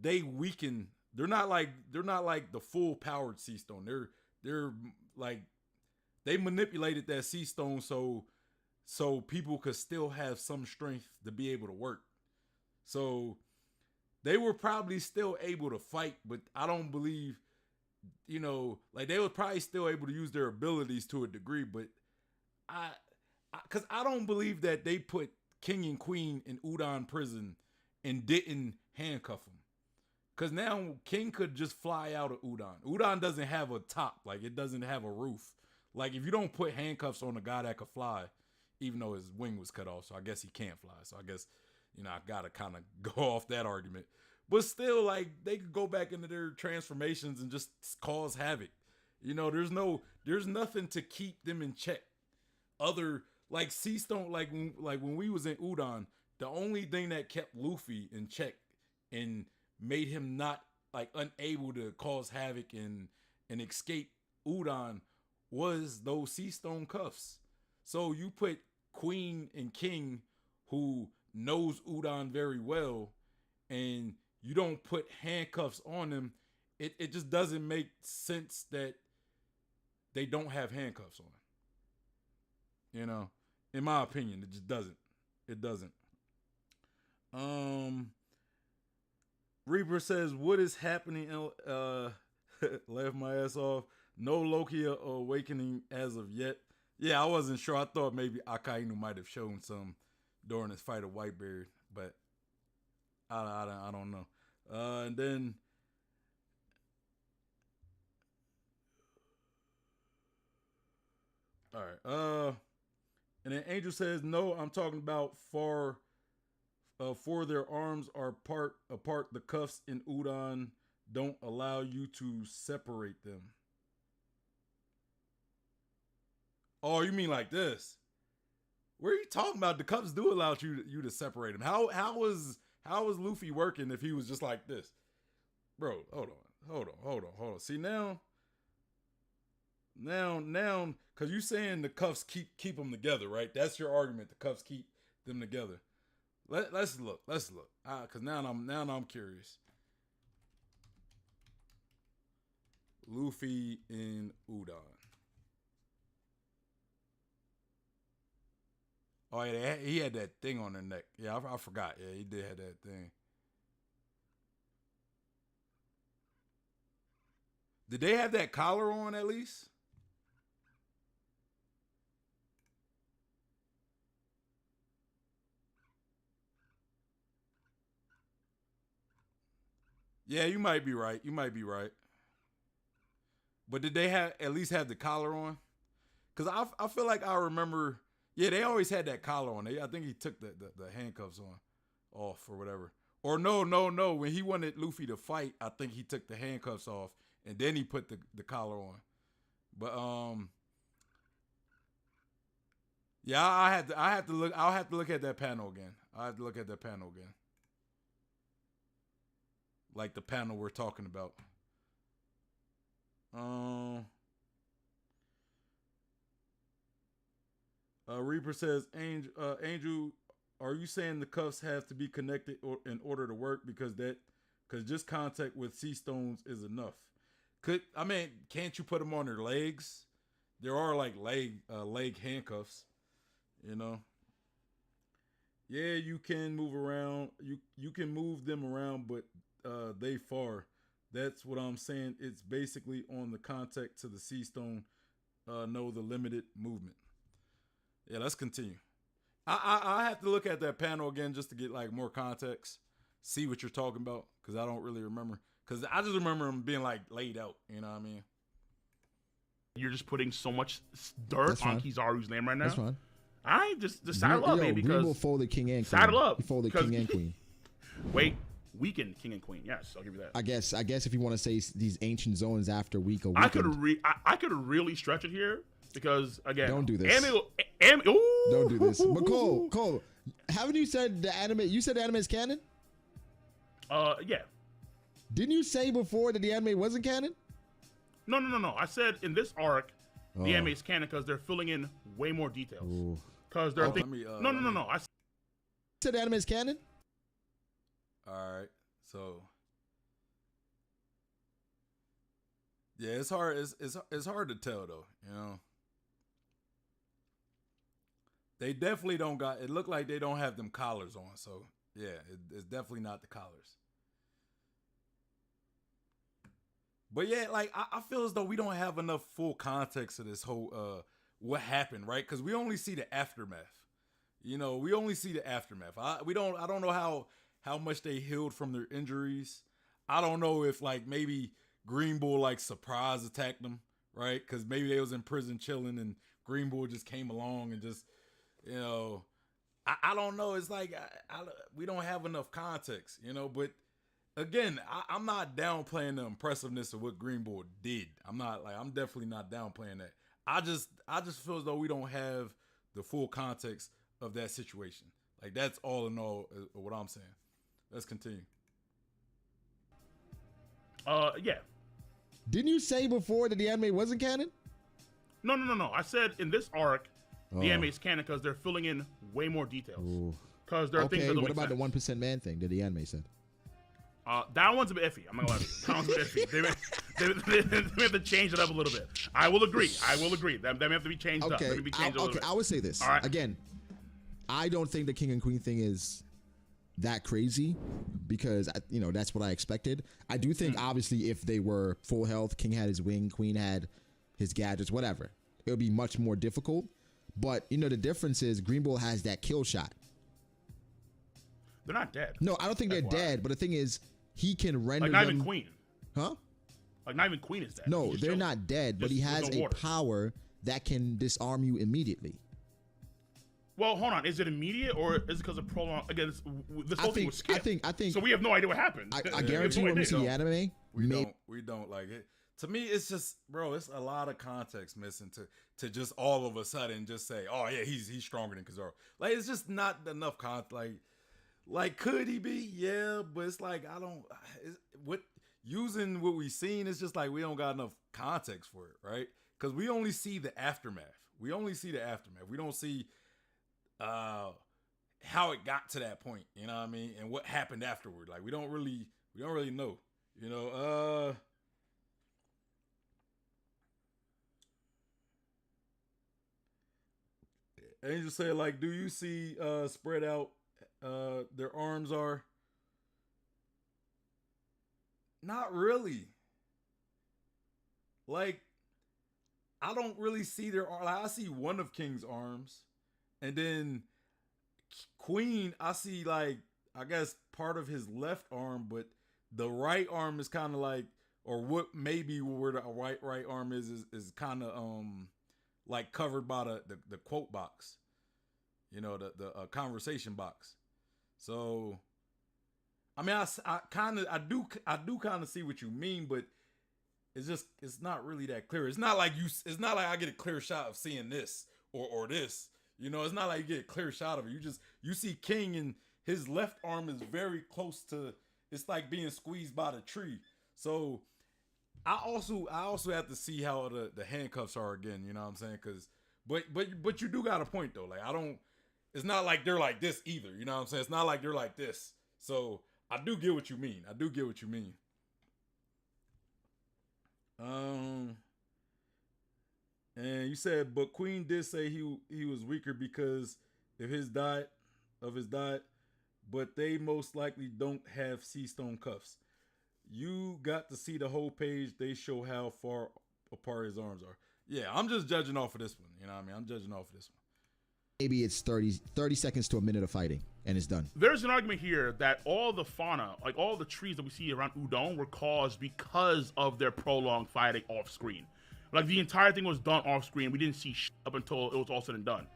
Speaker 1: They weaken. They're not like the full powered sea stone. They're like, they manipulated that sea stone so people could still have some strength to be able to work. So they were probably still able to fight, but I don't believe, you know, like, they were probably still able to use their abilities to a degree, but because I don't believe that they put King and Queen in Udon prison and didn't handcuff them. Because now King could just fly out of Udon. Udon doesn't have a top. Like, it doesn't have a roof. Like, if you don't put handcuffs on a guy that could fly, even though his wing was cut off, so I guess he can't fly. So I guess, you know, I got to kind of go off that argument. But still, like, they could go back into their transformations and just cause havoc. You know, there's nothing to keep them in check. Other, like, sea stone, like when we was in Udon, the only thing that kept Luffy in check and made him not, like, unable to cause havoc and escape Udon was those sea stone cuffs. So you put Queen and King, who knows Udon very well, and you don't put handcuffs on them, it just doesn't make sense that they don't have handcuffs on. You know, in my opinion, it just doesn't. It doesn't. Reaper says, what is happening? Laugh my ass off. No Logia awakening as of yet. Yeah, I wasn't sure. I thought maybe Akainu might have shown some during his fight of Whitebeard, but I don't know. And then all right. And then Angel says, no, I'm talking about for their arms are apart. The cuffs in Udon don't allow you to separate them. Oh, you mean like this? Where are you talking about? The cuffs do allow you to separate them. How was Luffy working if he was just like this? Bro, hold on. See now, because you saying the cuffs keep them together, right? That's your argument. The cuffs keep them together. Let's look. Because now I'm curious. Luffy and Udon. Oh yeah, he had that thing on their neck. Yeah, I forgot. Yeah, he did have that thing. Did they have that collar on at least? Yeah, you might be right. But did they at least have the collar on? Because I feel like I remember. Yeah, they always had that collar on. I think he took the handcuffs off or whatever. Or no. When he wanted Luffy to fight, I think he took the handcuffs off and then he put the collar on. But yeah, I have to look. I'll have to look at that panel again. Like the panel we're talking about. Reaper says, Angel, are you saying the cuffs have to be connected in order to work? Because just contact with sea stones is enough. Can't you put them on their legs? There are like leg handcuffs, you know. Yeah, you can move around. You can move them around, but they far. That's what I'm saying. It's basically on the contact to the sea stone. Know the limited movement. Yeah, let's continue. I have to look at that panel again just to get like more context, see what you're talking about, because I don't really remember. Because I just remember him being like laid out. You know what I mean?
Speaker 2: You're just putting so much dirt on Kizaru's name right now.
Speaker 3: That's fine.
Speaker 2: I just saddle up, baby. Because
Speaker 3: Green folded king and queen.
Speaker 2: Saddle up.
Speaker 3: He folded king and queen.
Speaker 2: Wait, weakened king and queen. Yes, I'll give you that.
Speaker 3: I guess if you want to say these ancient zones after week or
Speaker 2: I could really stretch it here because again,
Speaker 3: don't do this. Don't do this. But Cole, haven't you said the anime? You said the anime is canon.
Speaker 2: Yeah.
Speaker 3: Didn't you say before that the anime wasn't canon?
Speaker 2: No. I said in this arc, the anime is canon because they're filling in way more details. Because they're no. I
Speaker 3: said the anime is canon.
Speaker 1: All right, so yeah, it's hard. It's hard to tell though. You know, they definitely don't got. It looked like they don't have them collars on. So yeah, it's definitely not the collars. But yeah, like I feel as though we don't have enough full context of this whole what happened, right? Because we only see the aftermath. You know, we only see the aftermath. I don't know how much they healed from their injuries. I don't know if like maybe Green Bull like surprise attacked them, right? Because maybe they was in prison chilling and Green Bull just came along and just, you know, I don't know. It's like we don't have enough context, you know, but. Again, I'm not downplaying the impressiveness of what Green Bull did. I'm definitely not downplaying that. I just feel as though we don't have the full context of that situation. Like that's all in all what I'm saying. Let's continue.
Speaker 2: Yeah.
Speaker 3: Didn't you say before that the anime wasn't canon?
Speaker 2: No. I said in this arc, the anime is canon because they're filling in way more details. Because there are things that don't
Speaker 3: what
Speaker 2: make
Speaker 3: about
Speaker 2: sense.
Speaker 3: the 1% man thing that the anime said?
Speaker 2: That one's a bit iffy. I'm not gonna lie. That one's a bit iffy. They may have to change it up a little bit. I will agree. They may have to be changed up. They may be changed a little bit.
Speaker 3: I would say this.
Speaker 2: All right.
Speaker 3: Again, I don't think the king and queen thing is that crazy because, that's what I expected. I do think, obviously, if they were full health, king had his wing, queen had his gadgets, whatever, it would be much more difficult. But, the difference is Green Bull has that kill shot.
Speaker 2: They're not dead.
Speaker 3: No, I don't think they're dead. But the thing is, he can render
Speaker 2: like not
Speaker 3: them.
Speaker 2: Even Queen.
Speaker 3: Huh?
Speaker 2: Like not even Queen is dead.
Speaker 3: No, they're not dead, but he has a power that can disarm you immediately.
Speaker 2: Well, hold on. Is it immediate or is it because of prolonged? Again, this whole thing was skipped.
Speaker 3: I think.
Speaker 2: So we have no idea what happened.
Speaker 3: I guarantee when we see the anime,
Speaker 1: we don't like it. to me, it's just, bro, it's a lot of context missing to just all of a sudden just say, oh yeah, he's stronger than Kizaru. Like, it's just not enough context. Like, could he be? Yeah, but it's like, using what we've seen, it's just like we don't got enough context for it, right? Because we only see the aftermath. We don't see how it got to that point, you know what I mean? And what happened afterward. Like, we don't really know, you know? Angel said, like, do you see spread out their arms are? Not really. Like, I don't really see their arm. Like, I see one of King's arms, and then Queen, I see, like, I guess part of his left arm, but the right arm is kind of like, or what maybe where the right arm is kind of like covered by the quote box, you know, the conversation box. So, I mean, I do kind of see what you mean, but it's not really that clear. It's not like I get a clear shot of seeing this or this. You know, it's not like you get a clear shot of it. You see King, and his left arm is very close to, it's like being squeezed by the tree. So I also have to see how the handcuffs are again, you know what I'm saying? But you do got a point though. Like, it's not like they're like this either, you know what I'm saying? It's not like they're like this. So I do get what you mean. And you said, but Queen did say he was weaker because of his diet, but they most likely don't have C-stone cuffs. You got to see the whole page. They show how far apart his arms are. Yeah, I'm just judging off of this one. You know what I mean? I'm judging off of this one.
Speaker 3: Maybe it's 30 seconds to a minute of fighting, and it's done.
Speaker 2: There's an argument here that all the fauna, like all the trees that we see around Udon, were caused because of their prolonged fighting off screen. Like, the entire thing was done off screen. We didn't see up until it was all said and done.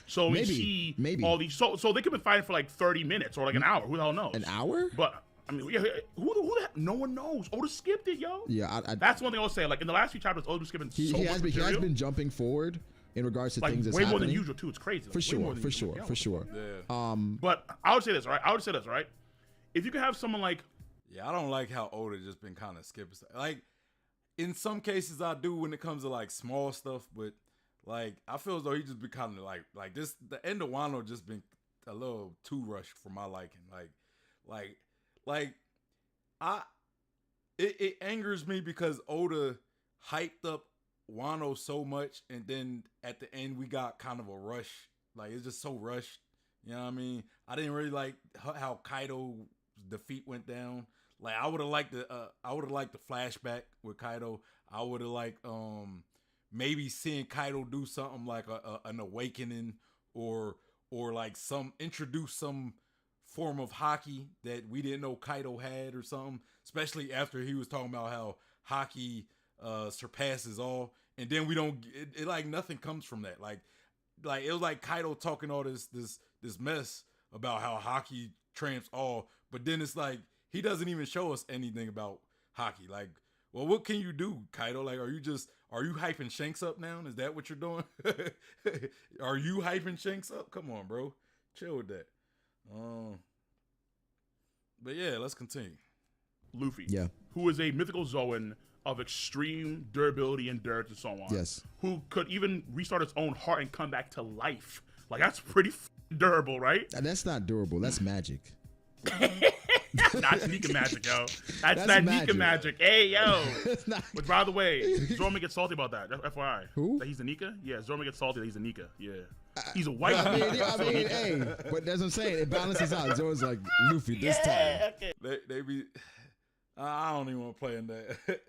Speaker 2: So we see all these. So they could have been fighting for like 30 minutes or like an hour. Who the hell knows?
Speaker 3: An hour?
Speaker 2: But I mean, yeah, who the hell? No one knows. Oda skipped it, yo.
Speaker 3: Yeah,
Speaker 2: that's one thing I'll say. Like, in the last few chapters, Oda skipping so much material.
Speaker 3: He has been jumping forward in regards to
Speaker 2: like,
Speaker 3: things that's
Speaker 2: way
Speaker 3: happening.
Speaker 2: more than usual too. It's crazy. Like,
Speaker 3: For sure.
Speaker 1: Yeah.
Speaker 2: But I would say this, right? If you could have someone like,
Speaker 1: yeah, I don't like how Oda just been kind of skipping stuff. Like, in some cases I do when it comes to like small stuff, but like I feel as though he just been kind of like this. The end of Wano just been a little too rushed for my liking. It angers me because Oda hyped up Wano so much, and then at the end we got kind of a rush. Like, it's just so rushed. You know what I mean? I didn't really like how Kaido's defeat went down. Like, I would have liked the flashback with Kaido. I would have liked maybe seeing Kaido do something like an awakening or like introduce some form of haki that we didn't know Kaido had or something. Especially after he was talking about how haki surpasses all, and then we don't. It like nothing comes from that. Like it was like Kaido talking all this mess about how haki trumps all, but then it's like he doesn't even show us anything about haki. Like, well, what can you do, Kaido? Like, are you hyping Shanks up now? Is that what you're doing? Are you hyping Shanks up? Come on, bro. Chill with that. But yeah, let's continue.
Speaker 2: Luffy,
Speaker 3: yeah,
Speaker 2: who is a mythical Zoan of extreme durability and endurance and so on.
Speaker 3: Yes.
Speaker 2: Who could even restart its own heart and come back to life. Like, that's pretty durable, right?
Speaker 3: That's not durable. That's magic.
Speaker 2: That's Nika magic, yo. That's that Nika magic. Hey, yo. But by the way, Zoro gets salty about that. FYI.
Speaker 3: Who?
Speaker 2: That he's a Nika? Yeah, Zoro gets salty that he's a Nika. Yeah. He's a white
Speaker 3: I mean, hey, but that's what I'm saying. It balances out. Zoro's like, Luffy, this time.
Speaker 2: Okay.
Speaker 1: They be... I don't even want to play in that.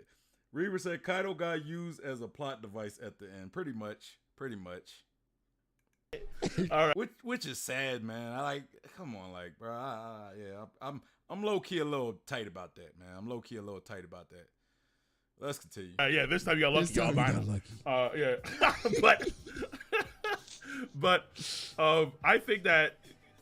Speaker 1: Reaver said Kaido got used as a plot device at the end. Pretty much.
Speaker 2: All right.
Speaker 1: Which is sad, man. I like, come on, like, bro. I'm low key a little tight about that, man. Let's continue.
Speaker 2: Yeah, this time you got lucky. Yeah, but I think that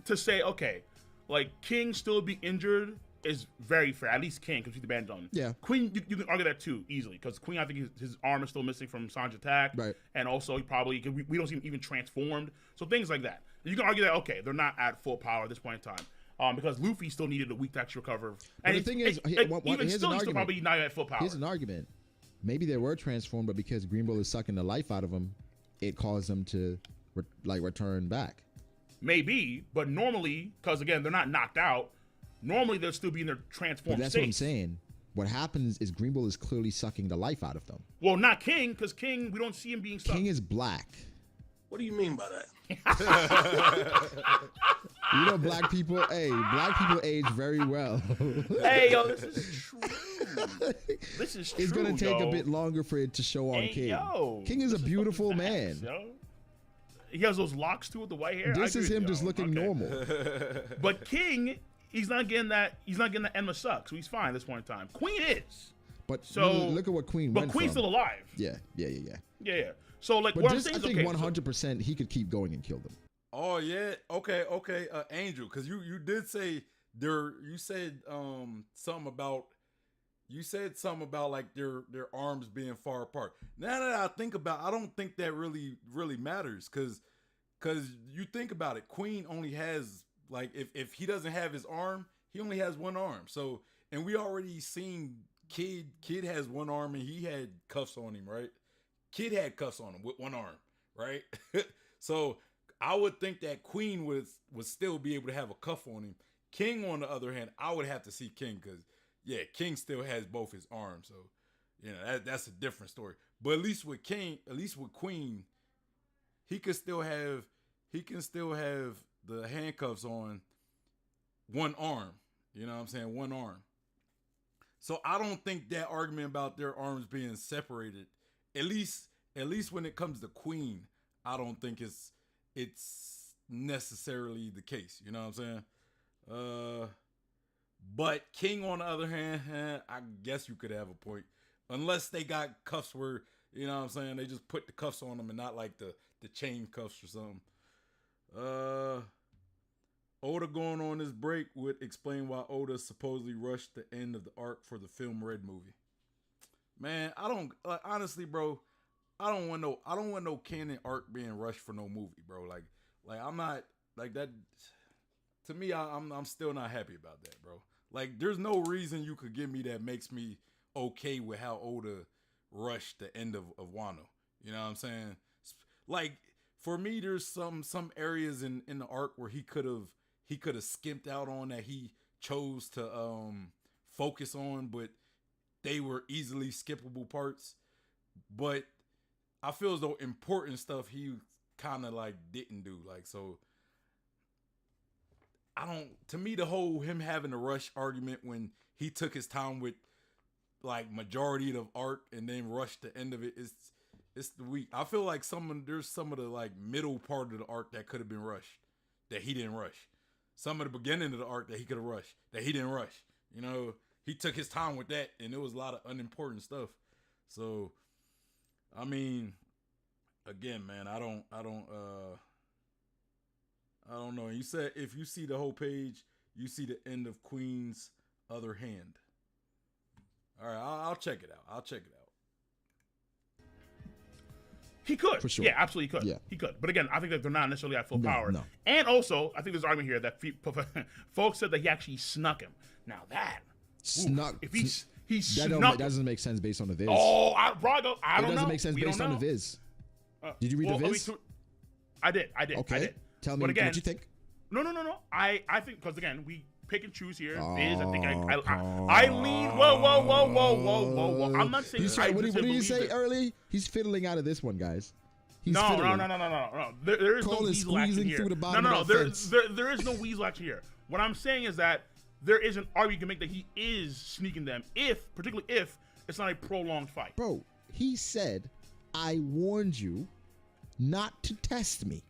Speaker 2: to say, okay, like, King still be injured is very fair. At least King, because he's the band done.
Speaker 3: Yeah.
Speaker 2: Queen, you can argue that too easily, because Queen, I think his arm is still missing from San's attack,
Speaker 3: Right.
Speaker 2: and also he probably we don't see him even transformed. So things like that. You can argue that okay, they're not at full power at this point in time, because Luffy still needed a week to actually recover. And
Speaker 3: the thing is,
Speaker 2: even still, he's still probably not at full power.
Speaker 3: Here's an argument. Maybe they were transformed, but because Green Bull is sucking the life out of them, it caused them to return back.
Speaker 2: Maybe, but normally, because again, they're not knocked out. Normally, they'll still be in their transformed
Speaker 3: But that's
Speaker 2: state.
Speaker 3: what I'm saying. What happens is Green Bull is clearly sucking the life out of them.
Speaker 2: Well, not King, because King, we don't see him being sucked.
Speaker 3: King is black.
Speaker 4: What do you mean by that?
Speaker 3: You know, black people age very well.
Speaker 2: Hey, yo, this is true. This is true.
Speaker 3: It's gonna take
Speaker 2: yo.
Speaker 3: a bit longer for it to show on
Speaker 2: Hey,
Speaker 3: King.
Speaker 2: yo,
Speaker 3: King is a
Speaker 2: this
Speaker 3: beautiful
Speaker 2: fucking
Speaker 3: man.
Speaker 2: facts, yo. He has those locks too with the white hair.
Speaker 3: This
Speaker 2: I
Speaker 3: is
Speaker 2: agree
Speaker 3: him
Speaker 2: with
Speaker 3: just
Speaker 2: you.
Speaker 3: looking
Speaker 2: Okay.
Speaker 3: normal.
Speaker 2: But King, he's not getting that. He's not getting that Enma suck, so he's fine at this point in time. Queen is.
Speaker 3: But
Speaker 2: So
Speaker 3: look at what Queen
Speaker 2: But
Speaker 3: went
Speaker 2: Queen's
Speaker 3: from.
Speaker 2: still alive.
Speaker 3: Yeah.
Speaker 2: Yeah. So like,
Speaker 3: But
Speaker 2: what
Speaker 3: this,
Speaker 2: I'm
Speaker 3: I
Speaker 2: saying
Speaker 3: think
Speaker 2: is okay.
Speaker 3: 100% he could keep going and kill them.
Speaker 1: Oh yeah, okay, Angel, because you did say there. You said something about like their arms being far apart. Now that I think about, I don't think that really matters, because you think about it, Queen only has like if he doesn't have his arm, he only has one arm. So, and we already seen Kid has one arm and he had cuffs on him, right? Kid had cuffs on him with one arm, right? So I would think that Queen would still be able to have a cuff on him. King, on the other hand, I would have to see King, because yeah, King still has both his arms, so you know that's a different story. But at least with Queen, he can still have the handcuffs on one arm. You know what I'm saying? One arm. So I don't think that argument about their arms being separated, at least when it comes to Queen, I don't think it's necessarily the case. You know what I'm saying? But King, on the other hand, I guess you could have a point. Unless they got cuffs where, you know what I'm saying, they just put the cuffs on them and not like the chain cuffs or something. Oda going on this break would explain why Oda supposedly rushed the end of the arc for the film Red movie. Man, I don't honestly, bro. I don't want no canon arc being rushed for no movie, bro. Like I'm not like that. To me, I'm still not happy about that, bro. Like, there's no reason you could give me that makes me okay with how Oda rushed the end of Wano. You know what I'm saying? Like, for me, there's some areas in the arc where he could have skimped out on, that he chose to focus on, but they were easily skippable parts. But I feel as though important stuff he kind of like didn't do. Like, so to me, the whole him having a rush argument when he took his time with like majority of the arc and then rushed the end of it, it's the weak. I feel like there's some of the like middle part of the arc that could have been rushed that he didn't rush. Some of the beginning of the arc that he could have rushed that he didn't rush. You know, he took his time with that, and it was a lot of unimportant stuff. So, I mean, again, man, I don't know. You said if you see the whole page, you see the end of Queen's other hand. All right, I'll check it out.
Speaker 2: He could.
Speaker 3: For sure.
Speaker 2: Yeah, absolutely could.
Speaker 3: Yeah.
Speaker 2: He could. But again, I think that they're not necessarily at full power.
Speaker 3: No.
Speaker 2: And also, I think there's an argument here that folks said that he actually snuck him. Now that
Speaker 3: Snuck.
Speaker 2: if he
Speaker 3: That
Speaker 2: snuck,
Speaker 3: doesn't make sense based on the viz.
Speaker 2: oh, Brago, I
Speaker 3: it
Speaker 2: don't know.
Speaker 3: doesn't make sense
Speaker 2: We
Speaker 3: based
Speaker 2: don't
Speaker 3: on the
Speaker 2: know.
Speaker 3: viz. Did you read the viz?
Speaker 2: I did.
Speaker 3: Okay.
Speaker 2: I did.
Speaker 3: Tell me
Speaker 2: But again,
Speaker 3: what you think.
Speaker 2: No. I think, because again, we pick and choose here.
Speaker 3: Oh,
Speaker 2: Viz, I think I lean. Whoa. I'm not saying.
Speaker 3: He's trying, what did you
Speaker 2: believe
Speaker 3: say
Speaker 2: it.
Speaker 3: early? He's fiddling out of this one, guys. He's
Speaker 2: No.
Speaker 3: fiddling.
Speaker 2: There is
Speaker 3: Cole
Speaker 2: no
Speaker 3: is
Speaker 2: weasel action
Speaker 3: squeezing
Speaker 2: here.
Speaker 3: through the bottom
Speaker 2: No.
Speaker 3: of that fence.
Speaker 2: There is no weasel action here. What I'm saying is that there is an argument you can make that he is sneaking them, particularly if it's not a prolonged fight.
Speaker 3: Bro, he said, I warned you not to test me.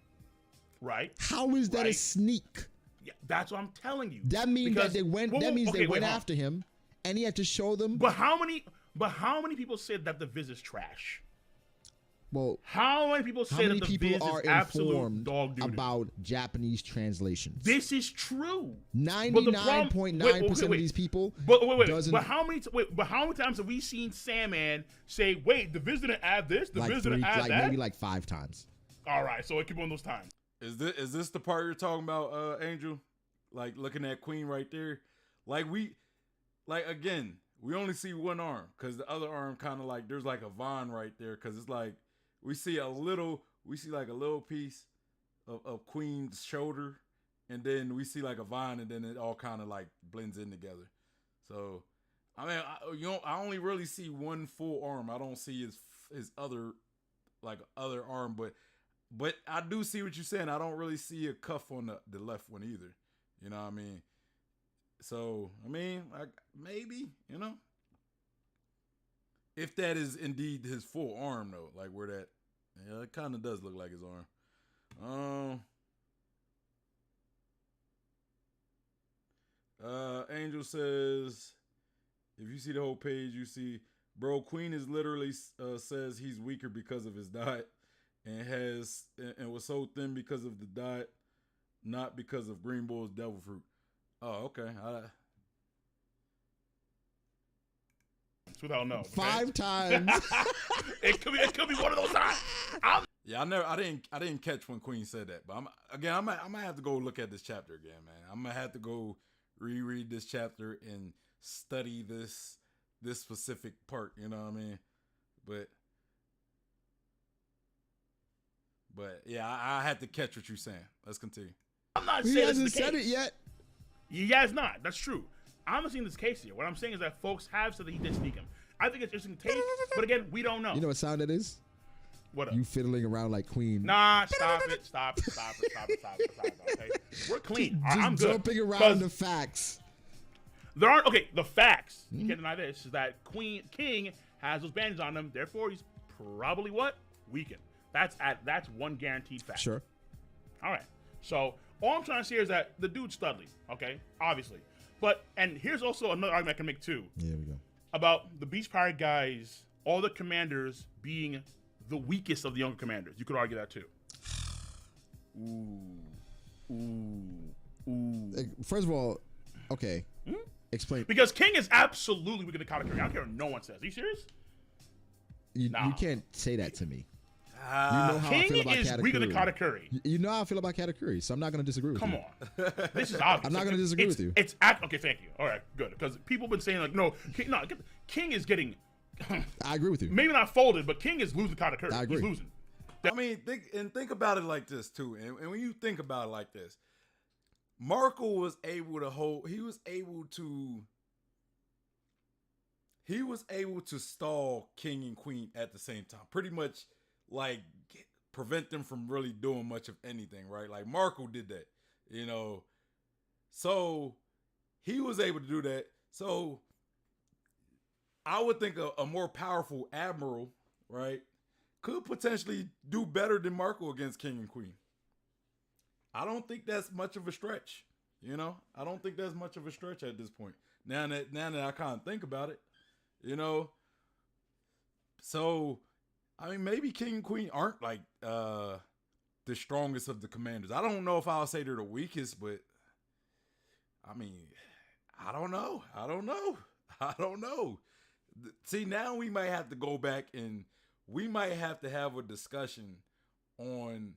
Speaker 2: Right?
Speaker 3: How is that a
Speaker 2: Right.
Speaker 3: sneak?
Speaker 2: Yeah, that's what I'm telling you.
Speaker 3: That means
Speaker 2: Because-
Speaker 3: that they went.
Speaker 2: Whoa,
Speaker 3: that means
Speaker 2: okay,
Speaker 3: they
Speaker 2: wait,
Speaker 3: went
Speaker 2: hold on.
Speaker 3: after him, and he had to show them.
Speaker 2: But how many people said that the Viz is trash?
Speaker 3: Well,
Speaker 2: How many people
Speaker 3: how
Speaker 2: say
Speaker 3: many
Speaker 2: that the
Speaker 3: people
Speaker 2: Viz
Speaker 3: are
Speaker 2: is absolute
Speaker 3: informed
Speaker 2: dog doo-doo?
Speaker 3: about Japanese translations?
Speaker 2: This is true.
Speaker 3: 99.9% of these people
Speaker 2: But
Speaker 3: doesn't
Speaker 2: But how many times have we seen Sandman say, "Wait, the Viz didn't add this. The Viz didn't add that."
Speaker 3: maybe like 5 times.
Speaker 2: All right, so it could be one of those times.
Speaker 1: Is this the part you're talking about, Angel? Like looking at Queen right there? Again, we only see one arm because the other arm kind of like there's like a vine right there because it's like we see like a little piece of Queen's shoulder, and then we see like a vine, and then it all kind of like blends in together. So, I mean, I only really see one full arm. I don't see his other arm, but I do see what you're saying. I don't really see a cuff on the left one either. You know what I mean? So, I mean, like maybe, if that is indeed his full arm though, like where that, yeah, it kind of does look like his arm. Angel says, if you see the whole page, you see, bro, Queen is literally says he's weaker because of his diet, and was so thin because of the diet, not because of Green Bull's devil fruit. Oh, okay.
Speaker 2: Without no. Okay?
Speaker 3: 5 times.
Speaker 2: It could be one of those times.
Speaker 1: Yeah, I didn't catch when Queen said that, but I'm gonna have to go look at this chapter again, man. I'm gonna have to go reread this chapter and study this specific part. You know what I mean? But yeah, I had to catch what you're saying. Let's continue.
Speaker 2: I'm not
Speaker 3: He
Speaker 2: saying this is
Speaker 3: hasn't
Speaker 2: the
Speaker 3: said
Speaker 2: case.
Speaker 3: it yet.
Speaker 2: He has not. That's true. I'm not seeing this case here. What I'm saying is that folks have said that he did sneak him. I think it's interesting take, but again, we don't know.
Speaker 3: You know what sound that is?
Speaker 2: What up?
Speaker 3: You fiddling around like Queen.
Speaker 2: Nah, stop it. Stop it. Okay? We're clean.
Speaker 3: Just
Speaker 2: I'm good.
Speaker 3: jumping around
Speaker 2: 'Cause
Speaker 3: the facts.
Speaker 2: there aren't, okay, the facts, you can't deny this, is that King has those bandages on him, therefore he's probably what? Weakened. That's one guaranteed fact.
Speaker 3: Sure.
Speaker 2: All right. So all I'm trying to say is that the dude's Studley, okay? Obviously. And here's also another argument I can make too.
Speaker 3: Here we go.
Speaker 2: About the Beast Pirate guys, all the commanders being the weakest of the younger commanders. You could argue that too.
Speaker 3: First of all, okay. Explain.
Speaker 2: Because King is absolutely weaker than Katakuri. I don't care what no one says. Are you serious?
Speaker 3: You can't say that to me. You know how I feel
Speaker 2: King
Speaker 3: about
Speaker 2: is weaker than
Speaker 3: Katakuri.
Speaker 2: Katakuri.
Speaker 3: You know how I feel about Katakuri, so I'm not going to disagree with
Speaker 2: Come
Speaker 3: you.
Speaker 2: on. This is obvious.
Speaker 3: I'm not going to disagree with you.
Speaker 2: Okay, thank you. All right, good. Because people have been saying, like, no, King is getting,
Speaker 3: I agree with you.
Speaker 2: maybe not folded, but King is losing Katakuri.
Speaker 3: I agree.
Speaker 2: He's losing.
Speaker 1: I mean, think about it like this too. And when you think about it like this, Markle was able to hold. He was able to stall King and Queen at the same time. Pretty much, like prevent them from really doing much of anything. Right? Like Markle did that. So he was able to do that. So I would think a more powerful Admiral, right, could potentially do better than Markle against King and Queen. I don't think that's much of a stretch. I don't think that's much of a stretch at this point. Now that I kind of think about it, So, I mean, maybe King and Queen aren't like the strongest of the commanders. I don't know if I'll say they're the weakest, but I mean, I don't know. See, now we might have to go back and we might have to have a discussion on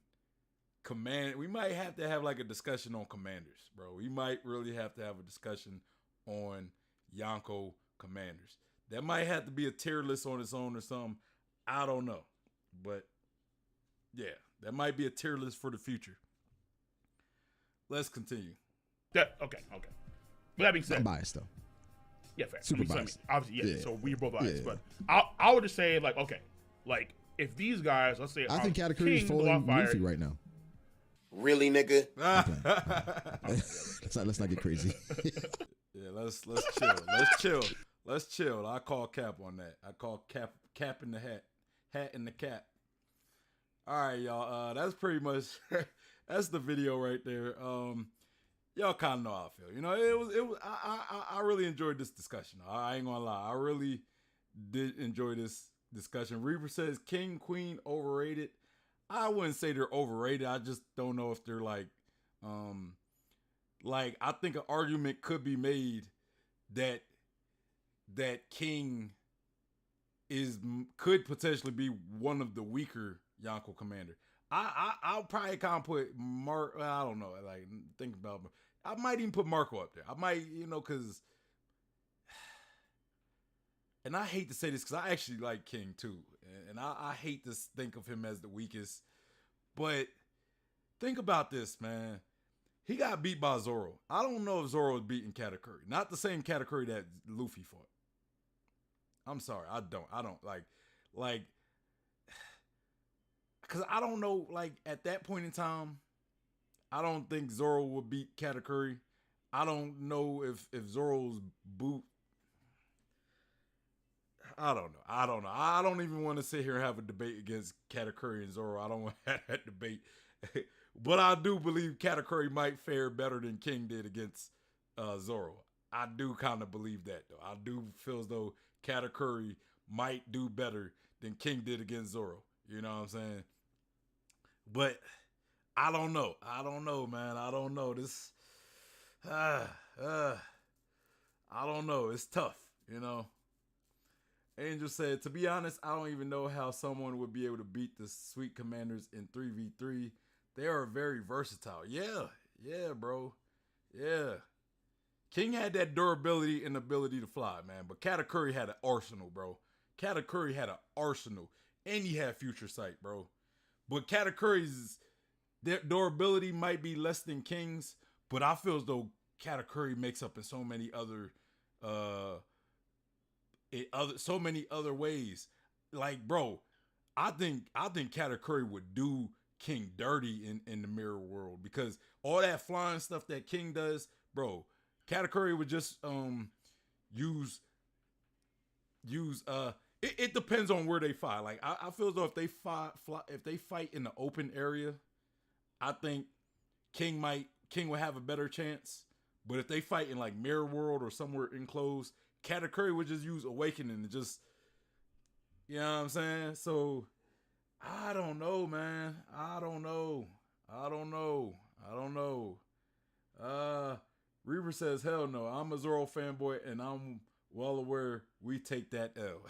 Speaker 1: command. We might have to have like a discussion on commanders, bro. We might really have to have a discussion on Yonko commanders. That might have to be a tier list on its own or something. I don't know. But yeah, that might be a tier list for the future. Let's continue.
Speaker 2: Yeah, okay. With that being said,
Speaker 3: I'm biased though.
Speaker 2: yeah, fair.
Speaker 3: Super biased.
Speaker 2: Obviously, yeah.
Speaker 3: Yeah.
Speaker 2: So we're both biased,
Speaker 3: Yeah.
Speaker 2: but I would just say like, okay, like if these guys, let's say,
Speaker 3: I think Katakuri is folding Luffy right now.
Speaker 4: Really, nigga?
Speaker 3: Let's not get crazy.
Speaker 1: Yeah, let's chill. Let's chill. I call cap on that. I call cap in the hat in the cap. All right, y'all. That's pretty much that's the video right there. Y'all kind of know how I feel. It was. I really enjoyed this discussion. I ain't gonna lie. I really did enjoy this discussion. Reaper says King, Queen overrated. I wouldn't say they're overrated. I just don't know if they're like I think an argument could be made that King could potentially be one of the weaker Yonko commander. I'll probably kind of put Mark. I don't know. Like think about. I might even put Marco up there. I might, because. And I hate to say this because I actually like King too, and I hate to think of him as the weakest. But think about this, man. He got beat by Zoro. I don't know if Zoro was beating Katakuri. Not the same Katakuri that Luffy fought. I'm sorry, I don't like, because I don't know, like at that point in time, I don't think Zoro would beat Katakuri. I don't know if Zoro's boot. I don't know. I don't even want to sit here and have a debate against Katakuri and Zoro. I don't want to have that debate. But I do believe Katakuri might fare better than King did against Zoro. I do kind of believe that, though. I do feel as though Katakuri might do better than King did against Zoro. You know what I'm saying? But I don't know. I don't know, man. I don't know. This, I don't know. It's tough, Angel said, to be honest, I don't even know how someone would be able to beat the Sweet Commanders in 3v3. They are very versatile. Yeah, bro. Yeah. King had that durability and ability to fly, man. But Katakuri had an arsenal, bro. Katakuri had an arsenal. And he had future sight, bro. But Katakuri's durability might be less than King's. But I feel as though Katakuri makes up in so many other ways. Like, bro, I think Katakuri would do King dirty in the mirror world, because all that flying stuff that King does, bro, Katakuri would just use it depends on where they fight. Like I feel as though if they fight in the open area, I think King would have a better chance. But if they fight in like mirror world or somewhere enclosed, Katakuri would just use awakening and just, you know what I'm saying? So I don't know, man. I don't know. Reaper says, hell no. I'm a Zoro fanboy and I'm well aware we take that L.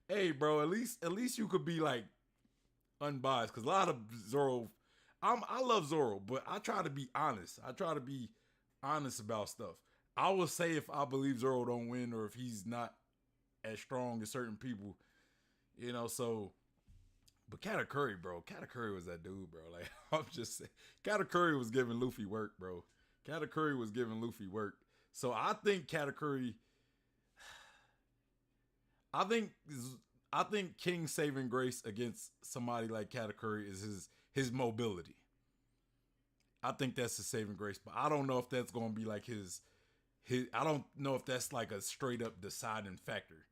Speaker 1: Hey, bro, at least you could be like unbiased, because a lot of Zoro, I love Zoro, but I try to be honest. I try to be honest about stuff. I will say if I believe Zoro don't win or if he's not as strong as certain people, so. But Katakuri, bro. Katakuri was that dude, bro. Like, I'm just saying. Katakuri was giving Luffy work, bro. Katakuri was giving Luffy work. So I think Katakuri, I think King's saving grace against somebody like Katakuri is his mobility. I think that's his saving grace. But I don't know if that's going to be like his I don't know if that's like a straight up deciding factor,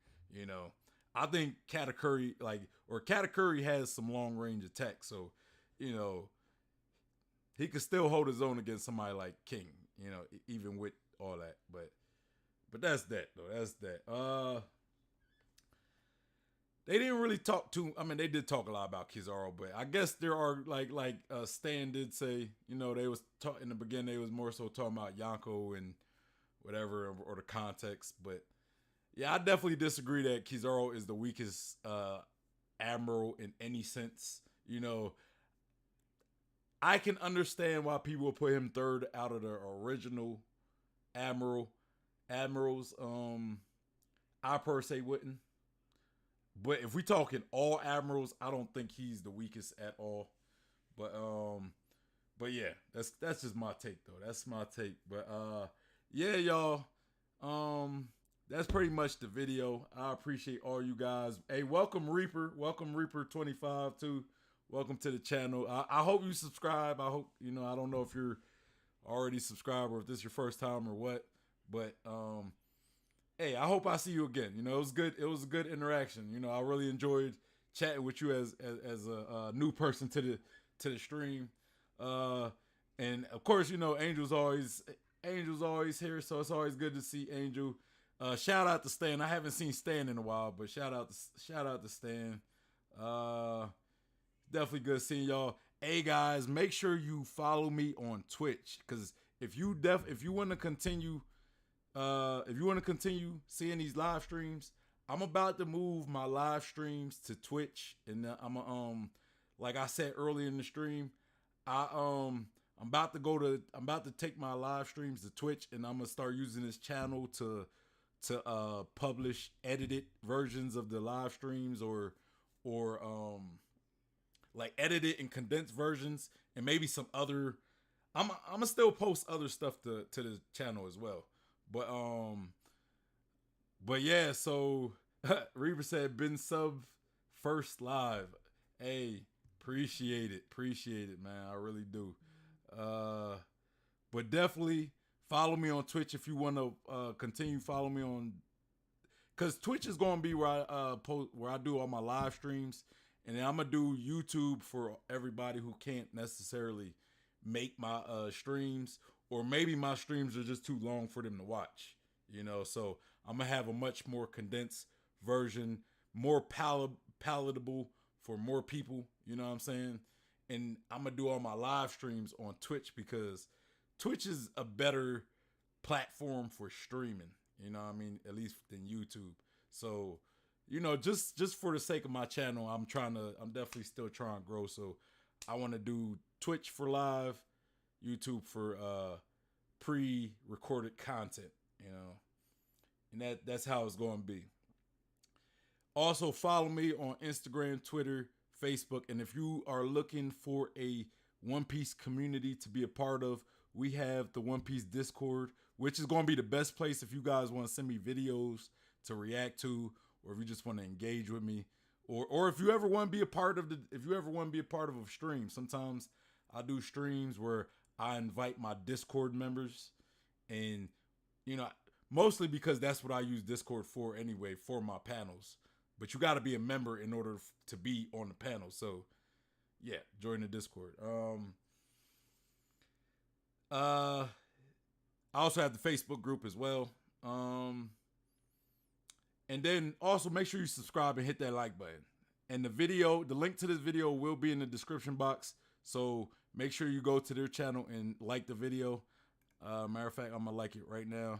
Speaker 1: I think Katakuri Katakuri has some long range attack, so he could still hold his own against somebody like King, even with all that. But that's that though. That's that. They didn't really talk too. I mean, they did talk a lot about Kizaru, but I guess there are like Stan did say, they was in the beginning. They was more so talking about Yonko and whatever or the context, but. Yeah, I definitely disagree that Kizaru is the weakest Admiral in any sense. I can understand why people put him third out of the original Admirals. I per se wouldn't. But if we talking all Admirals, I don't think he's the weakest at all. But yeah, that's just my take though. That's my take. But yeah, y'all. That's pretty much the video. I appreciate all you guys. Hey, welcome Reaper. Welcome Reaper 25 too. Welcome to the channel. I hope you subscribe. I hope, I don't know if you're already subscribed or if this is your first time or what. But hey, I hope I see you again. It was good. It was a good interaction. I really enjoyed chatting with you as a new person to the stream. And of course, Angel's always here, so it's always good to see Angel. Shout out to Stan. I haven't seen Stan in a while, but shout out to Stan. Definitely good seeing y'all. Hey guys, make sure you follow me on Twitch, because if you want to continue seeing these live streams, I'm about to move my live streams to Twitch, and I'm like I said earlier in the stream, I'm about to take my live streams to Twitch, and I'm gonna start using this channel to publish edited versions of the live streams, or like edited and condensed versions, and maybe some other. I'm gonna still post other stuff to the channel as well, but yeah. So Reaper said, "Been sub first live." Hey, appreciate it, man. I really do. But definitely follow me on Twitch if you want to continue following me on, because Twitch is gonna be where I do all my live streams. And then I'm going to do YouTube for everybody who can't necessarily make my streams, or maybe my streams are just too long for them to watch, So I'm going to have a much more condensed version, more palatable for more people, you know what I'm saying? And I'm going to do all my live streams on Twitch, because Twitch is a better platform for streaming, you know what I mean? At least than YouTube. So, just for the sake of my channel, I'm definitely still trying to grow. So I want to do Twitch for live, YouTube for pre-recorded content, and that's how it's going to be. Also follow me on Instagram, Twitter, Facebook. And if you are looking for a One Piece community to be a part of, we have the One Piece Discord, which is going to be the best place if you guys want to send me videos to react to, or if you just want to engage with me, or if you ever want to be a part of a stream. Sometimes I do streams where I invite my Discord members, and mostly because that's what I use Discord for anyway, for my panels. But you got to be a member in order to be on the panel. So yeah, join the Discord. I also have the Facebook group as well. And then also make sure you subscribe and hit that like button. And the link to this video will be in the description box. So make sure you go to their channel and like the video. Matter of fact, I'm gonna like it right now.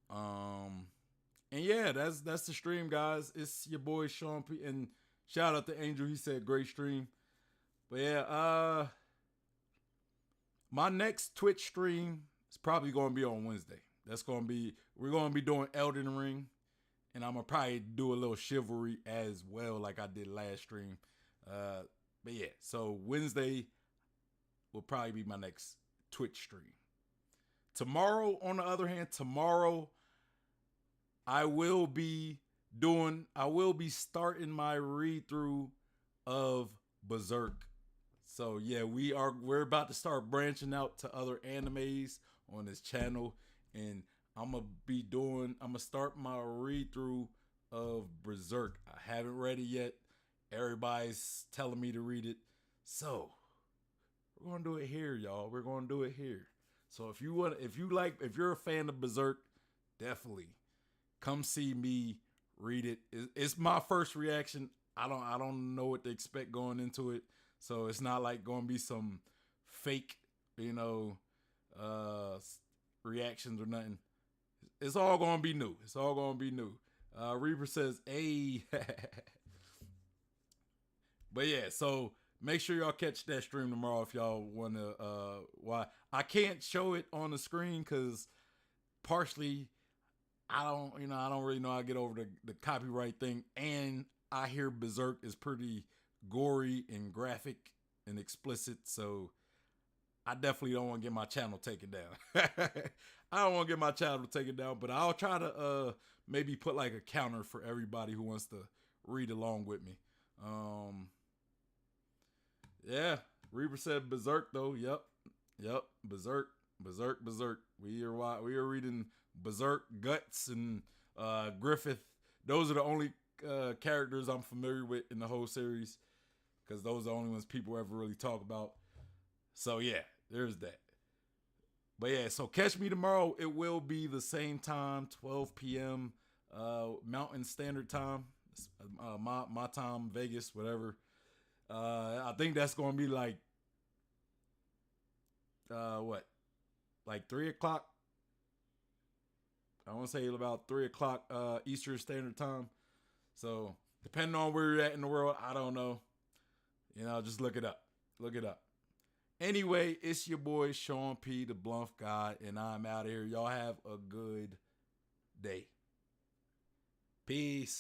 Speaker 1: And yeah, that's the stream, guys. It's your boy Sean P. And shout out to Angel. He said great stream. But yeah, my next Twitch stream is probably gonna be on Wednesday. We're going to be doing Elden Ring, and I'm going to probably do a little Chivalry as well, like I did last stream. But yeah, so Wednesday will probably be my next Twitch stream. Tomorrow, on the other hand, I will be starting my read through of Berserk. So yeah, we're about to start branching out to other animes on this channel. And I'm gonna start my read through of Berserk. I haven't read it yet. Everybody's telling me to read it. So we're gonna do it here, y'all. We're gonna do it here. So if you're a fan of Berserk, definitely come see me read it. It's my first reaction. I don't know what to expect going into it. So it's not like gonna be some fake, reactions or nothing. It's all gonna be new. Reaper says, "Hey," but yeah. So make sure y'all catch that stream tomorrow if y'all want to. Why I can't show it on the screen because partially I don't really know how to get over the copyright thing, and I hear Berserk is pretty gory and graphic and explicit, so I definitely don't want to get my channel taken down. I don't want to get my channel taken down, but I'll try to maybe put like a counter for everybody who wants to read along with me. Yeah, Reaper said Berserk though. Yep, Berserk. We are reading Berserk, Guts, and Griffith. Those are the only characters I'm familiar with in the whole series, because those are the only ones people ever really talk about. So yeah, there's that. But yeah, so catch me tomorrow. It will be the same time, 12 p.m. Mountain Standard Time. My time, Vegas, whatever. I think that's gonna be like what? Like 3 o'clock. I want to say about 3 o'clock Eastern Standard Time. So depending on where you're at in the world, I don't know. You know, just look it up. Look it up. Anyway, it's your boy Sean P, the Bluff God, and I'm out of here. Y'all have a good day. Peace.